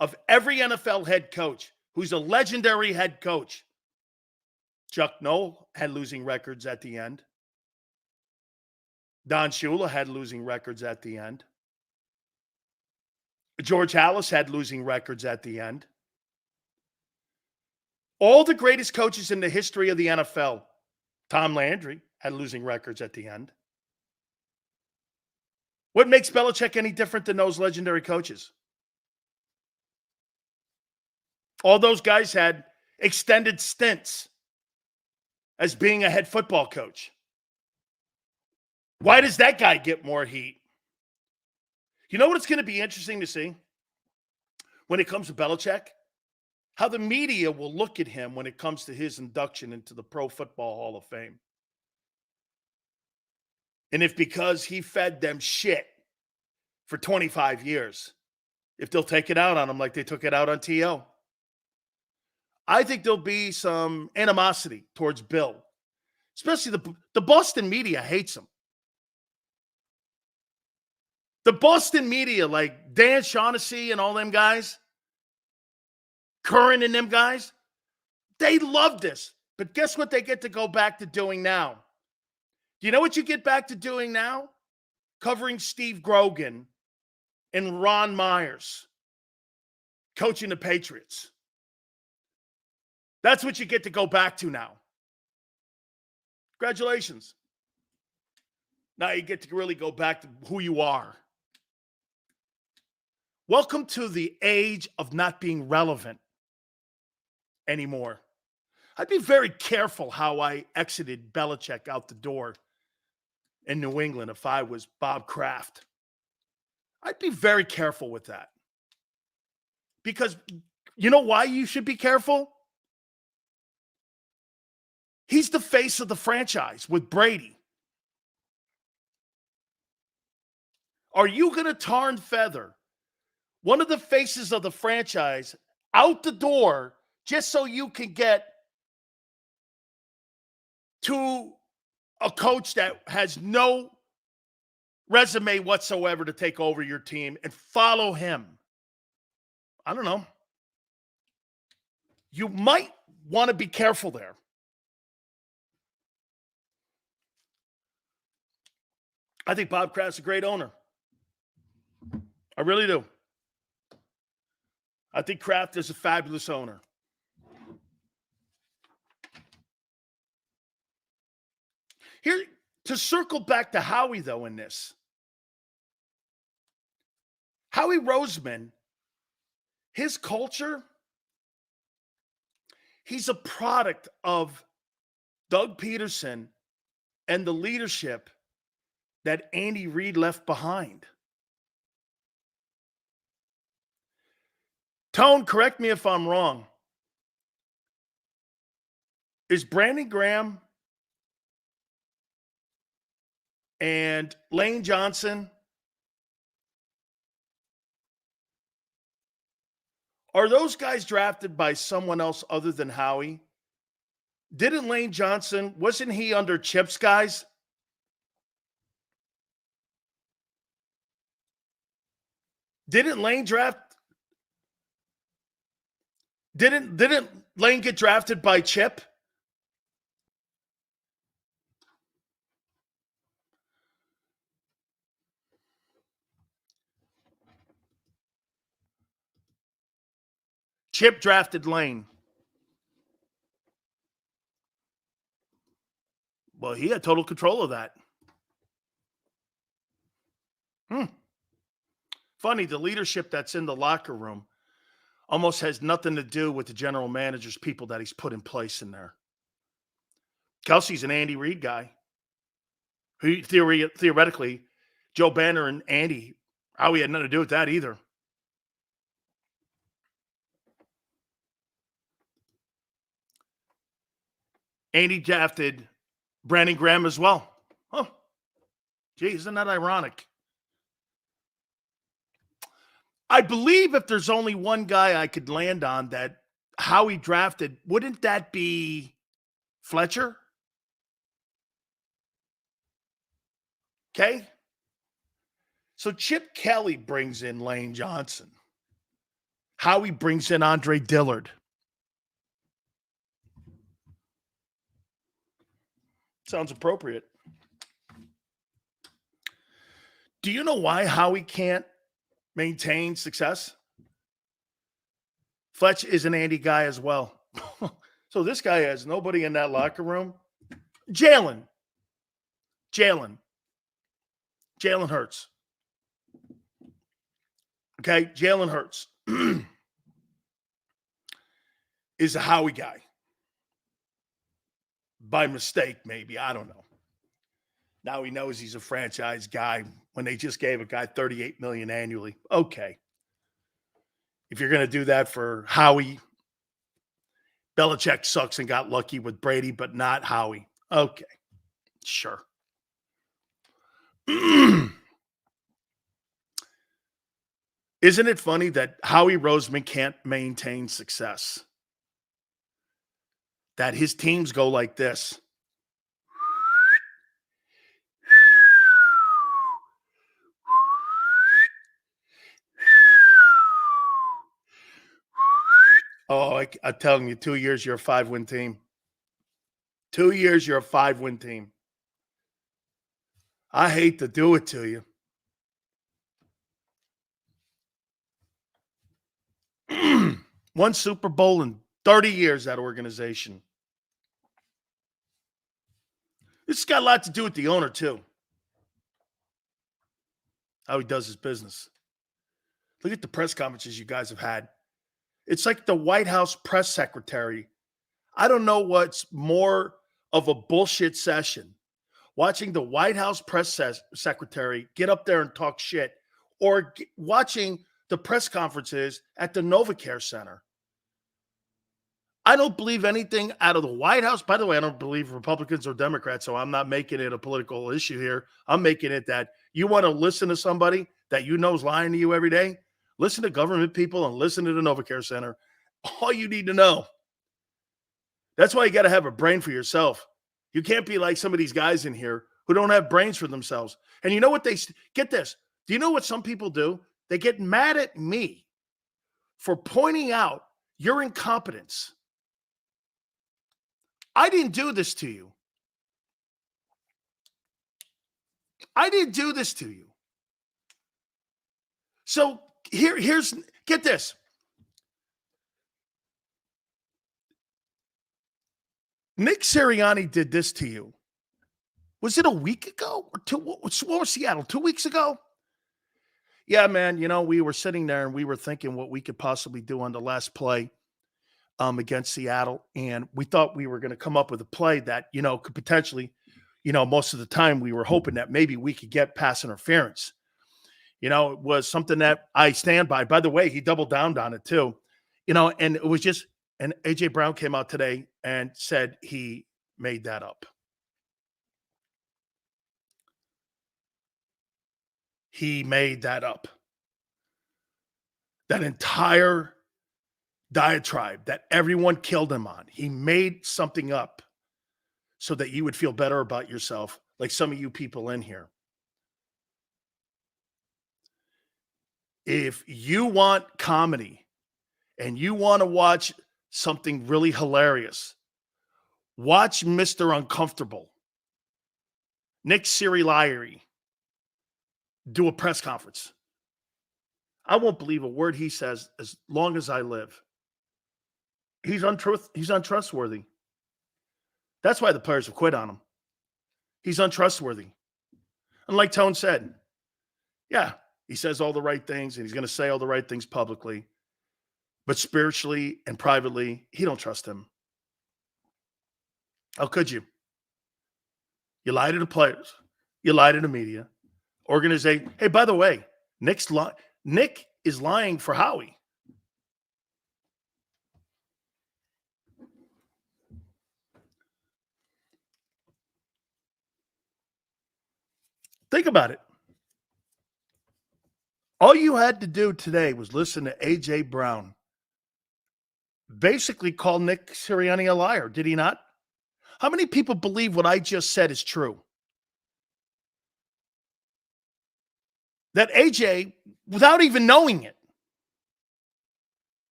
of every NFL head coach who's a legendary head coach, Chuck Noll had losing records at the end. Don Shula had losing records at the end. George Halas had losing records at the end. All the greatest coaches in the history of the NFL, Tom Landry had losing records at the end. What makes Belichick any different than those legendary coaches? All those guys had extended stints as being a head football coach. Why does that guy get more heat? You know what it's going to be interesting to see when it comes to Belichick? How the media will look at him when it comes to his induction into the Pro Football Hall of Fame. And if because he fed them shit for 25 years, if they'll take it out on him like they took it out on T.O. I think there'll be some animosity towards Bill. Especially the Boston media hates him. The Boston media, like Dan Shaughnessy and all them guys, Curran and them guys, they love this. But guess what they get to go back to doing now? Do you know what you get back to doing now? Covering Steve Grogan and Ron Myers, coaching the Patriots. That's what you get to go back to now. Congratulations. Now you get to really go back to who you are. Welcome to the age of not being relevant anymore. I'd be very careful how I exited Belichick out the door in New England if I was Bob Kraft. I'd be very careful with that. Because you know why you should be careful? He's the face of the franchise with Brady. Are you going to tar and feather one of the faces of the franchise out the door just so you can get to a coach that has no resume whatsoever to take over your team and follow him? I don't know. You might want to be careful there. I think Bob Kraft's a great owner. I really do. I think Kraft is a fabulous owner. Here, to circle back to Howie, though, in this. Howie Roseman, his culture, he's a product of Doug Peterson and the leadership that Andy Reid left behind. Tone, correct me if I'm wrong. Is Brandon Graham and Lane Johnson, are those guys drafted by someone else other than Howie? Didn't Lane Johnson, wasn't he under Chip's guys? Didn't Lane get drafted by Chip? Chip drafted Lane. Well, he had total control of that. Funny, the leadership that's in the locker room almost has nothing to do with the general manager's people that he's put in place in there. Kelsey's an Andy Reid guy. Who theoretically, Joe Banner and Andy, Howie had nothing to do with that either. Andy drafted Brandon Graham as well. Huh. Gee, isn't that ironic? I believe if there's only one guy I could land on that Howie drafted, wouldn't that be Fletcher? Okay. So Chip Kelly brings in Lane Johnson. Howie brings in Andre Dillard. Sounds appropriate. Do you know why Howie can't maintain success? Fletch is an Andy guy as well. So this guy has nobody in that locker room. Jaylen Hurts. Okay, Jaylen Hurts is a Howie guy. By mistake, maybe. I don't know. Now he knows he's a franchise guy when they just gave a guy $38 million annually. Okay. If you're going to do that for Howie, Belichick sucks and got lucky with Brady, but not Howie. Okay. Sure. Isn't it funny that Howie Roseman can't maintain success? That his teams go like this. Oh, I'm telling you, 2 years, you're a 5-win team. 2 years, you're a 5-win team. I hate to do it to you. One Super Bowl in 30 years, that organization. This has got a lot to do with the owner, too. How he does his business. Look at the press conferences you guys have had. It's like the White House press secretary. I don't know what's more of a bullshit session. Watching the White House press secretary get up there and talk shit, or watching the press conferences at the NovaCare Center. I don't believe anything out of the White House. By the way, I don't believe Republicans or Democrats, so I'm not making it a political issue here. I'm making it that you want to listen to somebody that you know is lying to you every day. Listen to government people and listen to the NovaCare Center. All you need to know. That's why you got to have a brain for yourself. You can't be like some of these guys in here who don't have brains for themselves. And you know what get this. Do you know what some people do? They get mad at me for pointing out your incompetence. I didn't do this to you. I didn't do this to you. So here's, get this. Nick Sirianni did this to you. Was it a week ago or two? What was Seattle? 2 weeks ago? Yeah, man. You know, we were sitting there and we were thinking what we could possibly do on the last play against Seattle. And we thought we were going to come up with a play that, you know, could potentially, you know, most of the time we were hoping that maybe we could get pass interference. You know, it was something that I stand by. By the way, he doubled down on it too. You know, and it was just, and A.J. Brown came out today and said he made that up. He made that up. That entire diatribe that everyone killed him on, he made something up so that you would feel better about yourself, like some of you people in here. If you want comedy and you want to watch something really hilarious, watch Mr. Uncomfortable, Nick Sirianni, do a press conference. I won't believe a word he says as long as I live. He's untrustworthy. That's why the players have quit on him. He's untrustworthy. And like Tone said, yeah, he says all the right things and he's going to say all the right things publicly. But spiritually and privately, he don't trust him. How could you? You lie to the players. You lie to the media. Organization. Hey, by the way, Nick is lying for Howie. Think about it. All you had to do today was listen to A.J. Brown basically call Nick Sirianni a liar, did he not? How many people believe what I just said is true? That AJ, without even knowing it,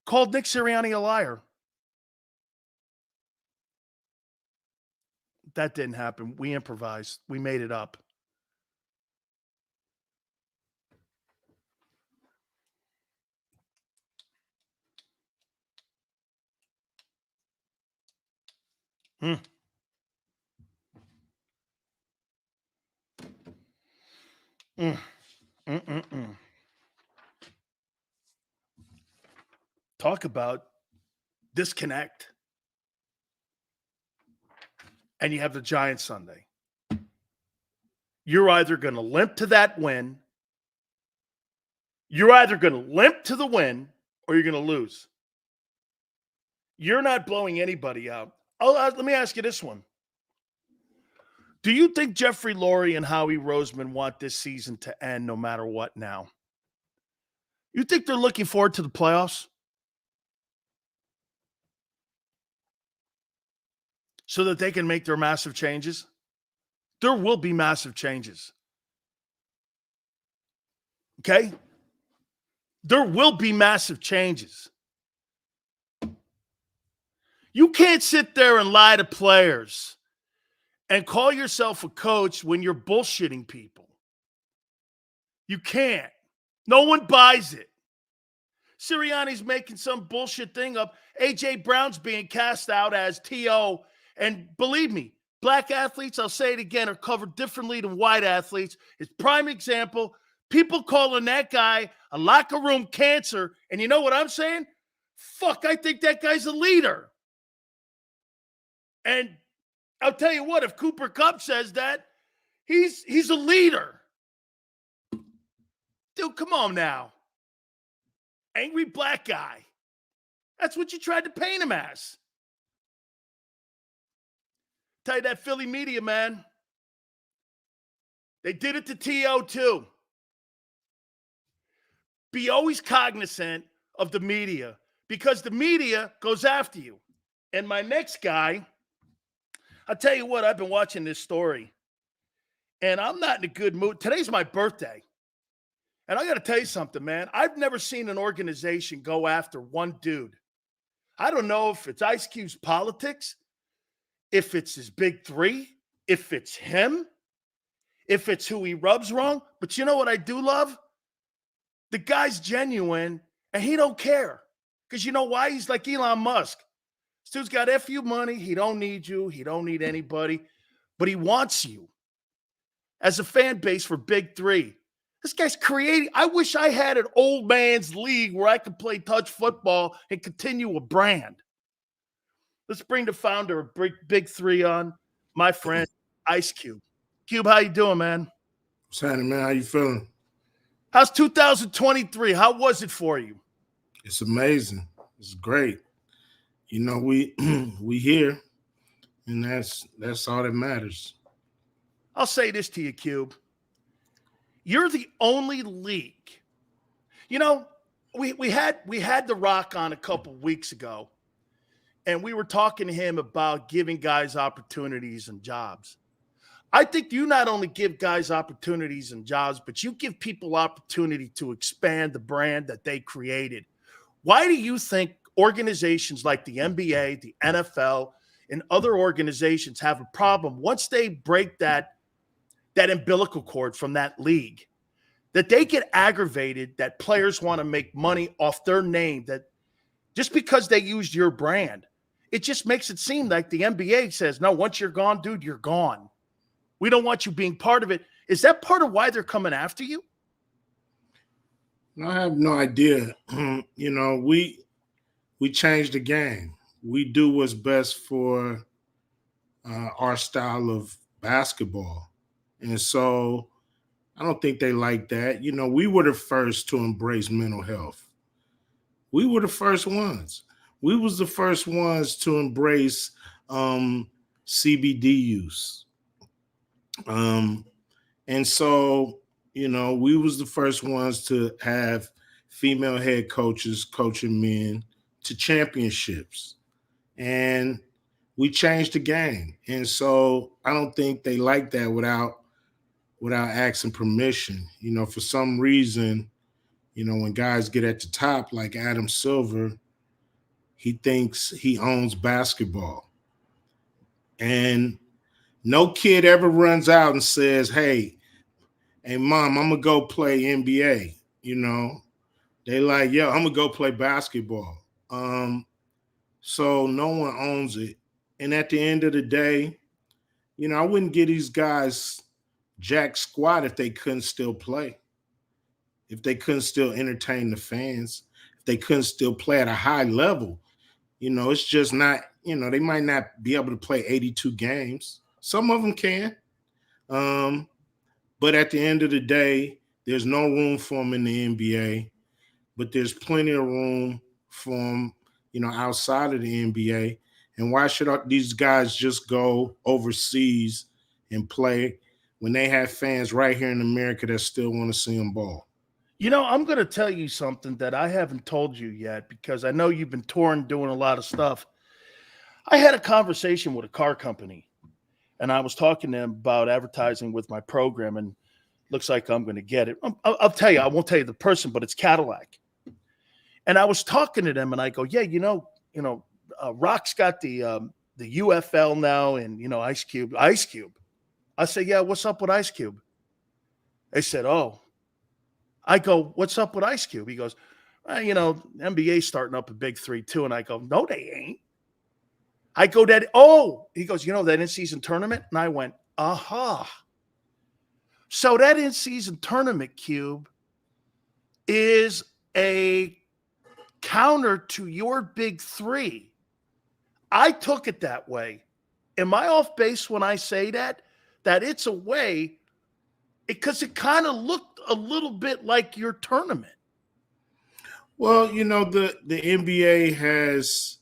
called Nick Sirianni a liar. That didn't happen. We improvised. We made it up. Hmm. Mm. Mm-mm-mm. Talk about disconnect. And you have the Giants Sunday. You're either going to limp to that win, you're either going to limp to the win, or you're going to lose. You're not blowing anybody out. Let me ask you this one. Do you think Jeffrey Lurie and Howie Roseman want this season to end no matter what now? You think they're looking forward to the playoffs? So that they can make their massive changes? There will be massive changes. Okay? There will be massive changes. You can't sit there and lie to players and call yourself a coach when you're bullshitting people. You can't. No one buys it. Sirianni's making some bullshit thing up. A.J. Brown's being cast out as T.O. And believe me, black athletes, I'll say it again, are covered differently than white athletes. It's prime example. People calling that guy a locker room cancer. And you know what I'm saying? Fuck, I think that guy's a leader. And I'll tell you what, if Cooper Kupp says that, he's a leader. Dude, come on now. Angry black guy. That's what you tried to paint him as. Tell you that Philly media, man. They did it to T.O. too. Be always cognizant of the media because the media goes after you. And my next guy, I'll tell you what, I've been watching this story and I'm not in a good mood. Today's my birthday. And I got to tell you something, man. I've never seen an organization go after one dude. I don't know if it's Ice Cube's politics, if it's his big three, if it's him, if it's who he rubs wrong. But you know what I do love? The guy's genuine and he don't care. Because you know why? He's like Elon Musk. This dude's got FU money. He don't need you. He don't need anybody. But he wants you as a fan base for big three. This guy's creating. I wish I had an old man's league where I could play touch football and continue a brand. Let's bring the founder of Big Three on, my friend, Ice Cube. Cube, how you doing, man? What's happening, man? How you feeling? How's 2023? How was it for you? It's amazing. It's great. You know, we here, and that's all that matters. I'll say this to you, Cube. You're the only league. You know, we had The Rock on a couple weeks ago, and we were talking to him about giving guys opportunities and jobs. I think you not only give guys opportunities and jobs, but you give people opportunity to expand the brand that they created. Why do you think organizations like the NBA, the NFL, and other organizations have a problem once they break that umbilical cord from that league, that they get aggravated that players want to make money off their name, that just because they used your brand, it just makes it seem like the NBA says, no, once you're gone, dude, you're gone. We don't want you being part of it. Is that part of why they're coming after you? I have no idea. You know, we changed the game. We do what's best for our style of basketball. And so I don't think they like that. You know, we were the first to embrace mental health. We were the first ones. We was the first ones to embrace CBD use. And so You know, we was the first ones to have female head coaches coaching men to championships. And we changed the game. And so I don't think they like that without asking permission. You know, for some reason, you know, when guys get at the top like Adam Silver, he thinks he owns basketball. And no kid ever runs out and says, hey, mom, I'm gonna go play NBA. You know, they like, yo, I'm gonna go play basketball. So no one owns it. And at the end of the day, you know, I wouldn't give these guys jack squat if they couldn't still play, if they couldn't still entertain the fans, if they couldn't still play at a high level. You know, it's just not, you know, they might not be able to play 82 games. Some of them can. But at the end of the day, there's no room for them in the NBA, but there's plenty of room for them, you know, outside of the NBA. And why should these guys just go overseas and play when they have fans right here in America that still want to see them ball? You know, I'm going to tell you something that I haven't told you yet because I know you've been touring, doing a lot of stuff. I had a conversation with a car company, and I was talking to them about advertising with my program, and looks like I'm going to get it. I'll tell you, I won't tell you the person, but it's Cadillac. And I was talking to them, and I go, yeah, Rock's got the UFL now, and, you know, Ice Cube. I say, yeah, what's up with Ice Cube? They said, oh. I go, what's up with Ice Cube? He goes, you know, NBA's starting up a big 3 too. And I go, no, they ain't. I go, he goes, you know, that in-season tournament? And I went, aha. So that in-season tournament, Cube, is a counter to your big 3. I took it that way. Am I off base when I say that it's a way, because it kind of looked a little bit like your tournament? Well, you know, the NBA has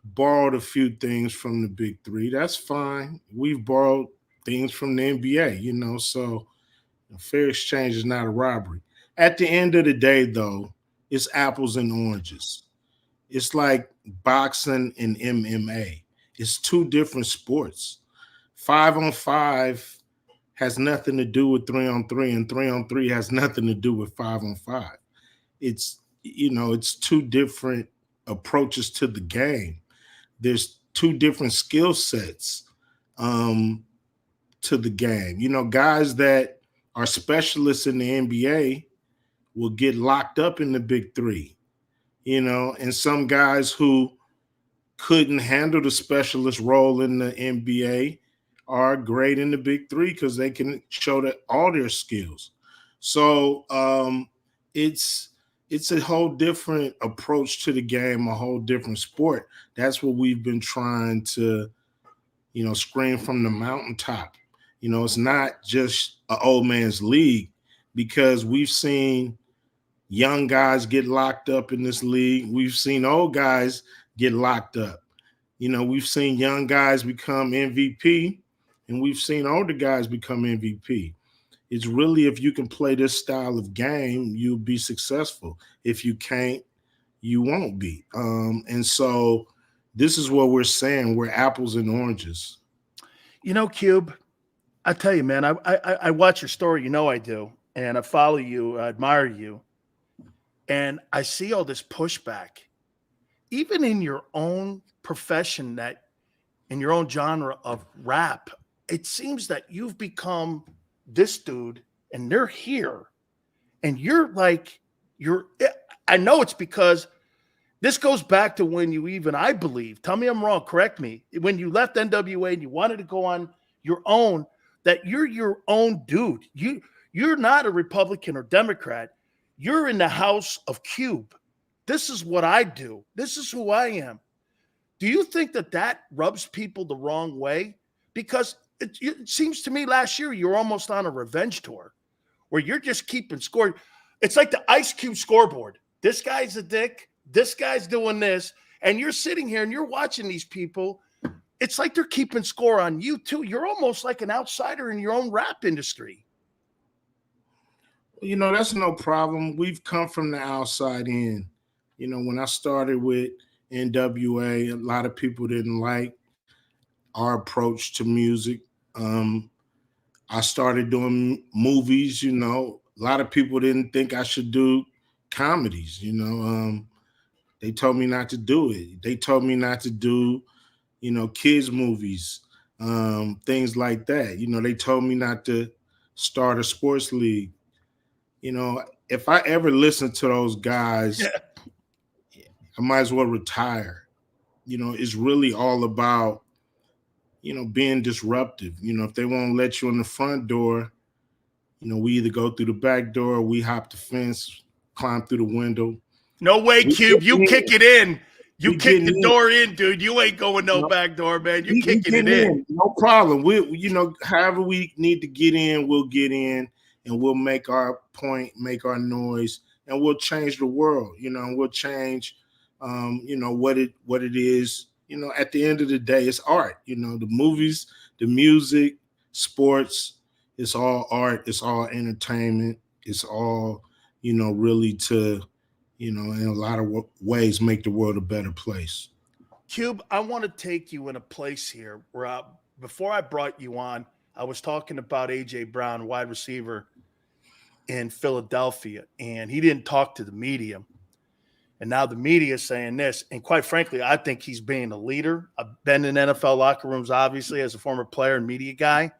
borrowed a few things from the big 3. That's fine. We've borrowed things from the NBA, you know, so a fair exchange is not a robbery. At the end of the day, though, it's apples and oranges. It's like boxing and MMA. It's 2 different sports. 5-on-5 has nothing to do with 3-on-3, and 3-on-3 has nothing to do with 5-on-5. It's, you know, it's 2 different approaches to the game. There's 2 different skill sets to the game. You know, guys that are specialists in the NBA will get locked up in the big 3, you know, and some guys who couldn't handle the specialist role in the NBA are great in the big 3 because they can show that all their skills. So it's a whole different approach to the game, a whole different sport. That's what we've been trying to, you know, scream from the mountaintop. You know, it's not just an old man's league, because we've seen young guys get locked up in this league. We've seen old guys get locked up. You know, we've seen young guys become MVP, and we've seen older guys become MVP. It's really, if you can play this style of game, you'll be successful. If you can't, you won't be. And so this is what we're saying. We're apples and oranges. You know, Cube, I tell you, man, I watch your story. You know I do. And I follow you. I admire you. And I see all this pushback, even in your own profession, that in your own genre of rap. It seems that you've become this dude, and they're here, and you're like, I know it's because this goes back to when you even, I believe, tell me I'm wrong, correct me, when you left NWA and you wanted to go on your own, that you're your own dude. You're not a Republican or Democrat. You're in the house of Cube. This is what I do. This is who I am. Do you think that rubs people the wrong way? Because it seems to me last year you were almost on a revenge tour where you're just keeping score. It's like the Ice Cube scoreboard. This guy's a dick. This guy's doing this. And you're sitting here and you're watching these people. It's like they're keeping score on you too. You're almost like an outsider in your own rap industry. You know, that's no problem. We've come from the outside in. You know, when I started with NWA, a lot of people didn't like our approach to music. I started doing movies, you know. A lot of people didn't think I should do comedies, you know. They told me not to do it. They told me not to do, you know, kids movies, things like that. You know, they told me not to start a sports league. You know, if I ever listen to those guys, I might as well retire. You know, it's really all about, you know, being disruptive. You know, if they won't let you in the front door, you know, we either go through the back door or we hop the fence, climb through the window. No way, Cube. You kick it in. You kick the door in, dude. You ain't going no back door, man. You kicking it in. No problem. We, you know, however we need to get in, we'll get in, and we'll make our point, make our noise, and we'll change the world. You know, and we'll change, you know, what it is. You know, at the end of the day, it's art. You know, the movies, the music, sports. It's all art. It's all entertainment. It's all, you know, really to, you know, in a lot of ways, make the world a better place. Cube, I want to take you in a place here where before I brought you on, I was talking about A.J. Brown, wide receiver in Philadelphia, and he didn't talk to the media. And now the media is saying this. And quite frankly, I think he's being a leader. I've been in NFL locker rooms, obviously, as a former player and media guy.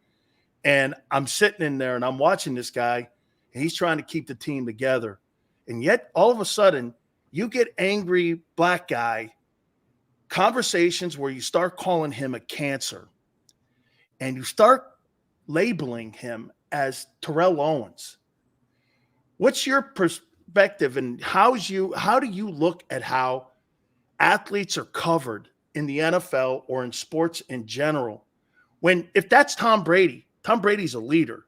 And I'm sitting in there and I'm watching this guy, and he's trying to keep the team together. And yet, all of a sudden, you get angry black guy conversations where you start calling him a cancer and you start labeling him as Terrell Owens. What's your perspective, and how do you look at how athletes are covered in the NFL or in sports in general? If that's Tom Brady's a leader.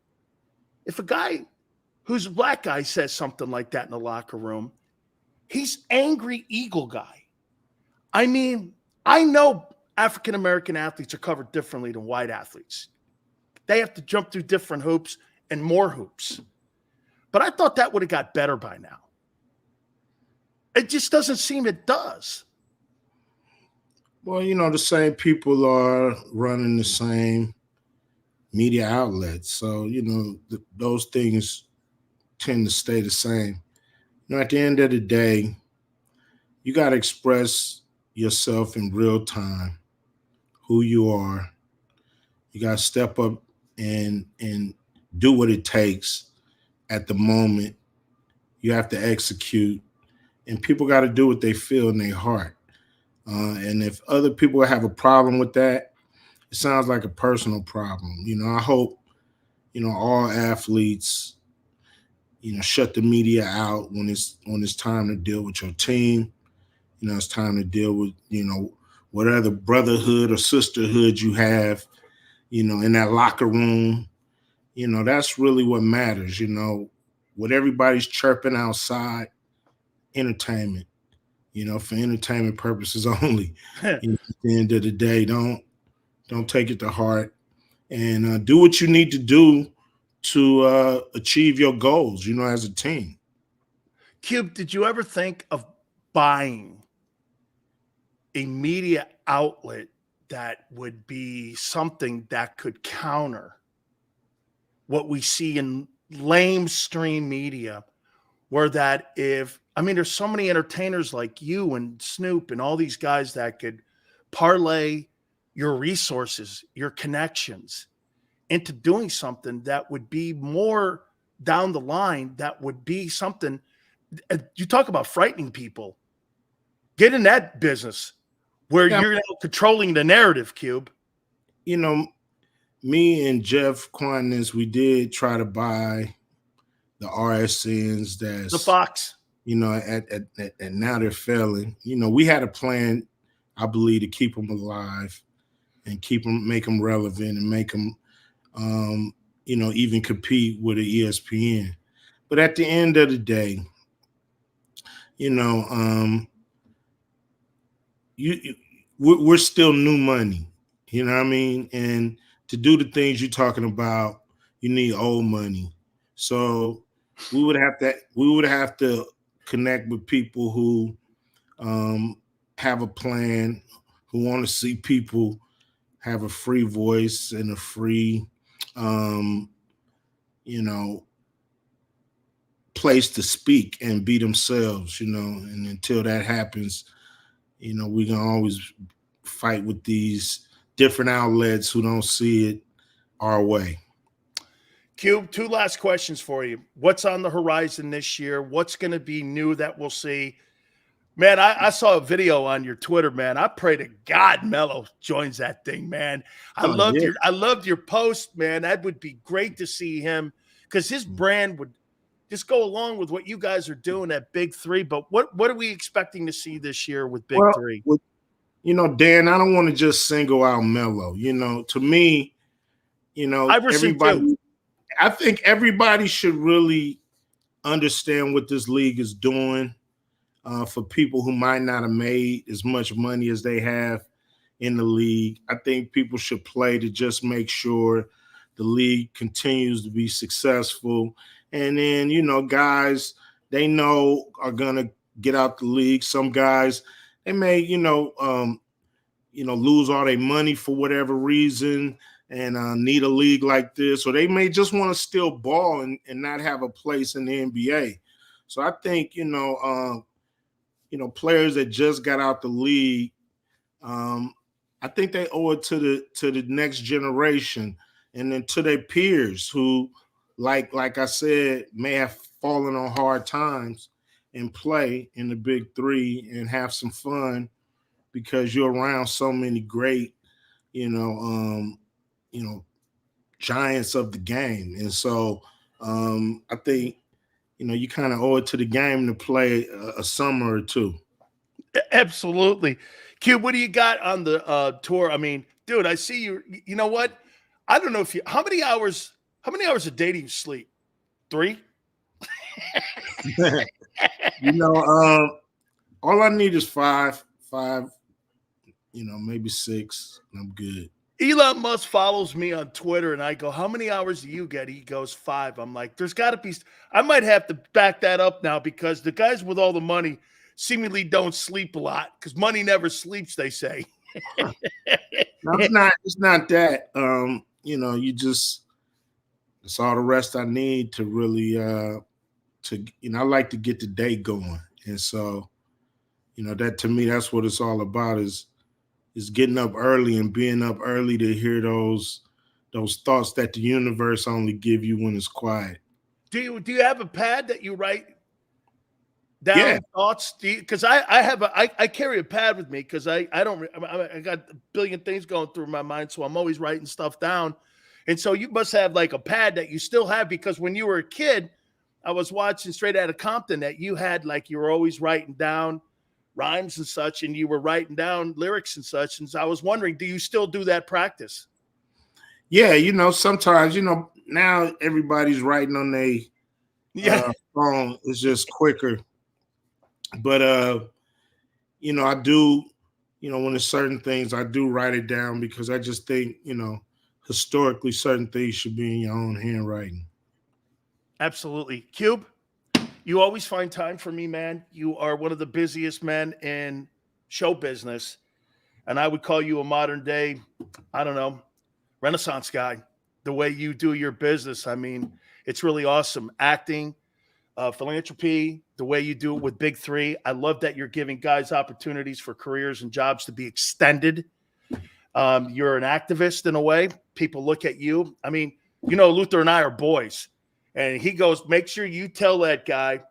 If a guy who's a black guy says something like that in the locker room, he's angry Eagle guy. I mean, I know African-American athletes are covered differently than white athletes. They have to jump through different hoops and more hoops. But I thought that would have got better by now. It just doesn't seem it does. Well, you know, the same people are running the same media outlets. So, you know, those things tend to stay the same. You know, at the end of the day, you got to express yourself in real time, who you are. You got to step up and do what it takes at the moment. You have to execute, and people got to do what they feel in their heart. And if other people have a problem with that, it sounds like a personal problem. You know, I hope, you know, all athletes, you know, shut the media out when it's time to deal with your team. You know, it's time to deal with, you know, whatever brotherhood or sisterhood you have, you know, in that locker room. You know, that's really what matters, you know, what everybody's chirping outside, entertainment, you know, for entertainment purposes only. You know, at the end of the day, don't take it to heart, and do what you need to do to achieve your goals, you know, as a team. Cube, did you ever think of buying a media outlet that would be something that could counter what we see in lamestream media, where that there's so many entertainers like you and Snoop and all these guys that could parlay your resources, your connections into doing something that would be more down the line, that would be something. You talk about frightening people. Get in that business where you're controlling the narrative, Cube. You know, me and Jeff Quantis, we did try to buy the RSNs. That's the Fox. You know, and now they're failing. You know, we had a plan, I believe, to keep them alive and make them relevant and make them, you know, even compete with the ESPN. But at the end of the day, you know, we're still new money. You know what I mean? And to do the things you're talking about, you need old money. So we would have to connect with people who have a plan, who want to see people have a free voice and a free, place to speak and be themselves, and until that happens, we can always fight with these different outlets who don't see it our way. Cube, 2 last questions for you. What's on the horizon this year? What's going to be new that we'll see? Man, I saw a video on your Twitter, man. I pray to God Melo joins that thing, man. I loved your post, man. That would be great to see him because his brand would just go along with what you guys are doing at Big Three. But what are we expecting to see this year with Big Three? Dan, I don't want to just single out Melo. To me, everybody. I think everybody should really understand what this league is doing. For people who might not have made as much money as they have in the league, I think people should play to just make sure the league continues to be successful. And then, guys they know are going to get out the league. Some guys, they may, lose all their money for whatever reason and need a league like this, or they may just want to still ball and not have a place in the NBA. So I think, players that just got out the league, I think they owe it to the next generation and then to their peers who, like I said, may have fallen on hard times and play in the Big Three and have some fun because you're around so many great, giants of the game. And so I think, you kind of owe it to the game to play a summer or two. Absolutely. Cube, what do you got on the tour? I mean, dude, I see you. You know what? I don't know if you, how many hours a day do you sleep? 3? All I need is 5, maybe 6. And I'm good. Elon Musk follows me on Twitter and I go, how many hours do you get? He goes 5. I'm like, there's got to be, I might have to back that up now because the guys with all the money seemingly don't sleep a lot because money never sleeps, they say. No, it's not that. It's all the rest I need to really, I like to get the day going. And so, that to me, that's what it's all about is getting up early and being up early to hear those thoughts that the universe only give you when it's quiet. Do you have a pad that you write down thoughts? Because I carry a pad with me because I got a billion things going through my mind, so I'm always writing stuff down. And so you must have like a pad that you still have because when you were a kid, I was watching Straight Outta Compton that you had like you were always writing down rhymes and such, and you were writing down lyrics and such. And so I was wondering, do you still do that practice? Yeah, sometimes, now everybody's writing on their phone. It's just quicker. But, I do, when there's certain things, I do write it down because I just think, historically certain things should be in your own handwriting. Absolutely. Cube, you always find time for me, man. You are one of the busiest men in show business. And I would call you a modern day, I don't know, Renaissance guy. The way you do your business, I mean, it's really awesome. Acting, philanthropy, the way you do it with Big Three. I love that you're giving guys opportunities for careers and jobs to be extended. You're an activist in a way. People look at you. I mean, Luther and I are boys. And he goes, make sure you tell that guy,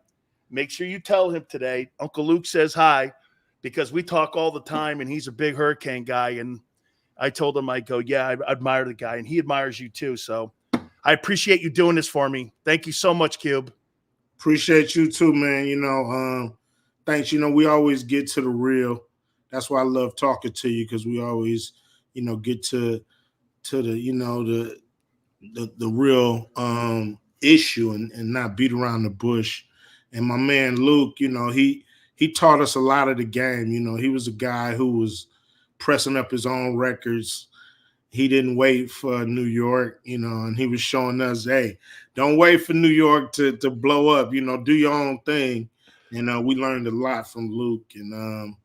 make sure you tell him today, Uncle Luke says hi, because we talk all the time and he's a big Hurricane guy. And I told him, I go, yeah, I admire the guy and he admires you too. So I appreciate you doing this for me. Thank you so much, Cube. Appreciate you too, man. Thanks. We always get to the real. That's why I love talking to you because we always, get to the real issue and not beat around the bush. And my man Luke, he taught us a lot of the game. He was a guy who was pressing up his own records he didn't wait for New York, and he was showing us, hey, don't wait for New York to blow up, do your own thing. And we learned a lot from Luke, and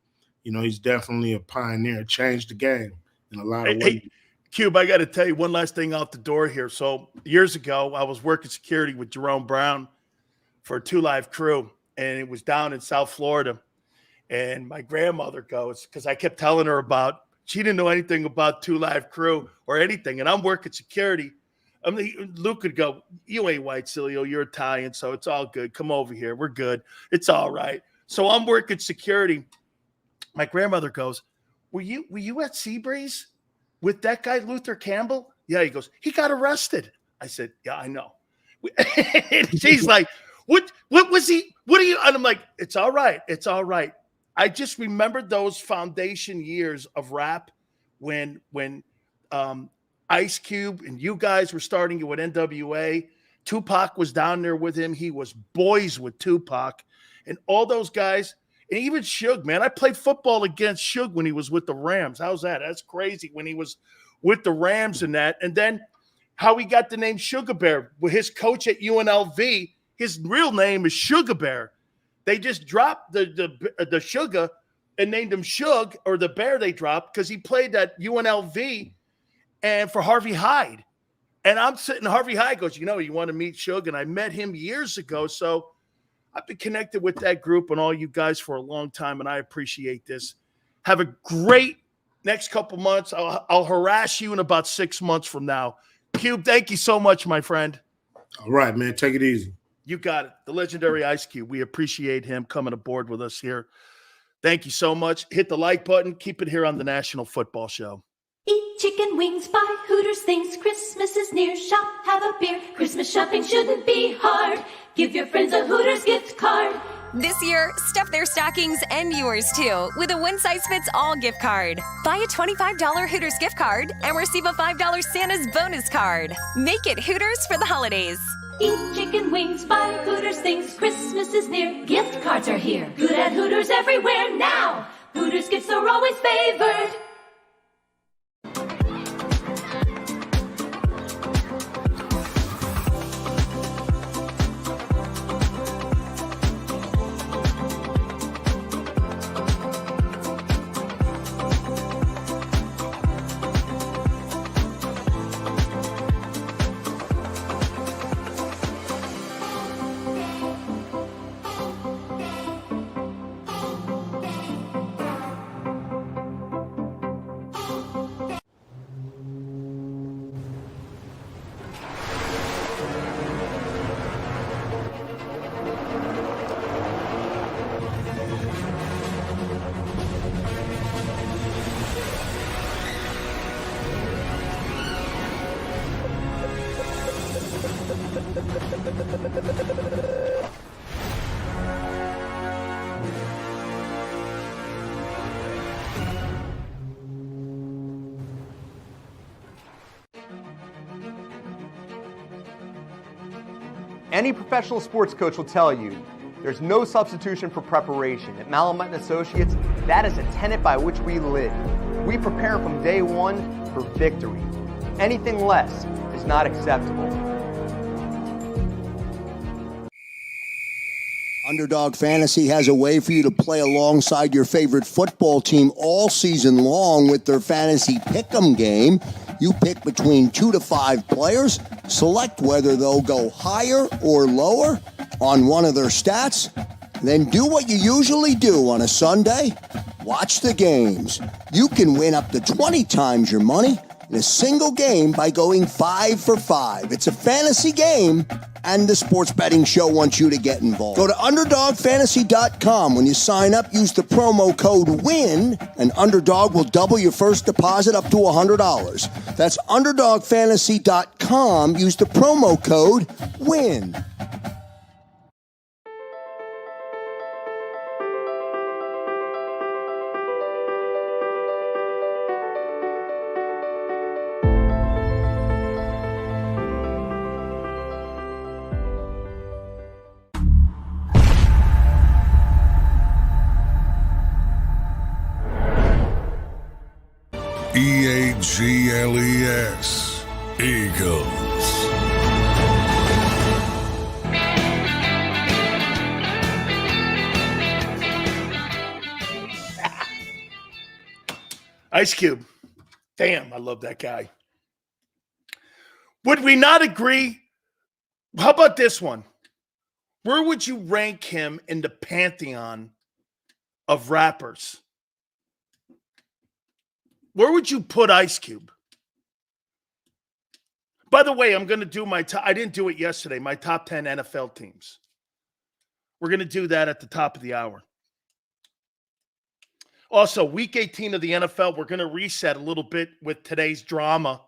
he's definitely a pioneer, changed the game in a lot of ways. Hey, Cube, I got to tell you one last thing out the door here. So years ago, I was working security with Jerome Brown for a 2 Live Crew, and it was down in South Florida. And my grandmother goes, because I kept telling her she didn't know anything about 2 Live Crew or anything. And I'm working security. Luke could go, you ain't white, Sileo, you're Italian, so it's all good. Come over here. We're good. It's all right. So I'm working security. My grandmother goes, were you at Seabreeze with that guy, Luther Campbell? Yeah, he goes, he got arrested. I said, yeah, I know. And she's like, what was he? What are you? And I'm like, it's all right. It's all right. I just remembered those foundation years of rap when Ice Cube and you guys were starting it with NWA. Tupac was down there with him. He was boys with Tupac and all those guys. And even Suge, man, I played football against Suge when he was with the Rams. How's that? That's crazy when he was with the Rams and that. And then how he got the name Sugar Bear. With his coach at UNLV, his real name is Sugar Bear. They just dropped the sugar and named him Suge, or the bear they dropped, because he played at UNLV and for Harvey Hyde. And I'm sitting, Harvey Hyde goes, you want to meet Suge? And I met him years ago. So I've been connected with that group and all you guys for a long time, and I appreciate this. Have a great next couple months. I'll harass you in about 6 months from now. Cube, thank you so much, my friend. All right, man. Take it easy. You got it. The legendary Ice Cube. We appreciate him coming aboard with us here. Thank you so much. Hit the like button. Keep it here on the National Football Show. Eat chicken wings, buy Hooters things. Christmas is near. Shop, have a beer. Christmas shopping shouldn't be hard. Give your friends a Hooters gift card. This year, stuff their stockings and yours too with a one-size-fits-all gift card. Buy a $25 Hooters gift card and receive a $5 Santa's bonus card. Make it Hooters for the holidays. Eat chicken wings, buy Hooters things. Christmas is near. Gift cards are here. Good at Hooters everywhere now. Hooters gifts are always favored. Any professional sports coach will tell you there's no substitution for preparation. At Malamut & Associates, that is a tenet by which we live. We prepare from day one for victory. Anything less is not acceptable. Underdog Fantasy has a way for you to play alongside your favorite football team all season long with their fantasy pick'em game. You pick between 2 to 5 players, select whether they'll go higher or lower on one of their stats, then do what you usually do on a Sunday, watch the games. You can win up to 20 times your money in a single game by going 5 for 5. It's a fantasy game, and the Sports Betting Show wants you to get involved. Go to UnderdogFantasy.com. When you sign up, use the promo code WIN, and Underdog will double your first deposit up to $100. That's UnderdogFantasy.com. Use the promo code WIN. EAGLES Ice Cube. Damn, I love that guy. Would we not agree? How about this one? Where would you rank him in the pantheon of rappers? Where would you put Ice Cube? By the way, I'm going to do I didn't do it yesterday, my top 10 NFL teams. We're going to do that at the top of the hour. Also, week 18 of the NFL, we're going to reset a little bit with today's drama.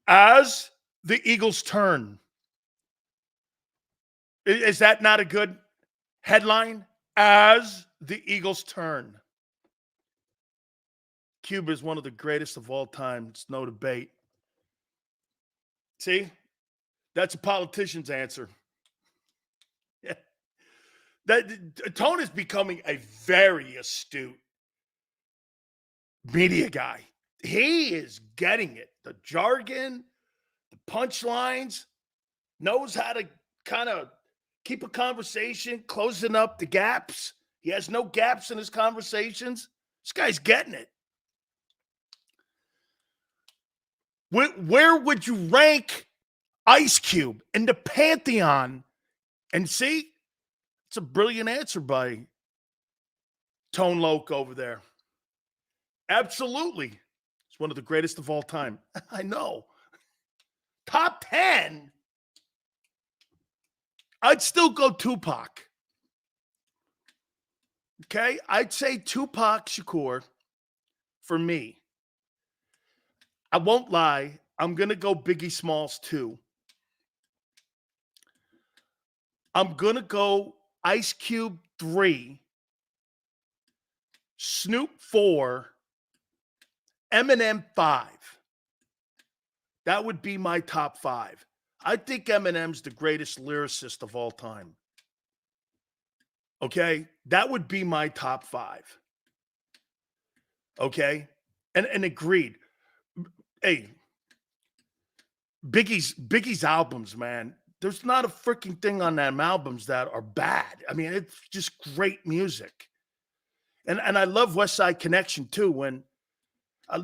As the Eagles turn. Is that not a good headline? As the Eagles turn. Cube is one of the greatest of all time. It's no debate. See? That's a politician's answer. Yeah. Tone is becoming a very astute media guy. He is getting it. The jargon, the punchlines, knows how to kind of keep a conversation, closing up the gaps. He has no gaps in his conversations. This guy's getting it. Where would you rank Ice Cube in the pantheon? And see, it's a brilliant answer by Tone Loc over there. Absolutely. It's one of the greatest of all time. I know. Top 10? I'd still go Tupac. Okay? I'd say Tupac Shakur for me. I won't lie. I'm going to go Biggie Smalls too. I'm going to go Ice Cube 3, Snoop 4, Eminem 5. That would be my top 5. I think Eminem's the greatest lyricist of all time. Okay? That would be my top 5. Okay? And agreed. Hey, Biggie's albums, man. There's not a freaking thing on them albums that are bad. I mean, it's just great music. And I love West Side Connection too, when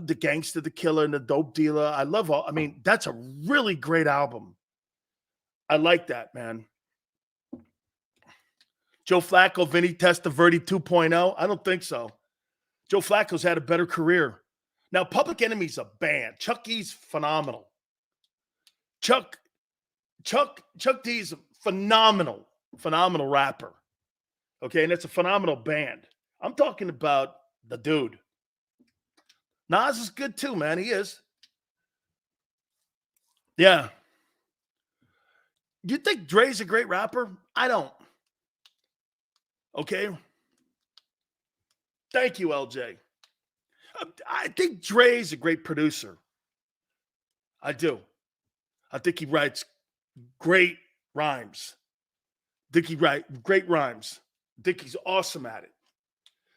the Gangster, the Killer, and the Dope Dealer. I love all. I mean, that's a really great album. I like that, man. Joe Flacco, Vinny Testaverde 2.0. I don't think so. Joe Flacco's had a better career. Now, Public Enemy's a band. Chuck D's phenomenal. Chuck D is a phenomenal rapper. Okay, and it's a phenomenal band. I'm talking about the dude. Nas is good too, man. He is. Yeah. You think Dre's a great rapper? I don't. Okay. Thank you, LJ. I think Dre's a great producer. I do. I think he writes great rhymes. I think he writes great rhymes. I think he's awesome at it.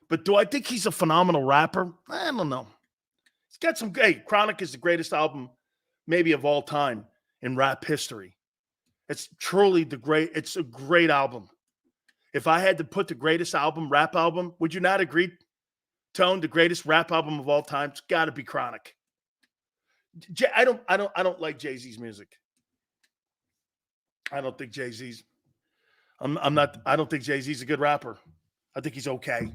But do I think he's a phenomenal rapper? I don't know. He's got some. Hey, Chronic is the greatest album maybe of all time in rap history. It's truly it's a great album. If I had to put the greatest rap album, would you not agree, Tone? The greatest rap album of all time, it's got to be Chronic. I don't like Jay-Z's music. I don't think Jay-Z's. I don't think Jay-Z's a good rapper. I think he's okay.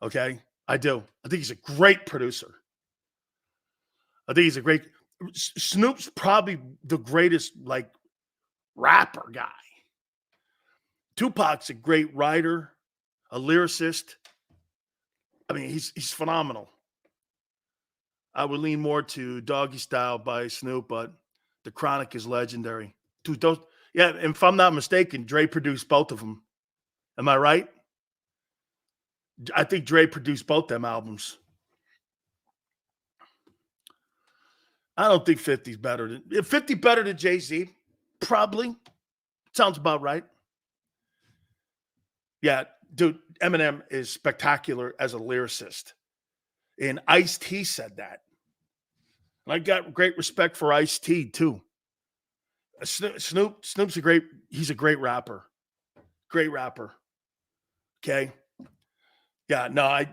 Okay, I do. I think he's a great producer. I think he's a great. Snoop's probably the greatest rapper guy. Tupac's a great writer, a lyricist. I mean, he's phenomenal. I would lean more to Doggy Style by Snoop, but the Chronic is legendary. Dude, and if I'm not mistaken, Dre produced both of them. Am I right? I think Dre produced both them albums. I don't think 50's better than 50 better than Jay-Z. Probably. Sounds about right. Yeah, dude, Eminem is spectacular as a lyricist. And Ice-T said that. And I got great respect for Ice-T too. Snoop's he's a great rapper. Great rapper. Okay. Yeah, no,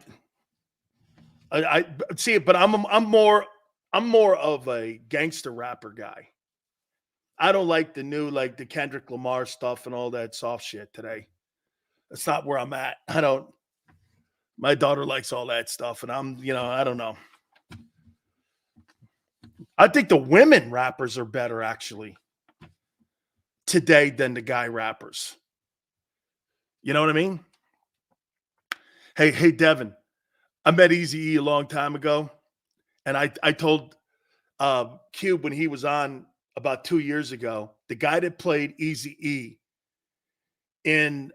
I see it, but I'm more of a gangster rapper guy. I don't like the new, like the Kendrick Lamar stuff and all that soft shit today. That's not where I'm at. My daughter likes all that stuff, and I don't know. I think the women rappers are better actually today than the guy rappers. You know what I mean? Hey, Devin, I met Eazy-E a long time ago, and I told Cube when he was on about 2 years ago, the guy that played Eazy-E in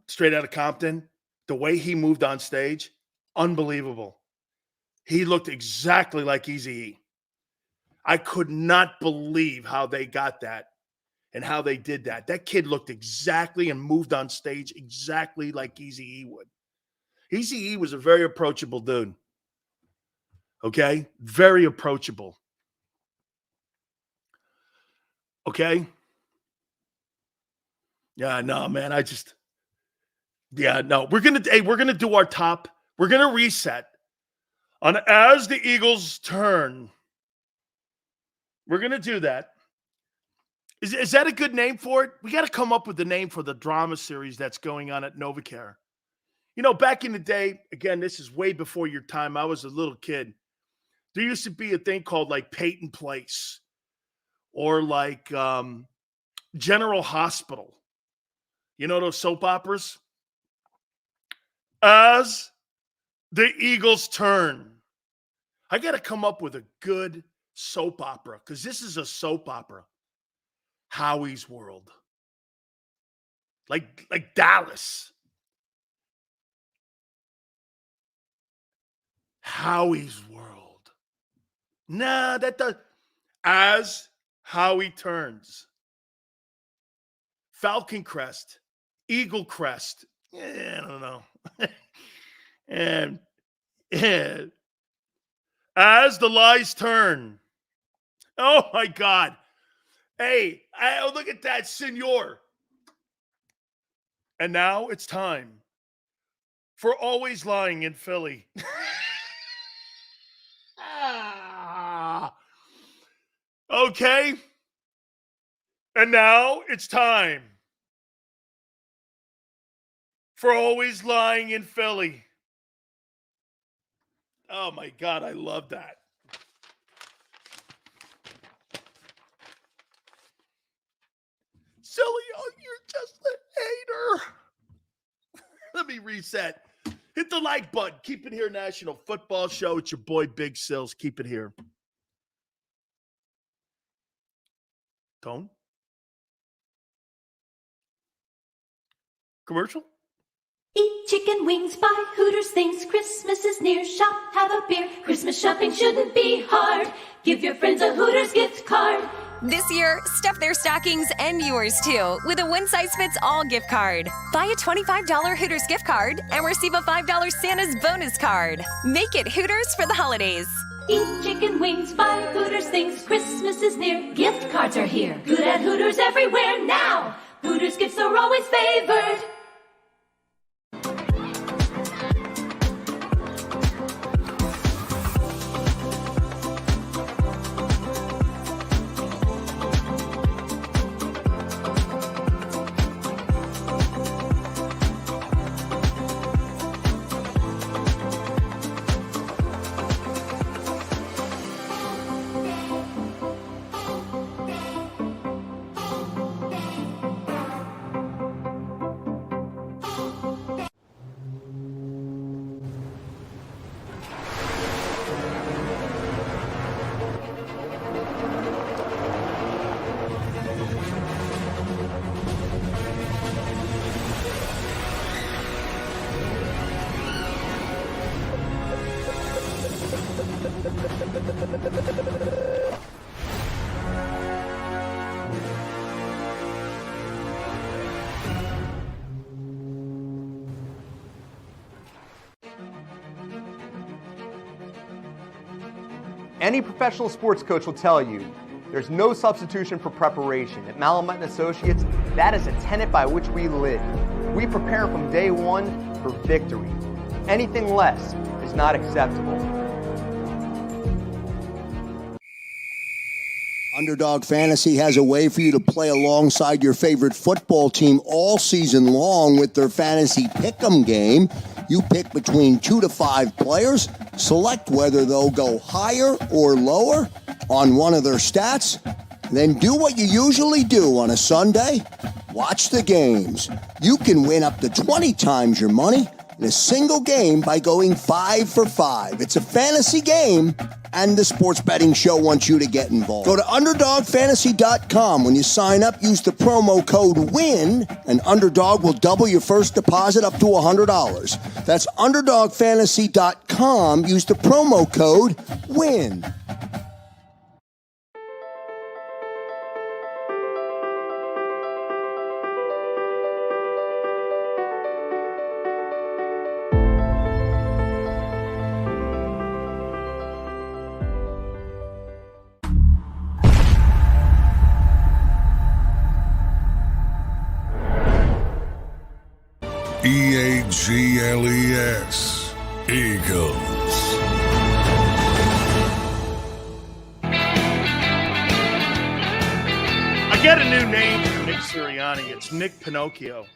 Straight Outta Compton, the way he moved on stage, unbelievable. He looked exactly like Eazy-E. I could not believe how they got that and how they did that. That kid looked exactly and moved on stage exactly like Eazy-E would. Eazy-E was a very approachable dude. Okay? Very approachable. Okay? Yeah, no, man. We're gonna do our top. We're gonna reset on As the Eagles Turn. We're gonna do that. Is that a good name for it? We got to come up with a name for the drama series that's going on at NovaCare. You know, back in the day, again, this is way before your time. I was a little kid. There used to be a thing called like Peyton Place or like General Hospital. You know those soap operas? As the Eagles Turn. I got to come up with a good soap opera because this is a soap opera. Howie's World. Like Dallas. Howie's World. Nah, that does. As Howie Turns. Falcon Crest. Eagle Crest. I don't know. and As the Lies Turn. Oh, my God. Hey, look at that, senor. And now it's time for Always Lying in Philly. Okay. And now it's time for Always Lying in Philly. Oh, my God, I love that. Sileo, you're just a hater. Let me reset. Hit the like button. Keep it here, National Football Show. It's your boy, Big Sills. Keep it here. Tone? Commercial? Eat chicken wings, buy Hooters things. Christmas is near, shop, have a beer. Christmas shopping shouldn't be hard. Give your friends a Hooters gift card. This year, stuff their stockings and yours too with a one-size-fits-all gift card. Buy a $25 Hooters gift card and receive a $5 Santa's bonus card. Make it Hooters for the holidays. Eat chicken wings, buy Hooters things. Christmas is near, gift cards are here. Good at Hooters everywhere now. Hooters gifts are always favored. Any professional sports coach will tell you there's no substitution for preparation. At Malamut & Associates, that is a tenet by which we live. We prepare from day one for victory. Anything less is not acceptable. Underdog Fantasy has a way for you to play alongside your favorite football team all season long with their fantasy pick'em game. You pick between 2 to 5 players, select whether they'll go higher or lower on one of their stats, then do what you usually do on a Sunday, watch the games. You can win up to 20 times your money in a single game by going 5 for 5. It's a fantasy game, and the Sports Betting Show wants you to get involved. Go to UnderdogFantasy.com. When you sign up, use the promo code WIN, and Underdog will double your first deposit up to $100. That's UnderdogFantasy.com. Use the promo code WIN. EAGLES, Eagles. I get a new name for Nick Sirianni. It's Nick Pinocchio.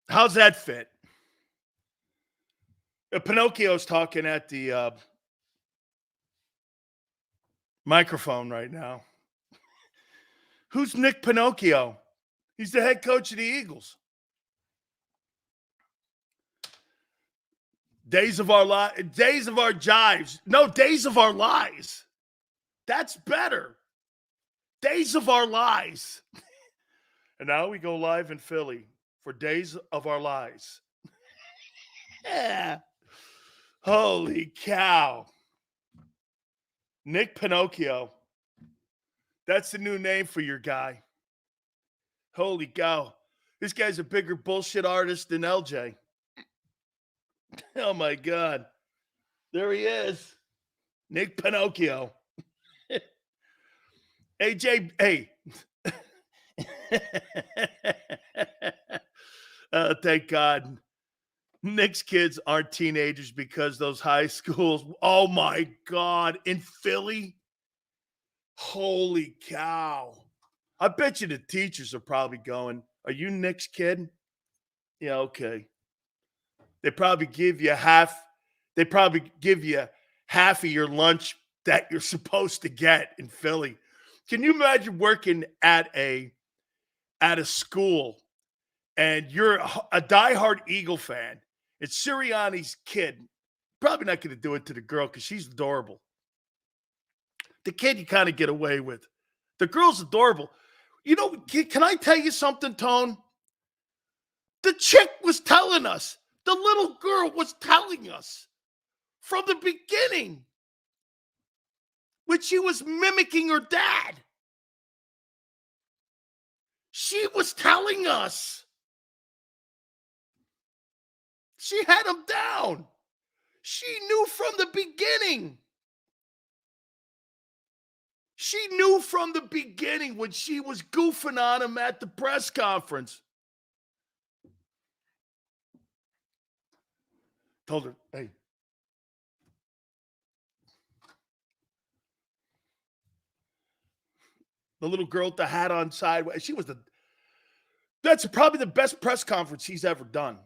How's that fit? Pinocchio's talking at the microphone right now. Who's Nick Pinocchio? He's the head coach of the Eagles. Days of our jives. No, days of our lies. That's better. Days of our lies. And now we go live in Philly for Days of Our Lies. Yeah. Holy cow. Nick Pinocchio. That's the new name for your guy. Holy cow. This guy's a bigger bullshit artist than LJ. Oh, my God. There he is. Nick Pinocchio. AJ, hey. Thank God. Nick's kids aren't teenagers because those high schools. Oh, my God. In Philly? Holy cow. I bet you the teachers are probably going, are you Nick's kid? Yeah, okay. They probably give you half of your lunch that you're supposed to get in Philly. Can you imagine working at a school and you're a diehard Eagle fan? It's Sirianni's kid. Probably not going to do it to the girl because she's adorable. The kid you kind of get away with. The girl's adorable. You know, can I tell you something, Tone? The chick was telling us. The little girl was telling us from the beginning when she was mimicking her dad. She was telling us. She had him down. She knew from the beginning. She knew from the beginning when she was goofing on him at the press conference. Told her, hey. The little girl with the hat on sideways. That's probably the best press conference he's ever done,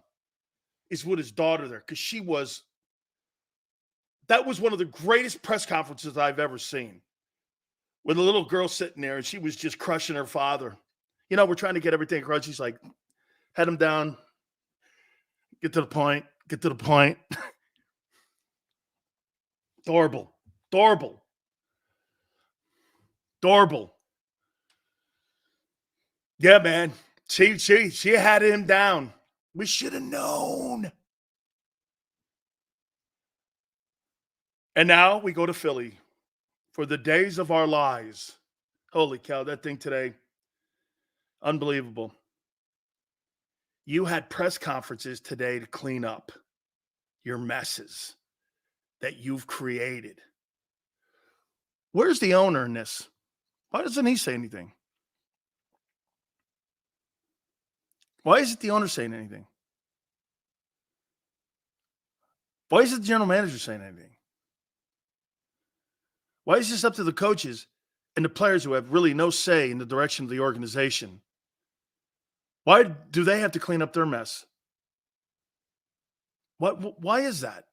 is with his daughter there. Because that was one of the greatest press conferences I've ever seen. With a little girl sitting there, and she was just crushing her father. You know, we're trying to get everything across. She's like, head him down. Get to the point. Get to the point. Adorable. Adorable. Adorable. Yeah, man. She had him down. We should have known. And now we go to Philly for the Days of Our Lies. Holy cow, that thing today. Unbelievable. You had press conferences today to clean up your messes that you've created. Where's the owner in this? Why doesn't he say anything? Why isn't the owner saying anything? Why isn't the general manager saying anything? Why is this up to the coaches and the players who have really no say in the direction of the organization? Why do they have to clean up their mess? Why is that?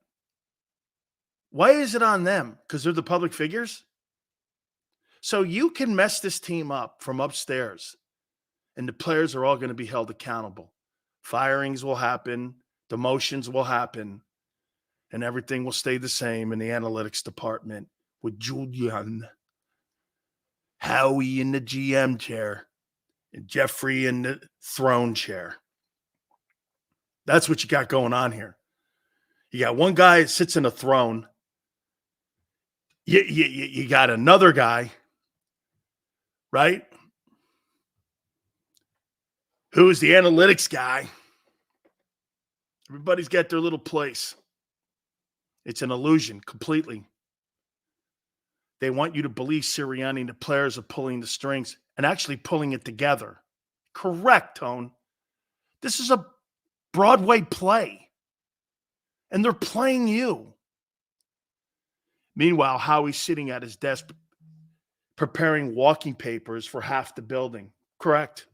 Why is it on them? Because they're the public figures? So you can mess this team up from upstairs, and the players are all going to be held accountable. Firings will happen, demotions will happen, and everything will stay the same in the analytics department with Julian, Howie in the GM chair, and Jeffrey in the throne chair. That's what you got going on here. You got one guy that sits in a throne. You got another guy, right, who's the analytics guy. Everybody's got their little place. It's an illusion completely. They want you to believe Sirianni and the players are pulling the strings and actually pulling it together. Correct, Tone. This is a Broadway play, and they're playing you. Meanwhile, Howie's sitting at his desk preparing walking papers for half the building. Correct.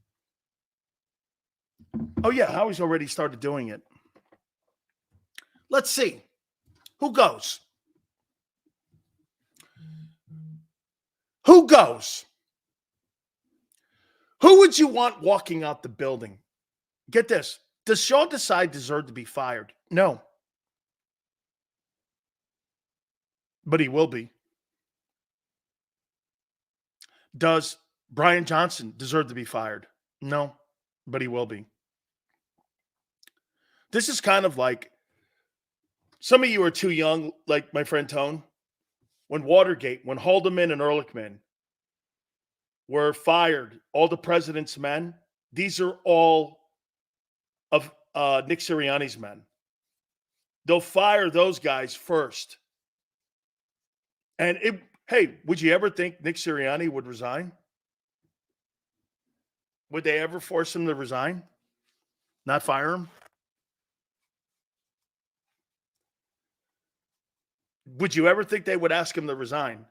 Oh, yeah, Howie's already started doing it. Let's see. Who goes? Who goes? Who would you want walking out the building? Get this. Does Sean Desai deserve to be fired? No. But he will be. Does Brian Johnson deserve to be fired? No, but he will be. This is kind of like, some of you are too young, like my friend Tone. When Watergate, when Haldeman and Ehrlichman were fired, all the president's men, these are all of Nick Sirianni's men. They'll fire those guys first. And hey, would you ever think Nick Sirianni would resign? Would they ever force him to resign? Not fire him? Would you ever think they would ask him to resign?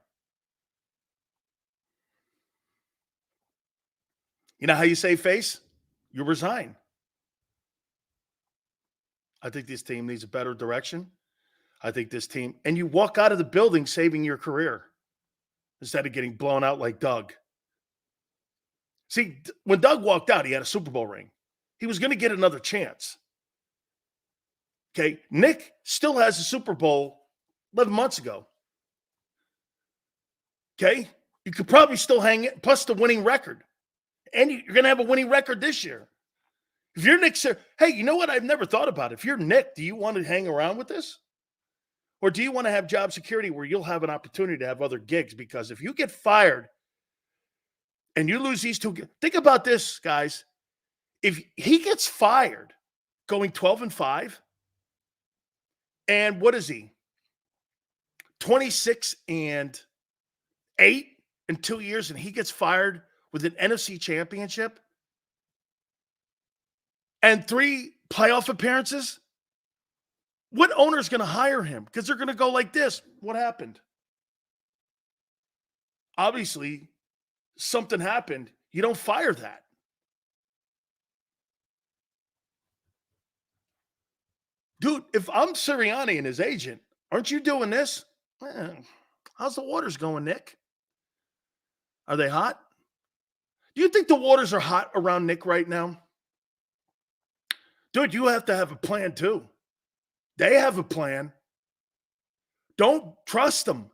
You know how you save face? You resign. I think this team needs a better direction. I think this team, and you walk out of the building saving your career instead of getting blown out like Doug. See, when Doug walked out, he had a Super Bowl ring. He was going to get another chance. Okay, Nick still has a Super Bowl 11 months ago. Okay, you could probably still hang it, plus the winning record. And you're going to have a winning record this year. If you're Nick, hey, you know what? I've never thought about it. If you're Nick, do you want to hang around with this? Or do you want to have job security where you'll have an opportunity to have other gigs? Because if you get fired and you lose these two, think about this, guys. If he gets fired going 12-5, and what is he? 26-8 in 2 years, and he gets fired with an NFC championship and 3 playoff appearances, what owner is going to hire him? Because they're going to go like this. What happened? Obviously, something happened. You don't fire that. Dude, if I'm Sirianni and his agent, aren't you doing this? How's the waters going, Nick? Are they hot? Do you think the waters are hot around Nick right now? Dude, you have to have a plan too. They have a plan. Don't trust them.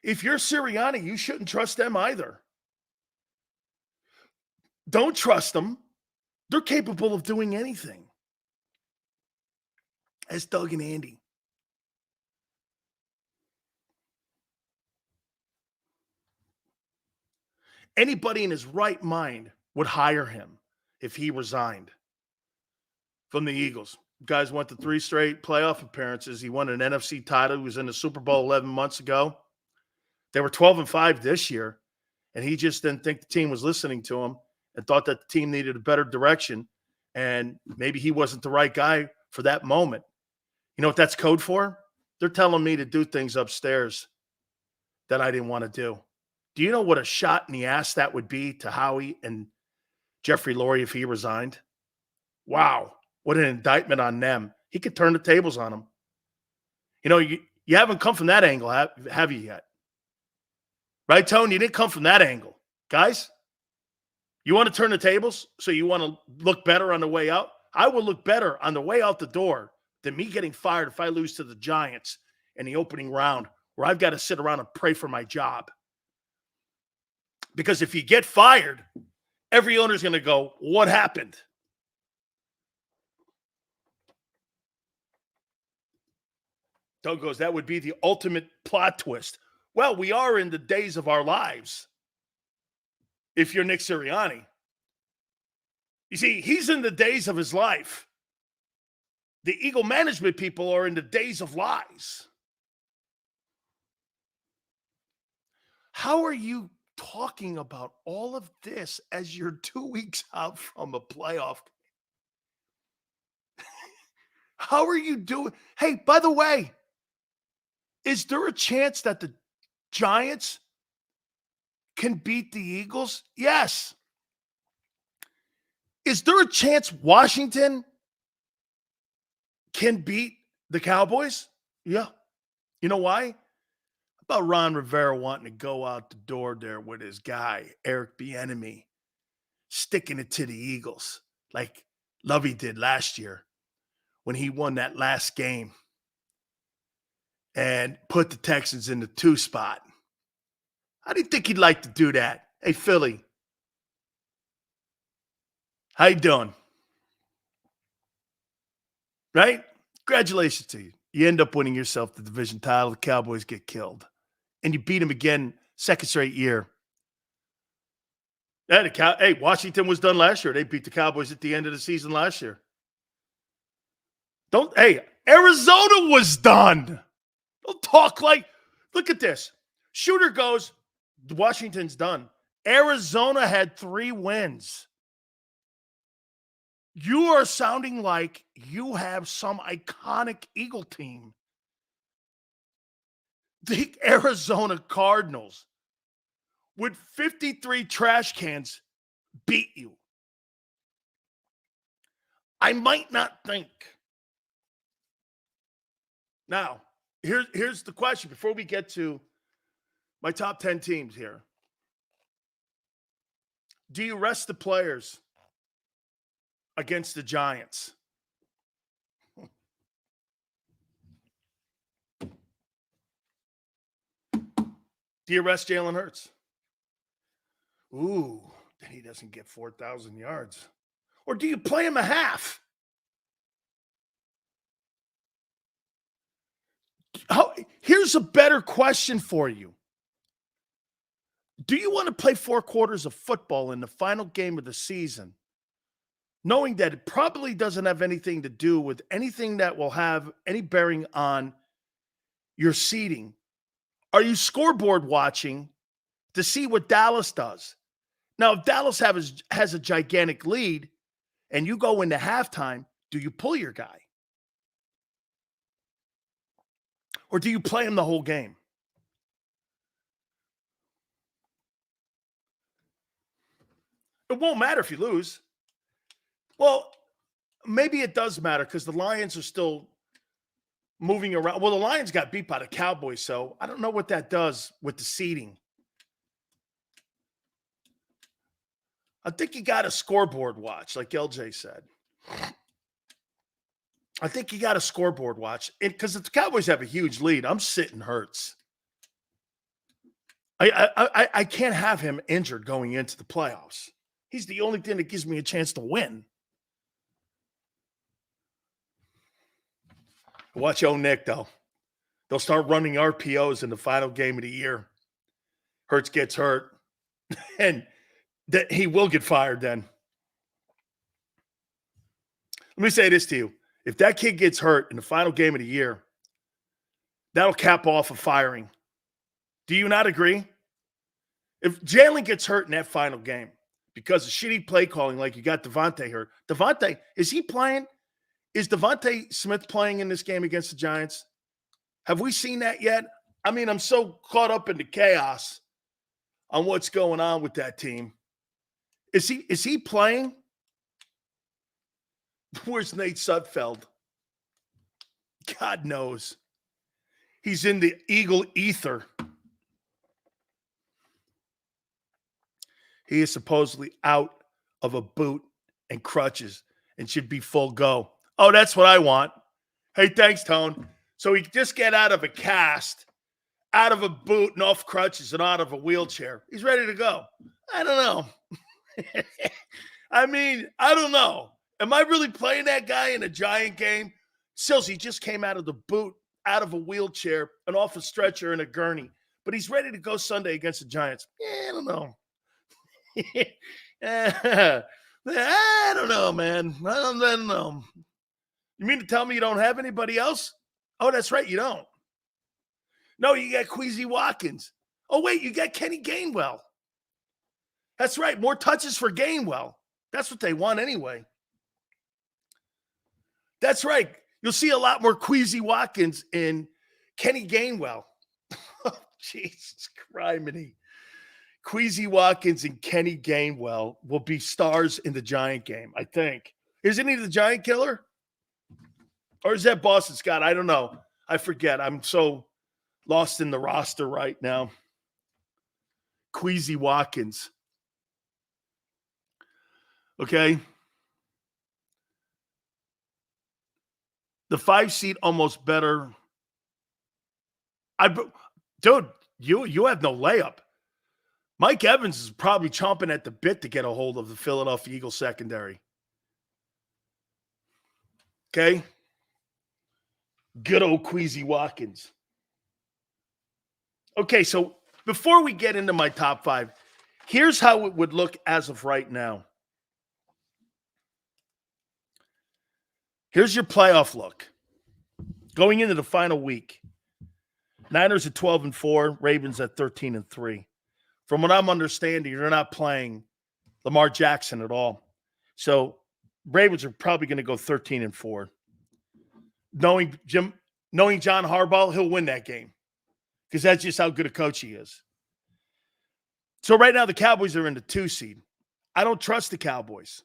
If you're Sirianni, you shouldn't trust them either. Don't trust them. They're capable of doing anything. As Doug and Andy. Anybody in his right mind would hire him if he resigned from the Eagles. Guys went to 3 straight playoff appearances. He won an NFC title. He was in the Super Bowl 11 months ago. They were 12-5 this year, and he just didn't think the team was listening to him and thought that the team needed a better direction, and maybe he wasn't the right guy for that moment. You know what that's code for? They're telling me to do things upstairs that I didn't want to do. Do you know what a shot in the ass that would be to Howie and Jeffrey Lurie if he resigned? Wow. What an indictment on them. He could turn the tables on them. You know, you haven't come from that angle, have you yet? Right, Tone? You didn't come from that angle. Guys, you want to turn the tables so you want to look better on the way out? I will look better on the way out the door than me getting fired if I lose to the Giants in the opening round where I've got to sit around and pray for my job. Because if you get fired, every owner's going to go, what happened? Doug goes, that would be the ultimate plot twist. Well, we are in the days of our lives. If you're Nick Sirianni. You see, he's in the days of his life. The Eagle management people are in the days of lies. How are you talking about all of this as you're 2 weeks out from a playoff? How are you doing? Hey, by the way, is there a chance that the Giants can beat the Eagles? Yes. Is there a chance Washington can beat the Cowboys? Yeah. You know why? How about Ron Rivera wanting to go out the door there with his guy, Eric Bieniemy, sticking it to the Eagles like Lovey did last year when he won that last game and put the Texans in the 2 spot. How do you think he'd like to do that? Hey, Philly. How you doing? Right? Congratulations to you. You end up winning yourself the division title. The Cowboys get killed. And you beat them again second straight year. Hey, Washington was done last year. They beat the Cowboys at the end of the season last year. Arizona was done. Don't talk like, look at this. Shooter goes, Washington's done. Arizona had 3 wins. You are sounding like you have some iconic Eagle team. The Arizona Cardinals with 53 trash cans beat you. I might not think. Now, here's the question before we get to my top 10 teams here. Do you rest the players against the Giants? Do you rest Jalen Hurts? Ooh, then he doesn't get 4,000 yards. Or do you play him a half? Here's a better question for you. Do you want to play 4 quarters of football in the final game of the season, knowing that it probably doesn't have anything to do with anything that will have any bearing on your seeding? Are you scoreboard watching to see what Dallas does? Now, if Dallas has a gigantic lead and you go into halftime, do you pull your guy? Or do you play him the whole game? It won't matter if you lose. Well, maybe it does matter because the Lions are still moving around. Well, the Lions got beat by the Cowboys, so I don't know what that does with the seeding. I think you got a scoreboard watch, like LJ said. I think you got a scoreboard watch. Because if the Cowboys have a huge lead, I'm sitting Hurts. I can't have him injured going into the playoffs. He's the only thing that gives me a chance to win. Watch old Nick, though. They'll start running RPOs in the final game of the year. Hurts gets hurt, and that he will get fired then. Let me say this to you. If that kid gets hurt in the final game of the year, that'll cap off a firing. Do you not agree? If Jalen gets hurt in that final game because of shitty play calling like you got Devontae hurt, Devontae, is he playing? Is Devontae Smith playing in this game against the Giants? Have we seen that yet? I mean, I'm so caught up in the chaos on what's going on with that team. Is he playing? Where's Nate Sudfeld? God knows. He's in the Eagle ether. He is supposedly out of a boot and crutches and should be full go. Oh, that's what I want. Hey, thanks, Tone. So he just get out of a cast, out of a boot and off crutches and out of a wheelchair. He's ready to go. I don't know. I mean, I don't know. Am I really playing that guy in a Giant game? Sills, he just came out of the boot, out of a wheelchair, and off a stretcher and a gurney. But he's ready to go Sunday against the Giants. I don't know. I don't know, man. I don't know. You mean to tell me you don't have anybody else? Oh, that's right, you don't. No, you got Queasy Watkins. Oh, wait, you got Kenny Gainwell. That's right, more touches for Gainwell. That's what they want anyway. That's right. You'll see a lot more Queasy Watkins in Kenny Gainwell. Oh, Jesus criminy. Queasy Watkins and Kenny Gainwell will be stars in the Giant game, I think. Isn't he the Giant killer? Or is that Boston Scott? I don't know. I forget. I'm so lost in the roster right now. Queasy Watkins. Okay. The 5 seed almost better. Dude, you have no layup. Mike Evans is probably chomping at the bit to get a hold of the Philadelphia Eagles secondary. Okay? Good old Queasy Watkins. Okay, so before we get into my top 5, here's how it would look as of right now. Here's your playoff look. Going into the final week. Niners at 12-4, Ravens at 13-3. From what I'm understanding, you're not playing Lamar Jackson at all. So Ravens are probably going to go 13-4. Knowing John Harbaugh, he'll win that game because that's just how good a coach he is. So right now the Cowboys are in the 2 seed. I don't trust the Cowboys.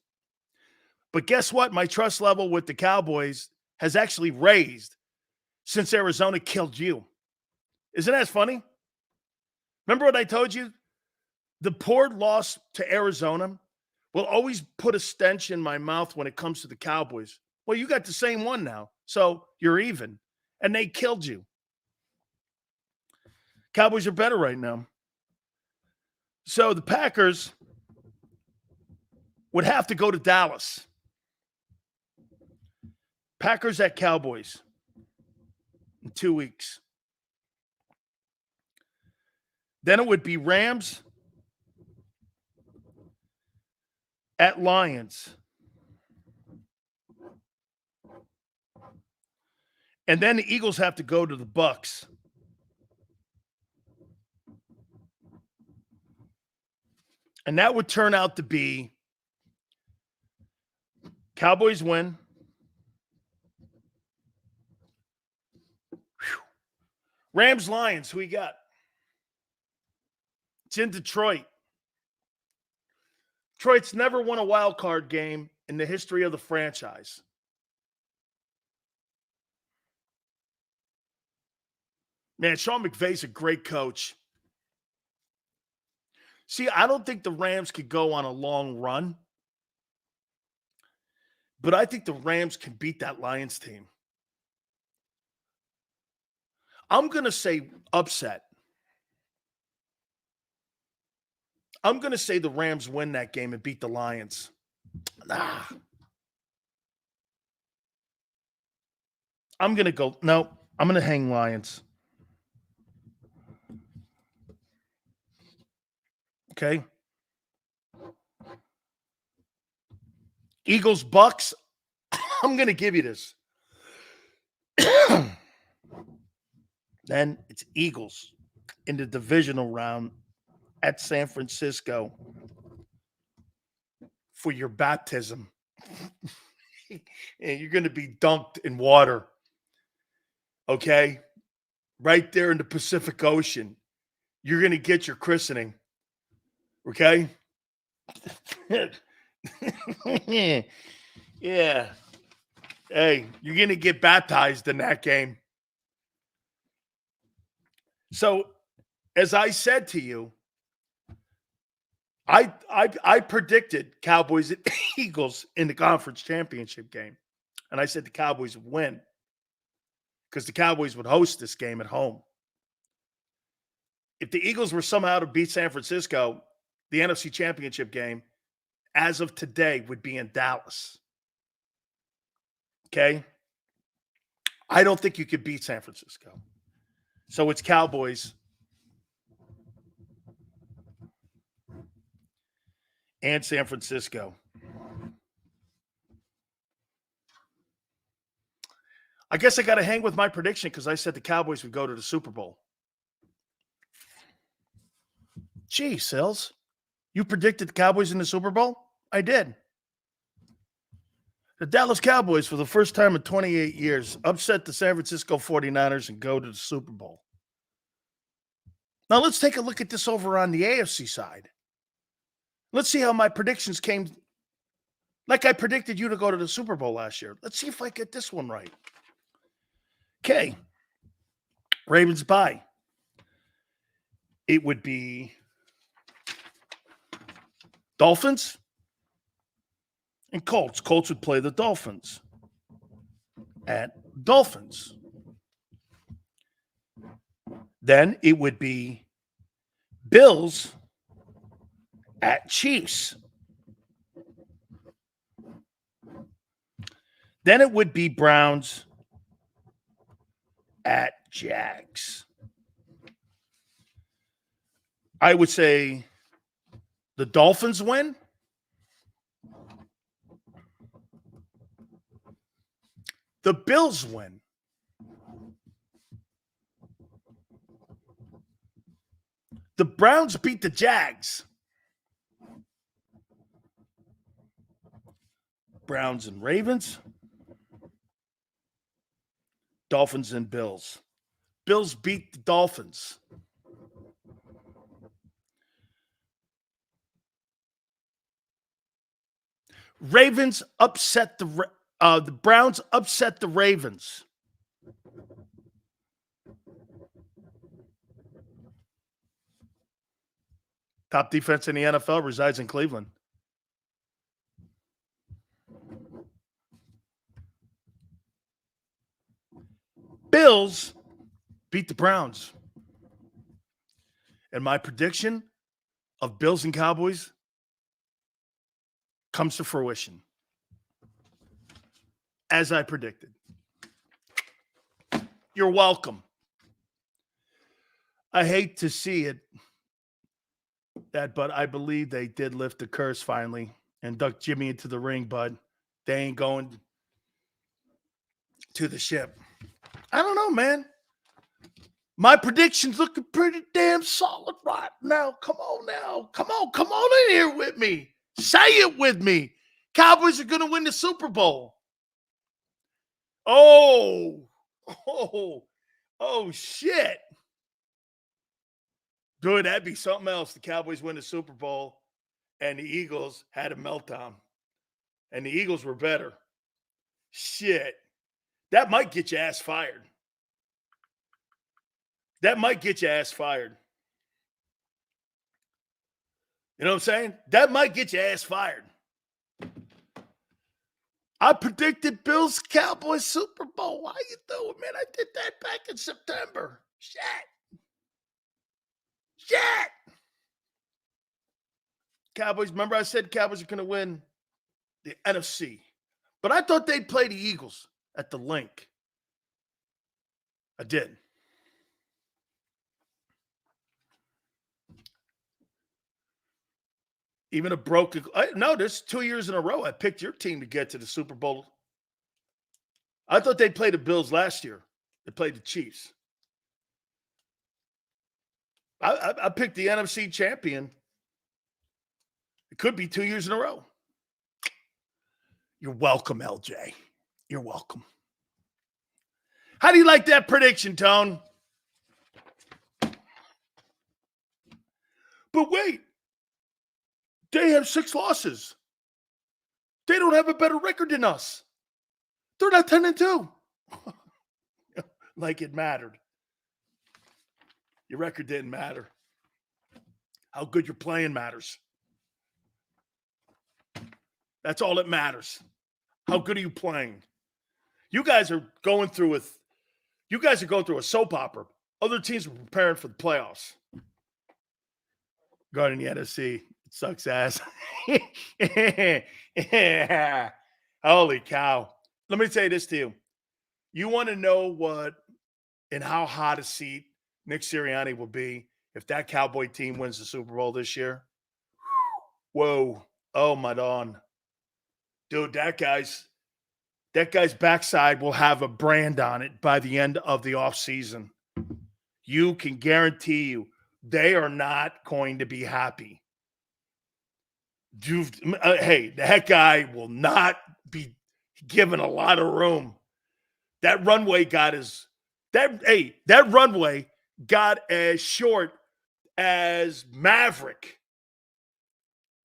But guess what? My trust level with the Cowboys has actually raised since Arizona killed you. Isn't that funny? Remember what I told you? The poor loss to Arizona will always put a stench in my mouth when it comes to the Cowboys. Well, you got the same one now, so you're even. And they killed you. Cowboys are better right now. So the Packers would have to go to Dallas. Packers at Cowboys in 2 weeks. Then it would be Rams at Lions. And then the Eagles have to go to the Bucks. And that would turn out to be Cowboys win. Rams, Lions, who we got? It's in Detroit. Detroit's never won a wild card game in the history of the franchise. Man, Sean McVay's a great coach. See, I don't think the Rams could go on a long run, but I think the Rams can beat that Lions team. I'm going to say upset. I'm going to say the Rams win that game and beat the Lions. I'm going to go, no, I'm going to hang Lions. Okay. Eagles, Bucks. I'm going to give you this. Then it's Eagles in the divisional round at San Francisco for your baptism. and you're going to be dunked in water. Okay? Right there in the Pacific Ocean. You're going to get your christening. Okay? Yeah. Hey, you're going to get baptized in that game. So, as I said to you, I predicted Cowboys and Eagles in the conference championship game. And I said the Cowboys would win because the Cowboys would host this game at home. If the Eagles were somehow to beat San Francisco, the NFC championship game, as of today, would be in Dallas. Okay? I don't think you could beat San Francisco. So it's Cowboys and San Francisco. I guess I got to hang with my prediction because I said the Cowboys would go to the Super Bowl. Gee, Sills, you predicted the Cowboys in the Super Bowl? I did. The Dallas Cowboys, for the first time in 28 years, upset the San Francisco 49ers and go to the Super Bowl. Now let's take a look at this over on the AFC side. Let's see how my predictions came. Like I predicted you to go to the Super Bowl last year. Let's see if I get this one right. Okay. Ravens bye. It would be Dolphins and Colts. Colts would play the Dolphins at Dolphins. Then it would be Bills at Chiefs. Then it would be Browns at Jags. I would say the Dolphins win. The Bills win. The Browns beat the Jags. Browns and Ravens. Dolphins and Bills. Bills beat the Dolphins. Ravens upset the Browns upset the Ravens. Top defense in the NFL resides in Cleveland. Bills beat the Browns. And my prediction of Bills and Cowboys comes to fruition. As I predicted. You're welcome. I hate to see it, but I believe they did lift the curse finally and duck Jimmy into the ring, but they ain't going to the ship. I don't know, man. My prediction's looking pretty damn solid right now. Come on now. Come on in here with me. Say it with me. Cowboys are going to win the Super Bowl. Oh, shit. Dude, that'd be something else. The Cowboys win the Super Bowl and the Eagles had a meltdown. And the Eagles were better. Shit. That might get your ass fired. That might get your ass fired. You know what I'm saying? That might get your ass fired. I predicted Bills Cowboys Super Bowl. How you doing, man? I did that back in September. Shit. Cowboys, remember I said Cowboys are going to win the NFC. But I thought they'd play the Eagles at the link. I did. Even a broken – no, this 2 years in a row I picked your team to get to the Super Bowl. I thought they'd play the Bills last year. They played the Chiefs. I picked the NFC champion. It could be 2 years in a row. You're welcome, LJ. You're welcome. How do you like that prediction, Tone? But wait, they have 6 losses. They don't have a better record than us. They're not 10-2. Like it mattered. Your record didn't matter. How good you're playing matters. That's all that matters. How good are you playing? You guys are going through a soap opera. Other teams are preparing for the playoffs. Guarding the NFC. It sucks ass. Holy cow. Let me say this to you. You want to know what and how hot a seat Nick Sirianni will be if that Cowboy team wins the Super Bowl this year? Whoa. Oh, my dawn. Dude, that guy's backside will have a brand on it by the end of the offseason. You can guarantee you they are not going to be happy. Hey, that guy will not be given a lot of room. That runway got as short as Maverick.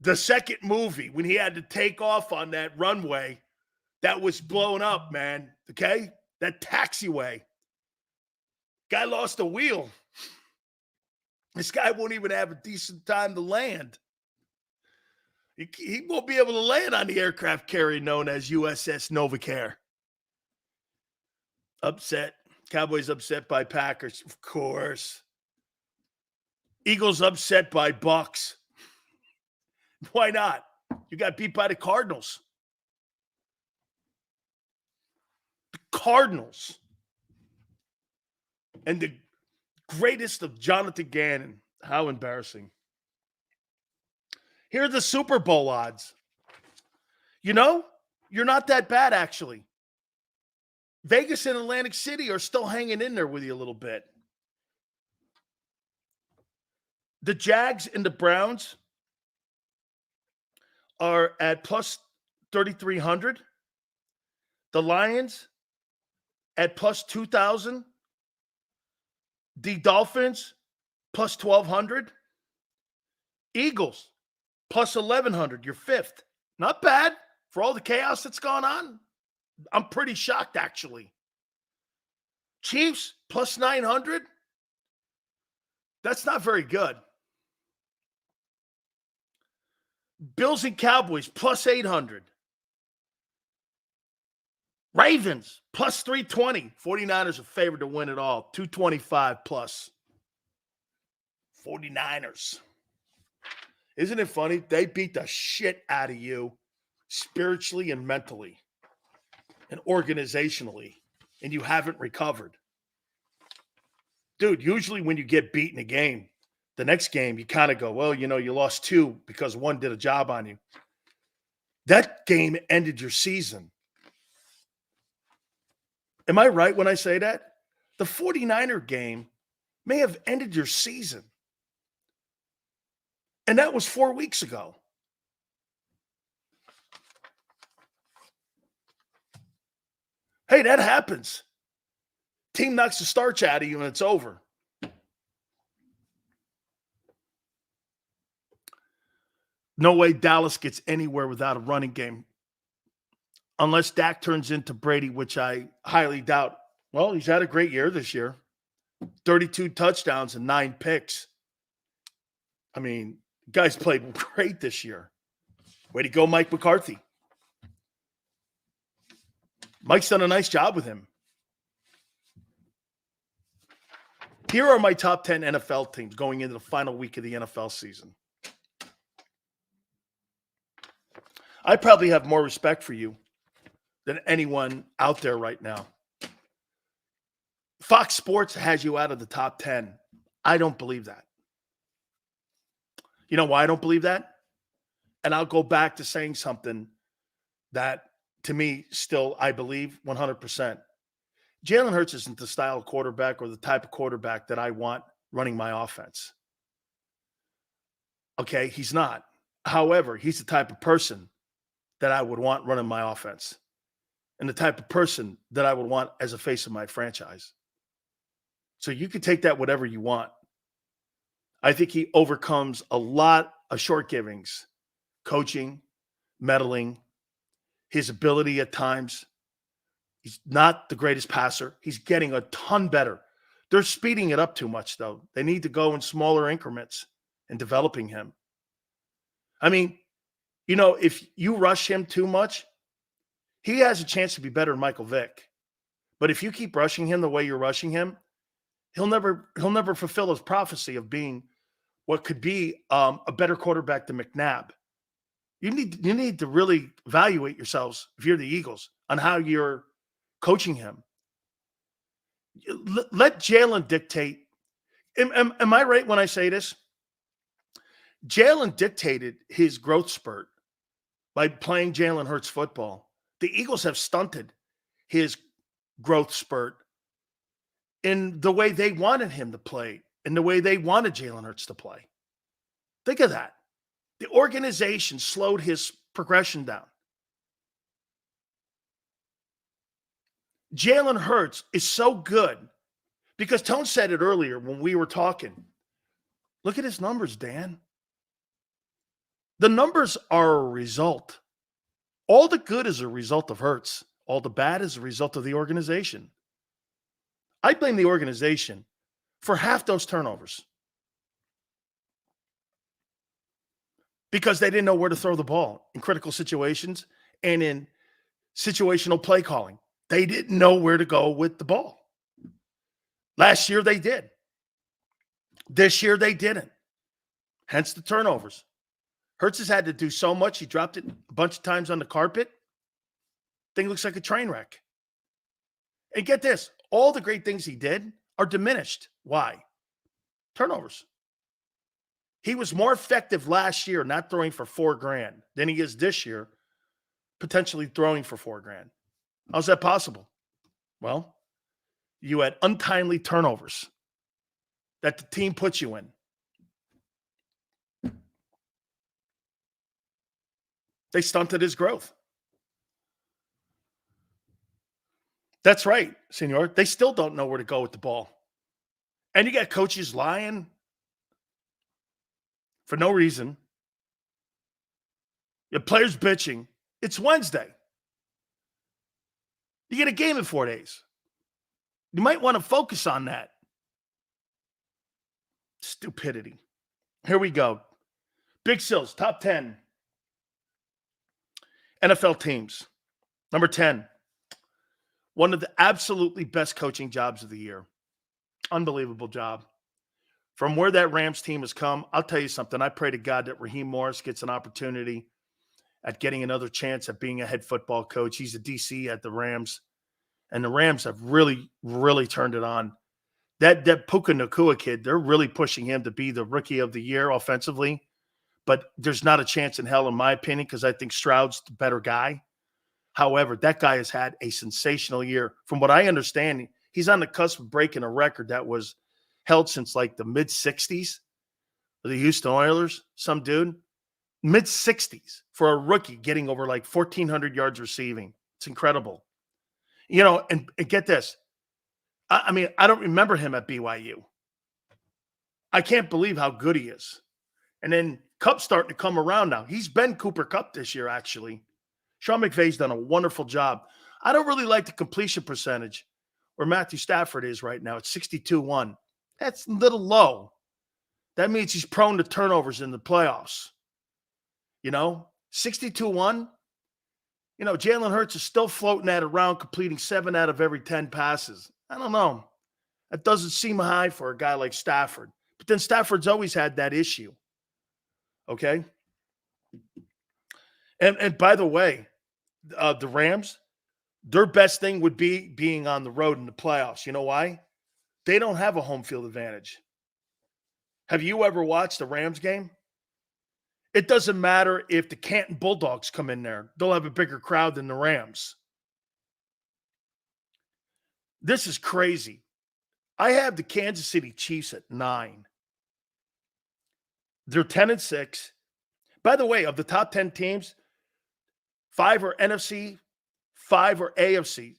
The second movie, when he had to take off on that runway that was blown up, man. Okay? That taxiway. Guy lost a wheel. This guy won't even have a decent time to land. He won't be able to land on the aircraft carrier known as USS Novacare. Upset. Cowboys upset by Packers, of course. Eagles upset by Bucks. Why not? You got beat by the Cardinals. The Cardinals. And the greatest of Jonathan Gannon. How embarrassing. Here are the Super Bowl odds. You know, you're not that bad, actually. Vegas and Atlantic City are still hanging in there with you a little bit. The Jags and the Browns are at plus 3,300. The Lions at plus 2,000. The Dolphins plus 1,200. Eagles plus 1,100. You're fifth. Not bad for all the chaos that's gone on. I'm pretty shocked, actually. Chiefs plus 900. That's not very good. Bills and Cowboys plus 800. Ravens plus 320. 49ers are favored to win it all. 225 plus. 49ers. Isn't it funny? They beat the shit out of you spiritually and mentally and organizationally, and you haven't recovered. Dude, usually when you get beat in a game, the next game you kind of go, well, you know, you lost 2 because 1 did a job on you. That game ended your season. Am I right when I say that? The 49er game may have ended your season. And that was 4 weeks ago. Hey, that happens. Team knocks the starch out of you and it's over. No way Dallas gets anywhere without a running game. Unless Dak turns into Brady, which I highly doubt. Well, he's had a great year this year. 32 touchdowns and 9 picks. I mean, guys played great this year. Way to go, Mike McCarthy. Mike's done a nice job with him. Here are my top 10 NFL teams going into the final week of the NFL season. I probably have more respect for you than anyone out there right now. Fox Sports has you out of the top 10. I don't believe that. You know why I don't believe that? And I'll go back to saying something that, to me, still, I believe 100%. Jalen Hurts isn't the style of quarterback or the type of quarterback that I want running my offense. Okay, he's not. However, he's the type of person that I would want running my offense and the type of person that I would want as a face of my franchise. So you can take that whatever you want. I think he overcomes a lot of short givings, coaching, meddling, his ability at times. He's not the greatest passer. He's getting a ton better. They're speeding it up too much, though. They need to go in smaller increments and developing him. I mean, you know, if you rush him too much, he has a chance to be better than Michael Vick. But if you keep rushing him the way you're rushing him, he'll never fulfill his prophecy of being what could be a better quarterback than McNabb. You need to really evaluate yourselves, if you're the Eagles, on how you're coaching him. Let Jalen dictate. Am I right when I say this? Jalen dictated his growth spurt by playing Jalen Hurts football. The Eagles have stunted his growth spurt in the way they wanted him to play, in the way they wanted Jalen Hurts to play. Think of that. The organization slowed his progression down. Jalen Hurts is so good because Tone said it earlier when we were talking. Look at his numbers, Dan. The numbers are a result. All the good is a result of Hurts. All the bad is a result of the organization. I blame the organization for half those turnovers because they didn't know where to throw the ball in critical situations and in situational play calling. They didn't know where to go with the ball. Last year they did. This year they didn't. Hence the turnovers. Hurts has had to do so much. He dropped it a bunch of times on the carpet. Thing looks like a train wreck. And get this, all the great things he did are diminished. Why? Turnovers. He was more effective last year not throwing for $4,000 than he is this year potentially throwing for $4,000. How's that possible? Well, you had untimely turnovers that the team puts you in. They stunted his growth. That's right, senor. They still don't know where to go with the ball. And you got coaches lying for no reason. Your players bitching. It's Wednesday. You get a game in 4 days. You might want to focus on that. Stupidity. Here we go. Big Sills, top 10 NFL teams. Number 10, one of the absolutely best coaching jobs of the year. Unbelievable job. From where that Rams team has come, I'll tell you something. I pray to God that Raheem Morris gets an opportunity at getting another chance at being a head football coach. He's a DC at the Rams, and the Rams have really, really turned it on. That Puka Nacua kid, they're really pushing him to be the rookie of the year offensively. But there's not a chance in hell, in my opinion, because I think Stroud's the better guy. However, that guy has had a sensational year. From what I understand, he's on the cusp of breaking a record that was held since like the mid-'60s for the Houston Oilers. Some dude, mid-'60s for a rookie getting over like 1,400 yards receiving. It's incredible. You know, and get this. I mean, I don't remember him at BYU. I can't believe how good he is. And then Cup's starting to come around now. He's been Cooper Kupp this year, actually. Sean McVay's done a wonderful job. I don't really like the completion percentage where Matthew Stafford is right now. It's 62-1. That's a little low. That means he's prone to turnovers in the playoffs. You know, 62-1. You know, Jalen Hurts is still floating that around, completing 7 out of every 10 passes. I don't know. That doesn't seem high for a guy like Stafford. But then Stafford's always had that issue. Okay? And by the way, the Rams, their best thing would be being on the road in the playoffs. You know why? They don't have a home field advantage. Have you ever watched a Rams game? It doesn't matter if the Canton Bulldogs come in there. They'll have a bigger crowd than the Rams. This is crazy. I have the Kansas City Chiefs at 9. They're 10-6. By the way, of the top 10 teams, 5 are NFC, 5 are AFC.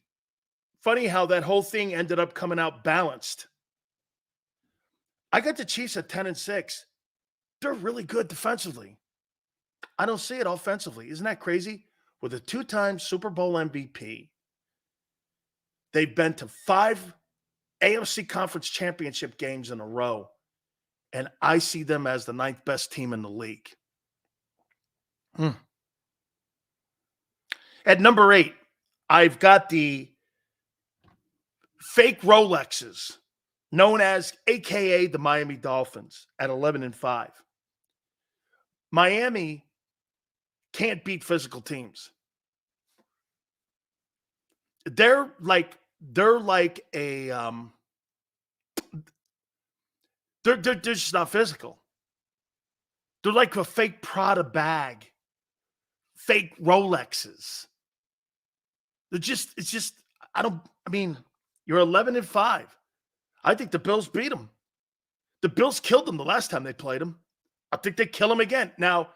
Funny how that whole thing ended up coming out balanced. I got the Chiefs at 10-6. They're really good defensively. I don't see it offensively. Isn't that crazy? With a 2-time Super Bowl MVP, they've been to 5 AFC Conference Championship games in a row, and I see them as the 9th best team in the league. At number 8, I've got the fake Rolexes, known as AKA the Miami Dolphins, at 11-5. Miami can't beat physical teams. They're like a they're just not physical. They're like a fake Prada bag, fake Rolexes. You're 11-5. I think the Bills beat them. The Bills killed them the last time they played them. I think they kill them again. Now,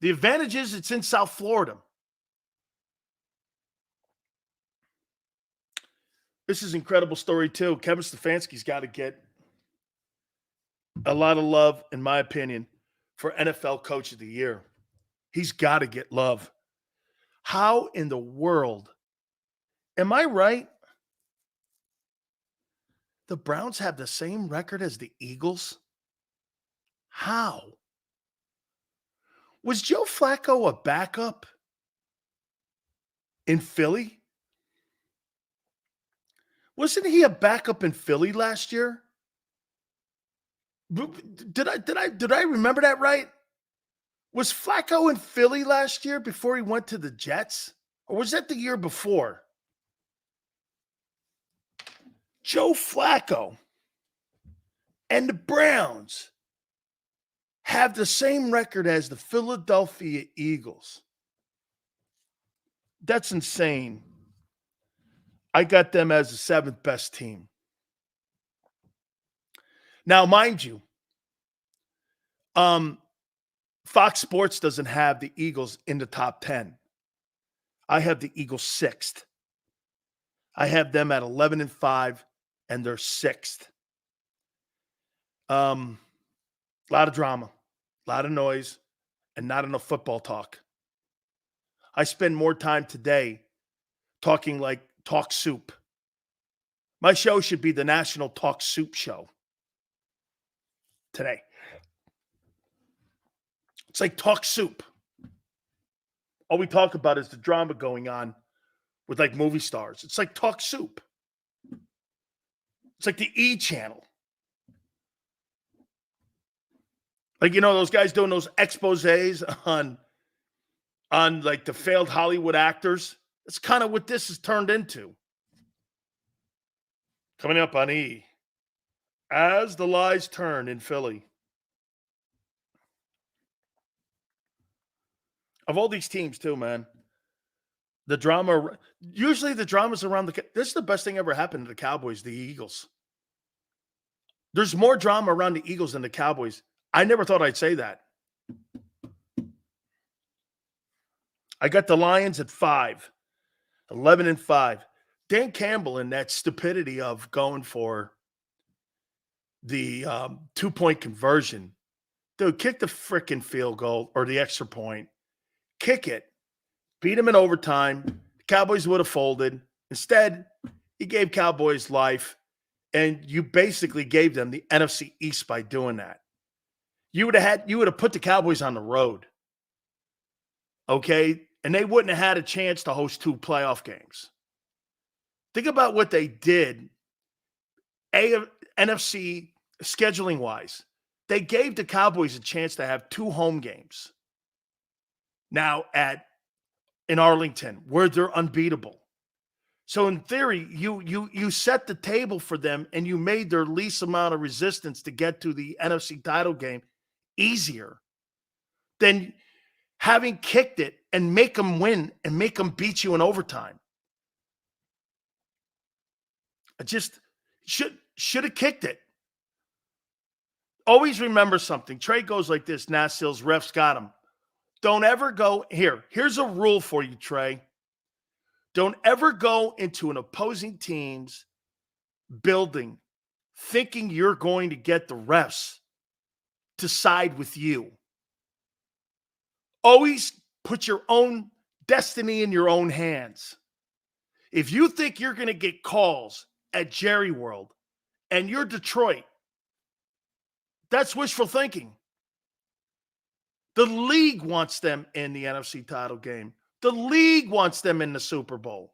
the advantage is it's in South Florida. This is an incredible story, too. Kevin Stefanski's got to get a lot of love, in my opinion, for NFL Coach of the Year. He's got to get love. How in the world, am I right? The Browns have the same record as the Eagles? How? Was Joe Flacco a backup in Philly? Wasn't he a backup in Philly last year? Did I remember that right? Was Flacco in Philly last year before he went to the Jets? Or was that the year before? Joe Flacco and the Browns have the same record as the Philadelphia Eagles. That's insane. I got them as the 7th best team. Now, mind you, Fox Sports doesn't have the Eagles in the top 10. I have the Eagles 6th. I have them at 11-5, and they're 6th. A lot of drama, a lot of noise, and not enough football talk. I spend more time today talking like Talk Soup. My show should be the National Talk Soup Show today. It's like Talk Soup. All we talk about is the drama going on with like movie stars. It's like Talk Soup. It's like the E channel. Like, you know, those guys doing those exposés on like the failed Hollywood actors. That's kind of what this has turned into. Coming up on E. As the lies turn in Philly. Of all these teams too, man. The drama, usually the drama's around this is the best thing ever happened to the Cowboys, the Eagles. There's more drama around the Eagles than the Cowboys. I never thought I'd say that. I got the Lions at 5, 11-5. Dan Campbell in that stupidity of going for the 2-point conversion. Dude, kick the freaking field goal or the extra point. Kick it. Beat him in overtime. The Cowboys would have folded. Instead, he gave Cowboys life, and you basically gave them the NFC East by doing that. You would have put the Cowboys on the road. Okay? And they wouldn't have had a chance to host 2 playoff games. Think about what they did NFC scheduling-wise. They gave the Cowboys a chance to have 2 home games. Now in Arlington, where they're unbeatable. So in theory, you set the table for them and you made their least amount of resistance to get to the NFC title game easier than having kicked it and make them win and make them beat you in overtime. I just should have kicked it. Always remember something. Trey goes like this, Nassil's refs got him. Don't ever go here. Here's a rule for you, Trey. Don't ever go into an opposing team's building thinking you're going to get the refs to side with you. Always put your own destiny in your own hands. If you think you're going to get calls at Jerry World and you're Detroit, that's wishful thinking. The league wants them in the NFC title game. The league wants them in the Super Bowl.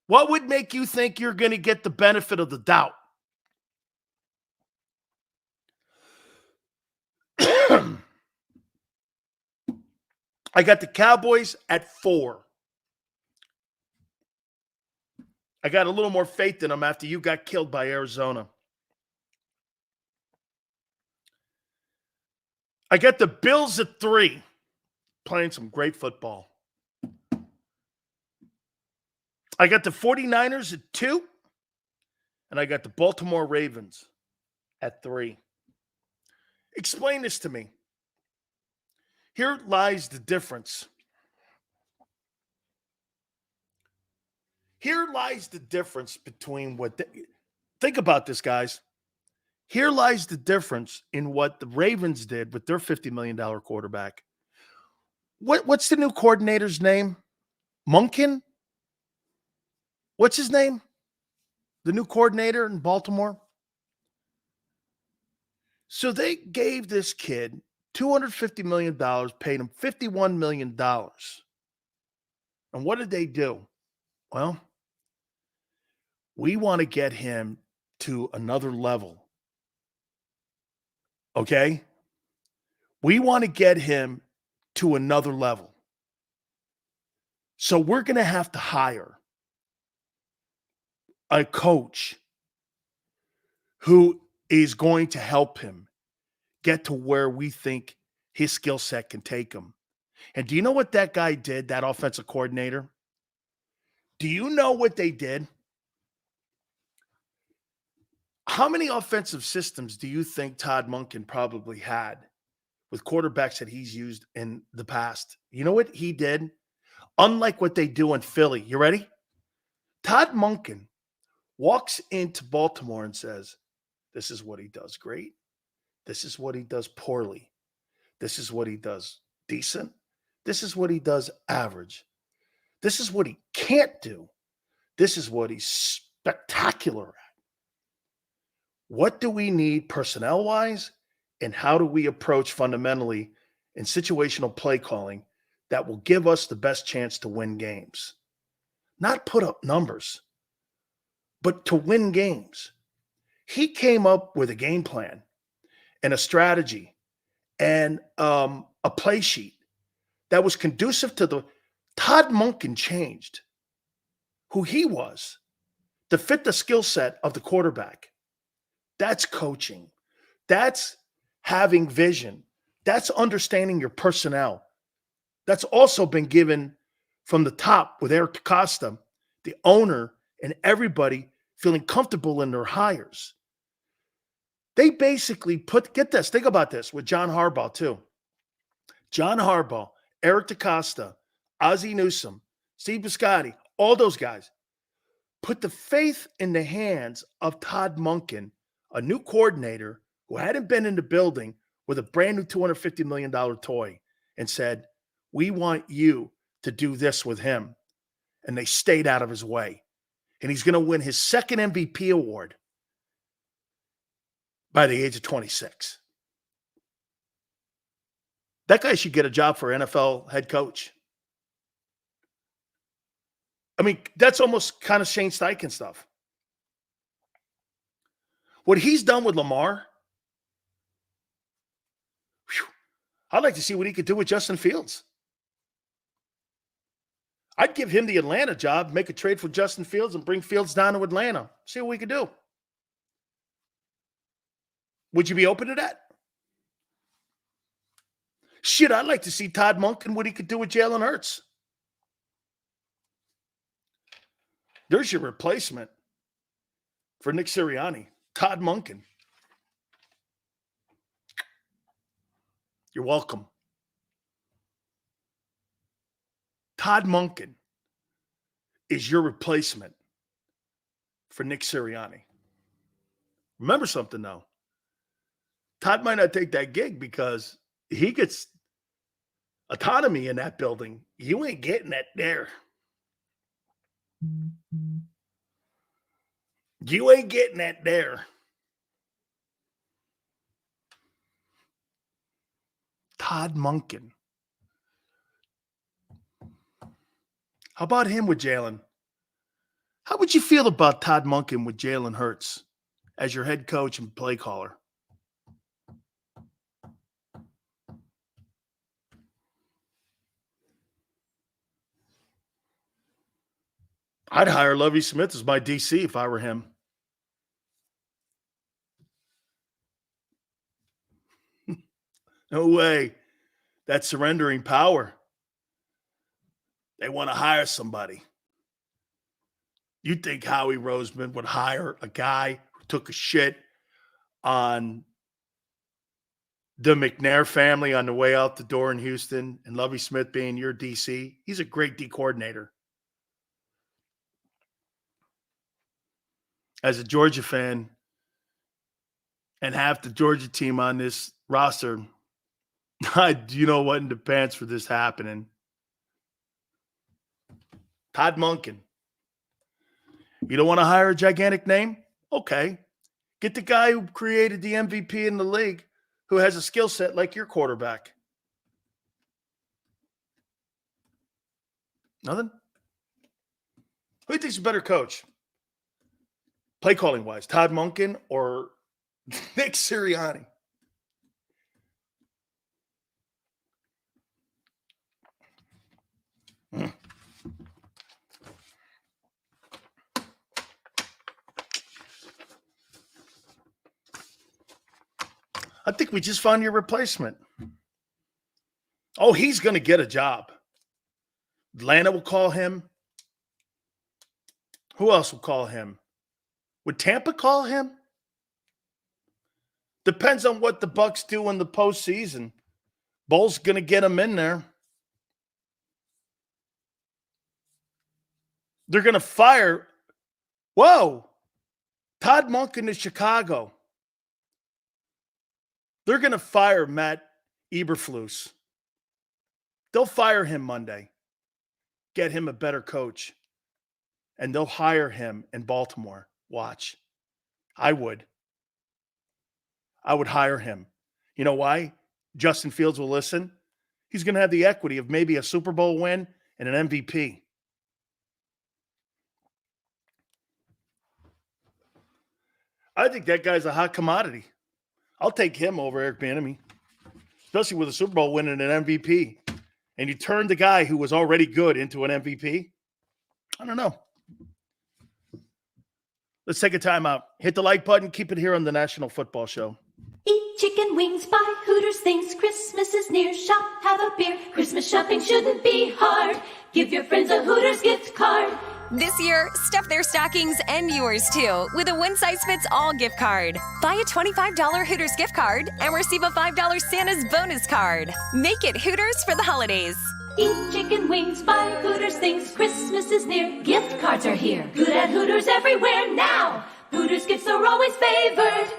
What would make you think you're going to get the benefit of the doubt? I got the Cowboys at 4. I got a little more faith in them after you got killed by Arizona. I got the Bills at 3, playing some great football. I got the 49ers at 2, and I got the Baltimore Ravens at 3. Explain this to me. Here lies the difference. Here lies the difference between what think about this, guys. Here lies the difference in what the Ravens did with their $50 million quarterback. What's the new coordinator's name? Munkin? What's his name? The new coordinator in Baltimore? So they gave this kid $250 million, paid him $51 million. And what did they do? Well, we want to get him to another level. Okay? We want to get him to another level. So we're going to have to hire a coach who is going to help him get to where we think his skill set can take him. And do you know what that guy did, that offensive coordinator? Do you know what they did? How many offensive systems do you think Todd Monken probably had with quarterbacks that he's used in the past? You know what he did? Unlike what they do in Philly. You ready? Todd Monken walks into Baltimore and says, this is what he does great. This is what he does poorly. This is what he does decent. This is what he does average. This is what he can't do. This is what he's spectacular at. What do we need personnel-wise, and how do we approach fundamentally in situational play calling that will give us the best chance to win games? Not put up numbers, but to win games. He came up with a game plan and a strategy and a play sheet that was conducive to the Todd Monken changed who he was to fit the skill set of the quarterback. That's coaching. That's having vision. That's understanding your personnel. That's also been given from the top with Eric DeCosta, the owner, and everybody feeling comfortable in their hires. They basically get this, think about this with John Harbaugh too. John Harbaugh, Eric DeCosta, Ozzie Newsome, Steve Biscotti, all those guys put the faith in the hands of Todd Monken, a new coordinator who hadn't been in the building with a brand new $250 million toy, and said, we want you to do this with him. And they stayed out of his way. And he's going to win his second MVP award by the age of 26. That guy should get a job for NFL head coach. I mean, that's almost kind of Shane Steichen stuff. What he's done with Lamar, I'd like to see what he could do with Justin Fields. I'd give him the Atlanta job, make a trade for Justin Fields, and bring Fields down to Atlanta. See what we could do. Would you be open to that? Shit, I'd like to see Todd Monken, what he could do with Jalen Hurts. There's your replacement for Nick Sirianni, Todd Monken. You're welcome. Todd Monken is your replacement for Nick Sirianni. Remember something, though. Todd might not take that gig because he gets autonomy in that building. You ain't getting that there. You ain't getting that there. Todd Monken. How about him with Jalen? How would you feel about Todd Monken with Jalen Hurts as your head coach and play caller? I'd hire Lovie Smith as my DC if I were him. No way. That's surrendering power. They want to hire somebody. You think Howie Roseman would hire a guy who took a shit on the McNair family on the way out the door in Houston and Lovie Smith being your DC? He's a great D coordinator. As a Georgia fan and half the Georgia team on this roster, you know what in the pants for this happening. Todd Monken. You don't want to hire a gigantic name? Okay. Get the guy who created the MVP in the league who has a skill set like your quarterback. Nothing? Who do you think's a better coach? Play calling wise, Todd Monken or Nick Sirianni? I think we just found your replacement. Oh, he's going to get a job. Atlanta will call him. Who else will call him? Would Tampa call him? Depends on what the Bucks do in the postseason. Bull's going to get him in there. They're going to fire. Whoa. Todd Monken to Chicago. They're going to fire Matt Eberflus. They'll fire him Monday. Get him a better coach. And they'll hire him in Baltimore. Watch. I would hire him. You know why? Justin Fields will listen. He's going to have the equity of maybe a Super Bowl win and an MVP. I think that guy's a hot commodity. I'll take him over Eric Bieniemy, especially with a Super Bowl win and an MVP. And you turn the guy who was already good into an MVP. I don't know. Let's take a time out. Hit the like button. Keep it here on the National Football Show. Eat chicken wings, buy Hooters things. Christmas is near. Shop, have a beer. Christmas shopping shouldn't be hard. Give your friends a Hooters gift card. This year, stuff their stockings and yours too with a one-size-fits-all gift card. Buy a $25 Hooters gift card and receive a $5 Santa's bonus card. Make it Hooters for the holidays. Eat chicken wings, buy Hooters things. Christmas is near. Gift cards are here. Good at Hooters everywhere now. Hooters gifts are always favored.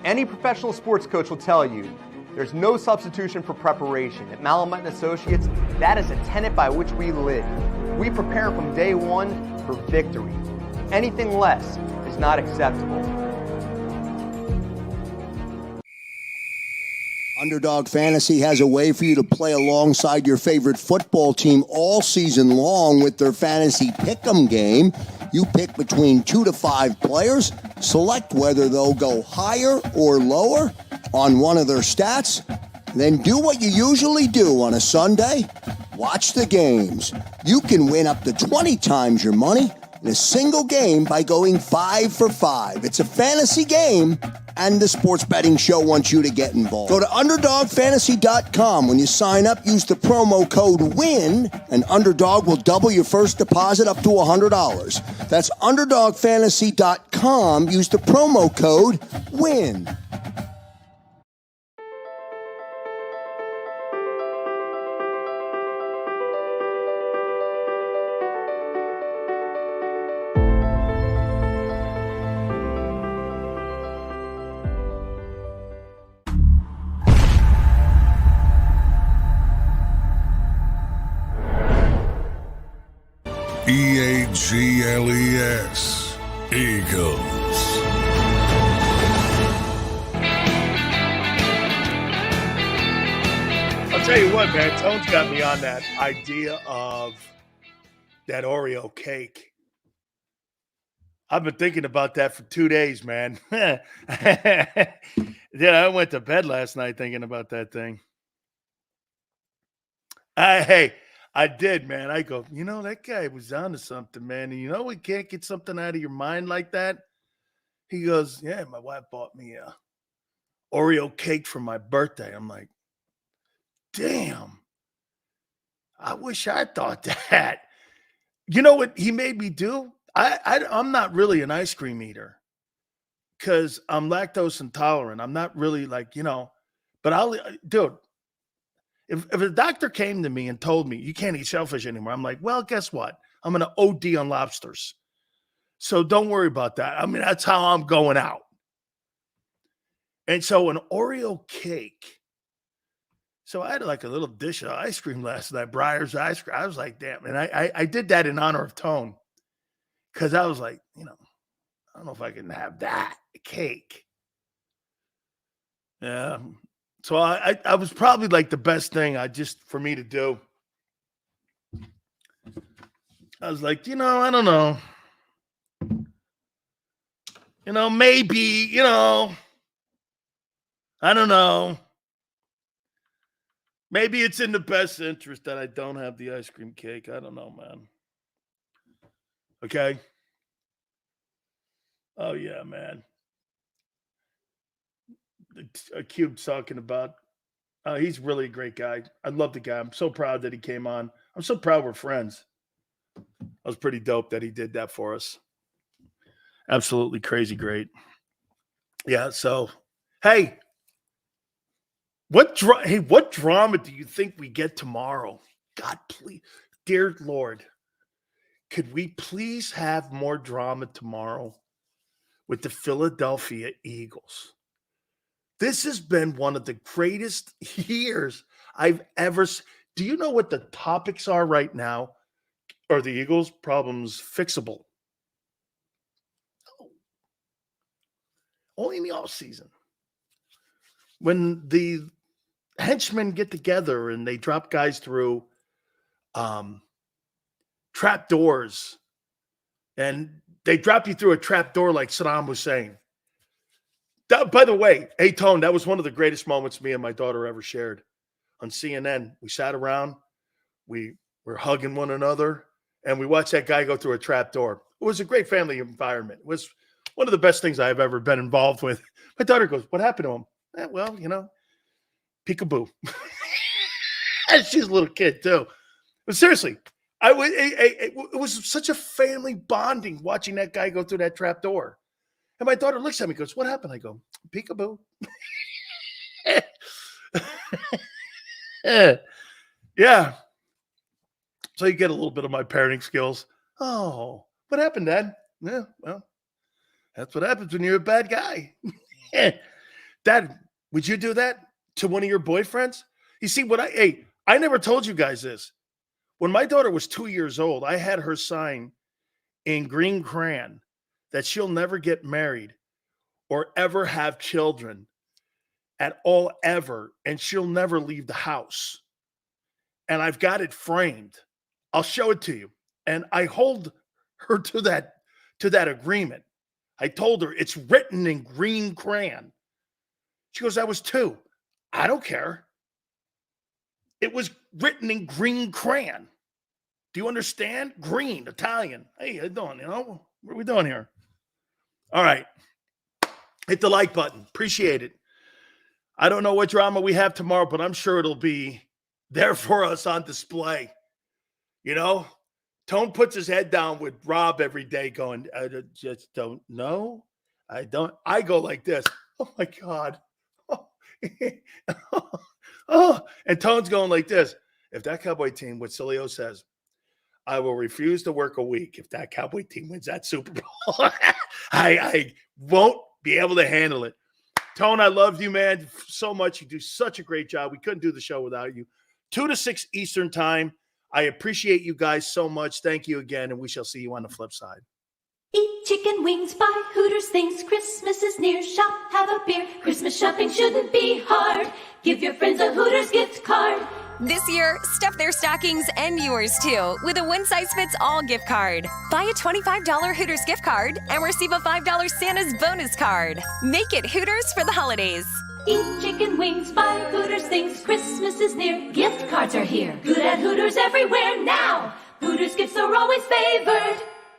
Any professional sports coach will tell you there's no substitution for preparation. At Malamut & Associates, that is a tenet by which we live. We prepare from day one for victory. Anything less is not acceptable. Underdog Fantasy has a way for you to play alongside your favorite football team all season long with their fantasy pick'em game. You pick between 2 to 5 players, select whether they'll go higher or lower on one of their stats, then do what you usually do on a Sunday, watch the games. You can win up to 20 times your money in a single game by going 5 for 5. It's a fantasy game, and the Sports Betting Show wants you to get involved. Go to UnderdogFantasy.com. When you sign up, use the promo code WIN, and Underdog will double your first deposit up to $100. That's UnderdogFantasy.com. Use the promo code WIN. EAGLES, Eagles. I'll tell you what, man, Tone's got me on that idea of that Oreo cake. I've been thinking about that for 2 days, man. Yeah, I went to bed last night thinking about that thing. I did, man. I go, that guy was onto something, man. And we can't get something out of your mind like that. He goes, yeah, my wife bought me a Oreo cake for my birthday. I'm like, damn, I wish I thought that. You know what he made me do? I'm not really an ice cream eater because I'm lactose intolerant. I'm not really but dude, if a doctor came to me and told me you can't eat shellfish anymore, I'm like, well, guess what? I'm going to OD on lobsters. So don't worry about that. I mean, that's how I'm going out. And so an Oreo cake. So I had like a little dish of ice cream last night, Breyer's ice cream. I was like, damn. And I did that in honor of Tone because I was like, I don't know if I can have that cake. Yeah. So I was probably like the best thing for me to do. I was like, I don't know. Maybe, I don't know. Maybe it's in the best interest that I don't have the ice cream cake. I don't know, man. Okay. Oh, yeah, man. Cube's talking about, he's really a great guy. I love the guy. I'm so proud that he came on. I'm so proud we're friends. That was pretty dope that he did that for us. Absolutely crazy great. Yeah, so, hey, what drama do you think we get tomorrow? God, please, dear Lord, could we please have more drama tomorrow with the Philadelphia Eagles? This has been one of the greatest years I've ever seen. Do you know what the topics are right now? Are the Eagles' problems fixable? No. Only in the offseason. When the henchmen get together and they drop guys through trap doors, and they drop you through a trap door like Saddam Hussein. By the way, hey, Tone, that was one of the greatest moments me and my daughter ever shared on CNN. We sat around, we were hugging one another, and we watched that guy go through a trap door. It was a great family environment. It was one of the best things I've ever been involved with. My daughter goes, what happened to him? Well, peekaboo. And she's a little kid, too. But seriously, it was such a family bonding watching that guy go through that trap door. And my daughter looks at me and goes, what happened? I go, peekaboo. Yeah. So you get a little bit of my parenting skills. Oh, what happened, Dad? Yeah, well, that's what happens when you're a bad guy. Dad, would you do that to one of your boyfriends? You see, I never told you guys this. When my daughter was 2 years old, I had her sign in green crayon that she'll never get married or ever have children at all ever, and she'll never leave the house. And I've got it framed. I'll show it to you. And I hold her to that agreement. I told her it's written in green crayon. She goes, I was 2. I don't care. It was written in green crayon. Do you understand? Green, Italian. Hey, how you doing? You know, what are we doing here? All right. Hit the like button. Appreciate it. I don't know what drama we have tomorrow, but I'm sure it'll be there for us on display. You know, Tone puts his head down with Rob every day going, I just don't know. I don't. I go like this. Oh, my God. Oh, and Tone's going like this. If that Cowboy team, what Sileo says, I will refuse to work a week if that Cowboy team wins that Super Bowl. I won't be able to handle it. Tone, I love you, man, so much. You do such a great job. We couldn't do the show without you. 2 to 6 Eastern time. I appreciate you guys so much. Thank you again, and we shall see you on the flip side. Eat chicken wings, buy Hooters things. Christmas is near. Shop, have a beer. Christmas shopping shouldn't be hard. Give your friends a Hooters gift card. This year, stuff their stockings and yours too with a one-size-fits-all gift card. Buy a $25 Hooters gift card and receive a $5 Santa's bonus card. Make it Hooters for the holidays. Eat chicken wings, buy Hooters things. Christmas is near. Gift cards are here. Good at Hooters everywhere now. Hooters gifts are always favored.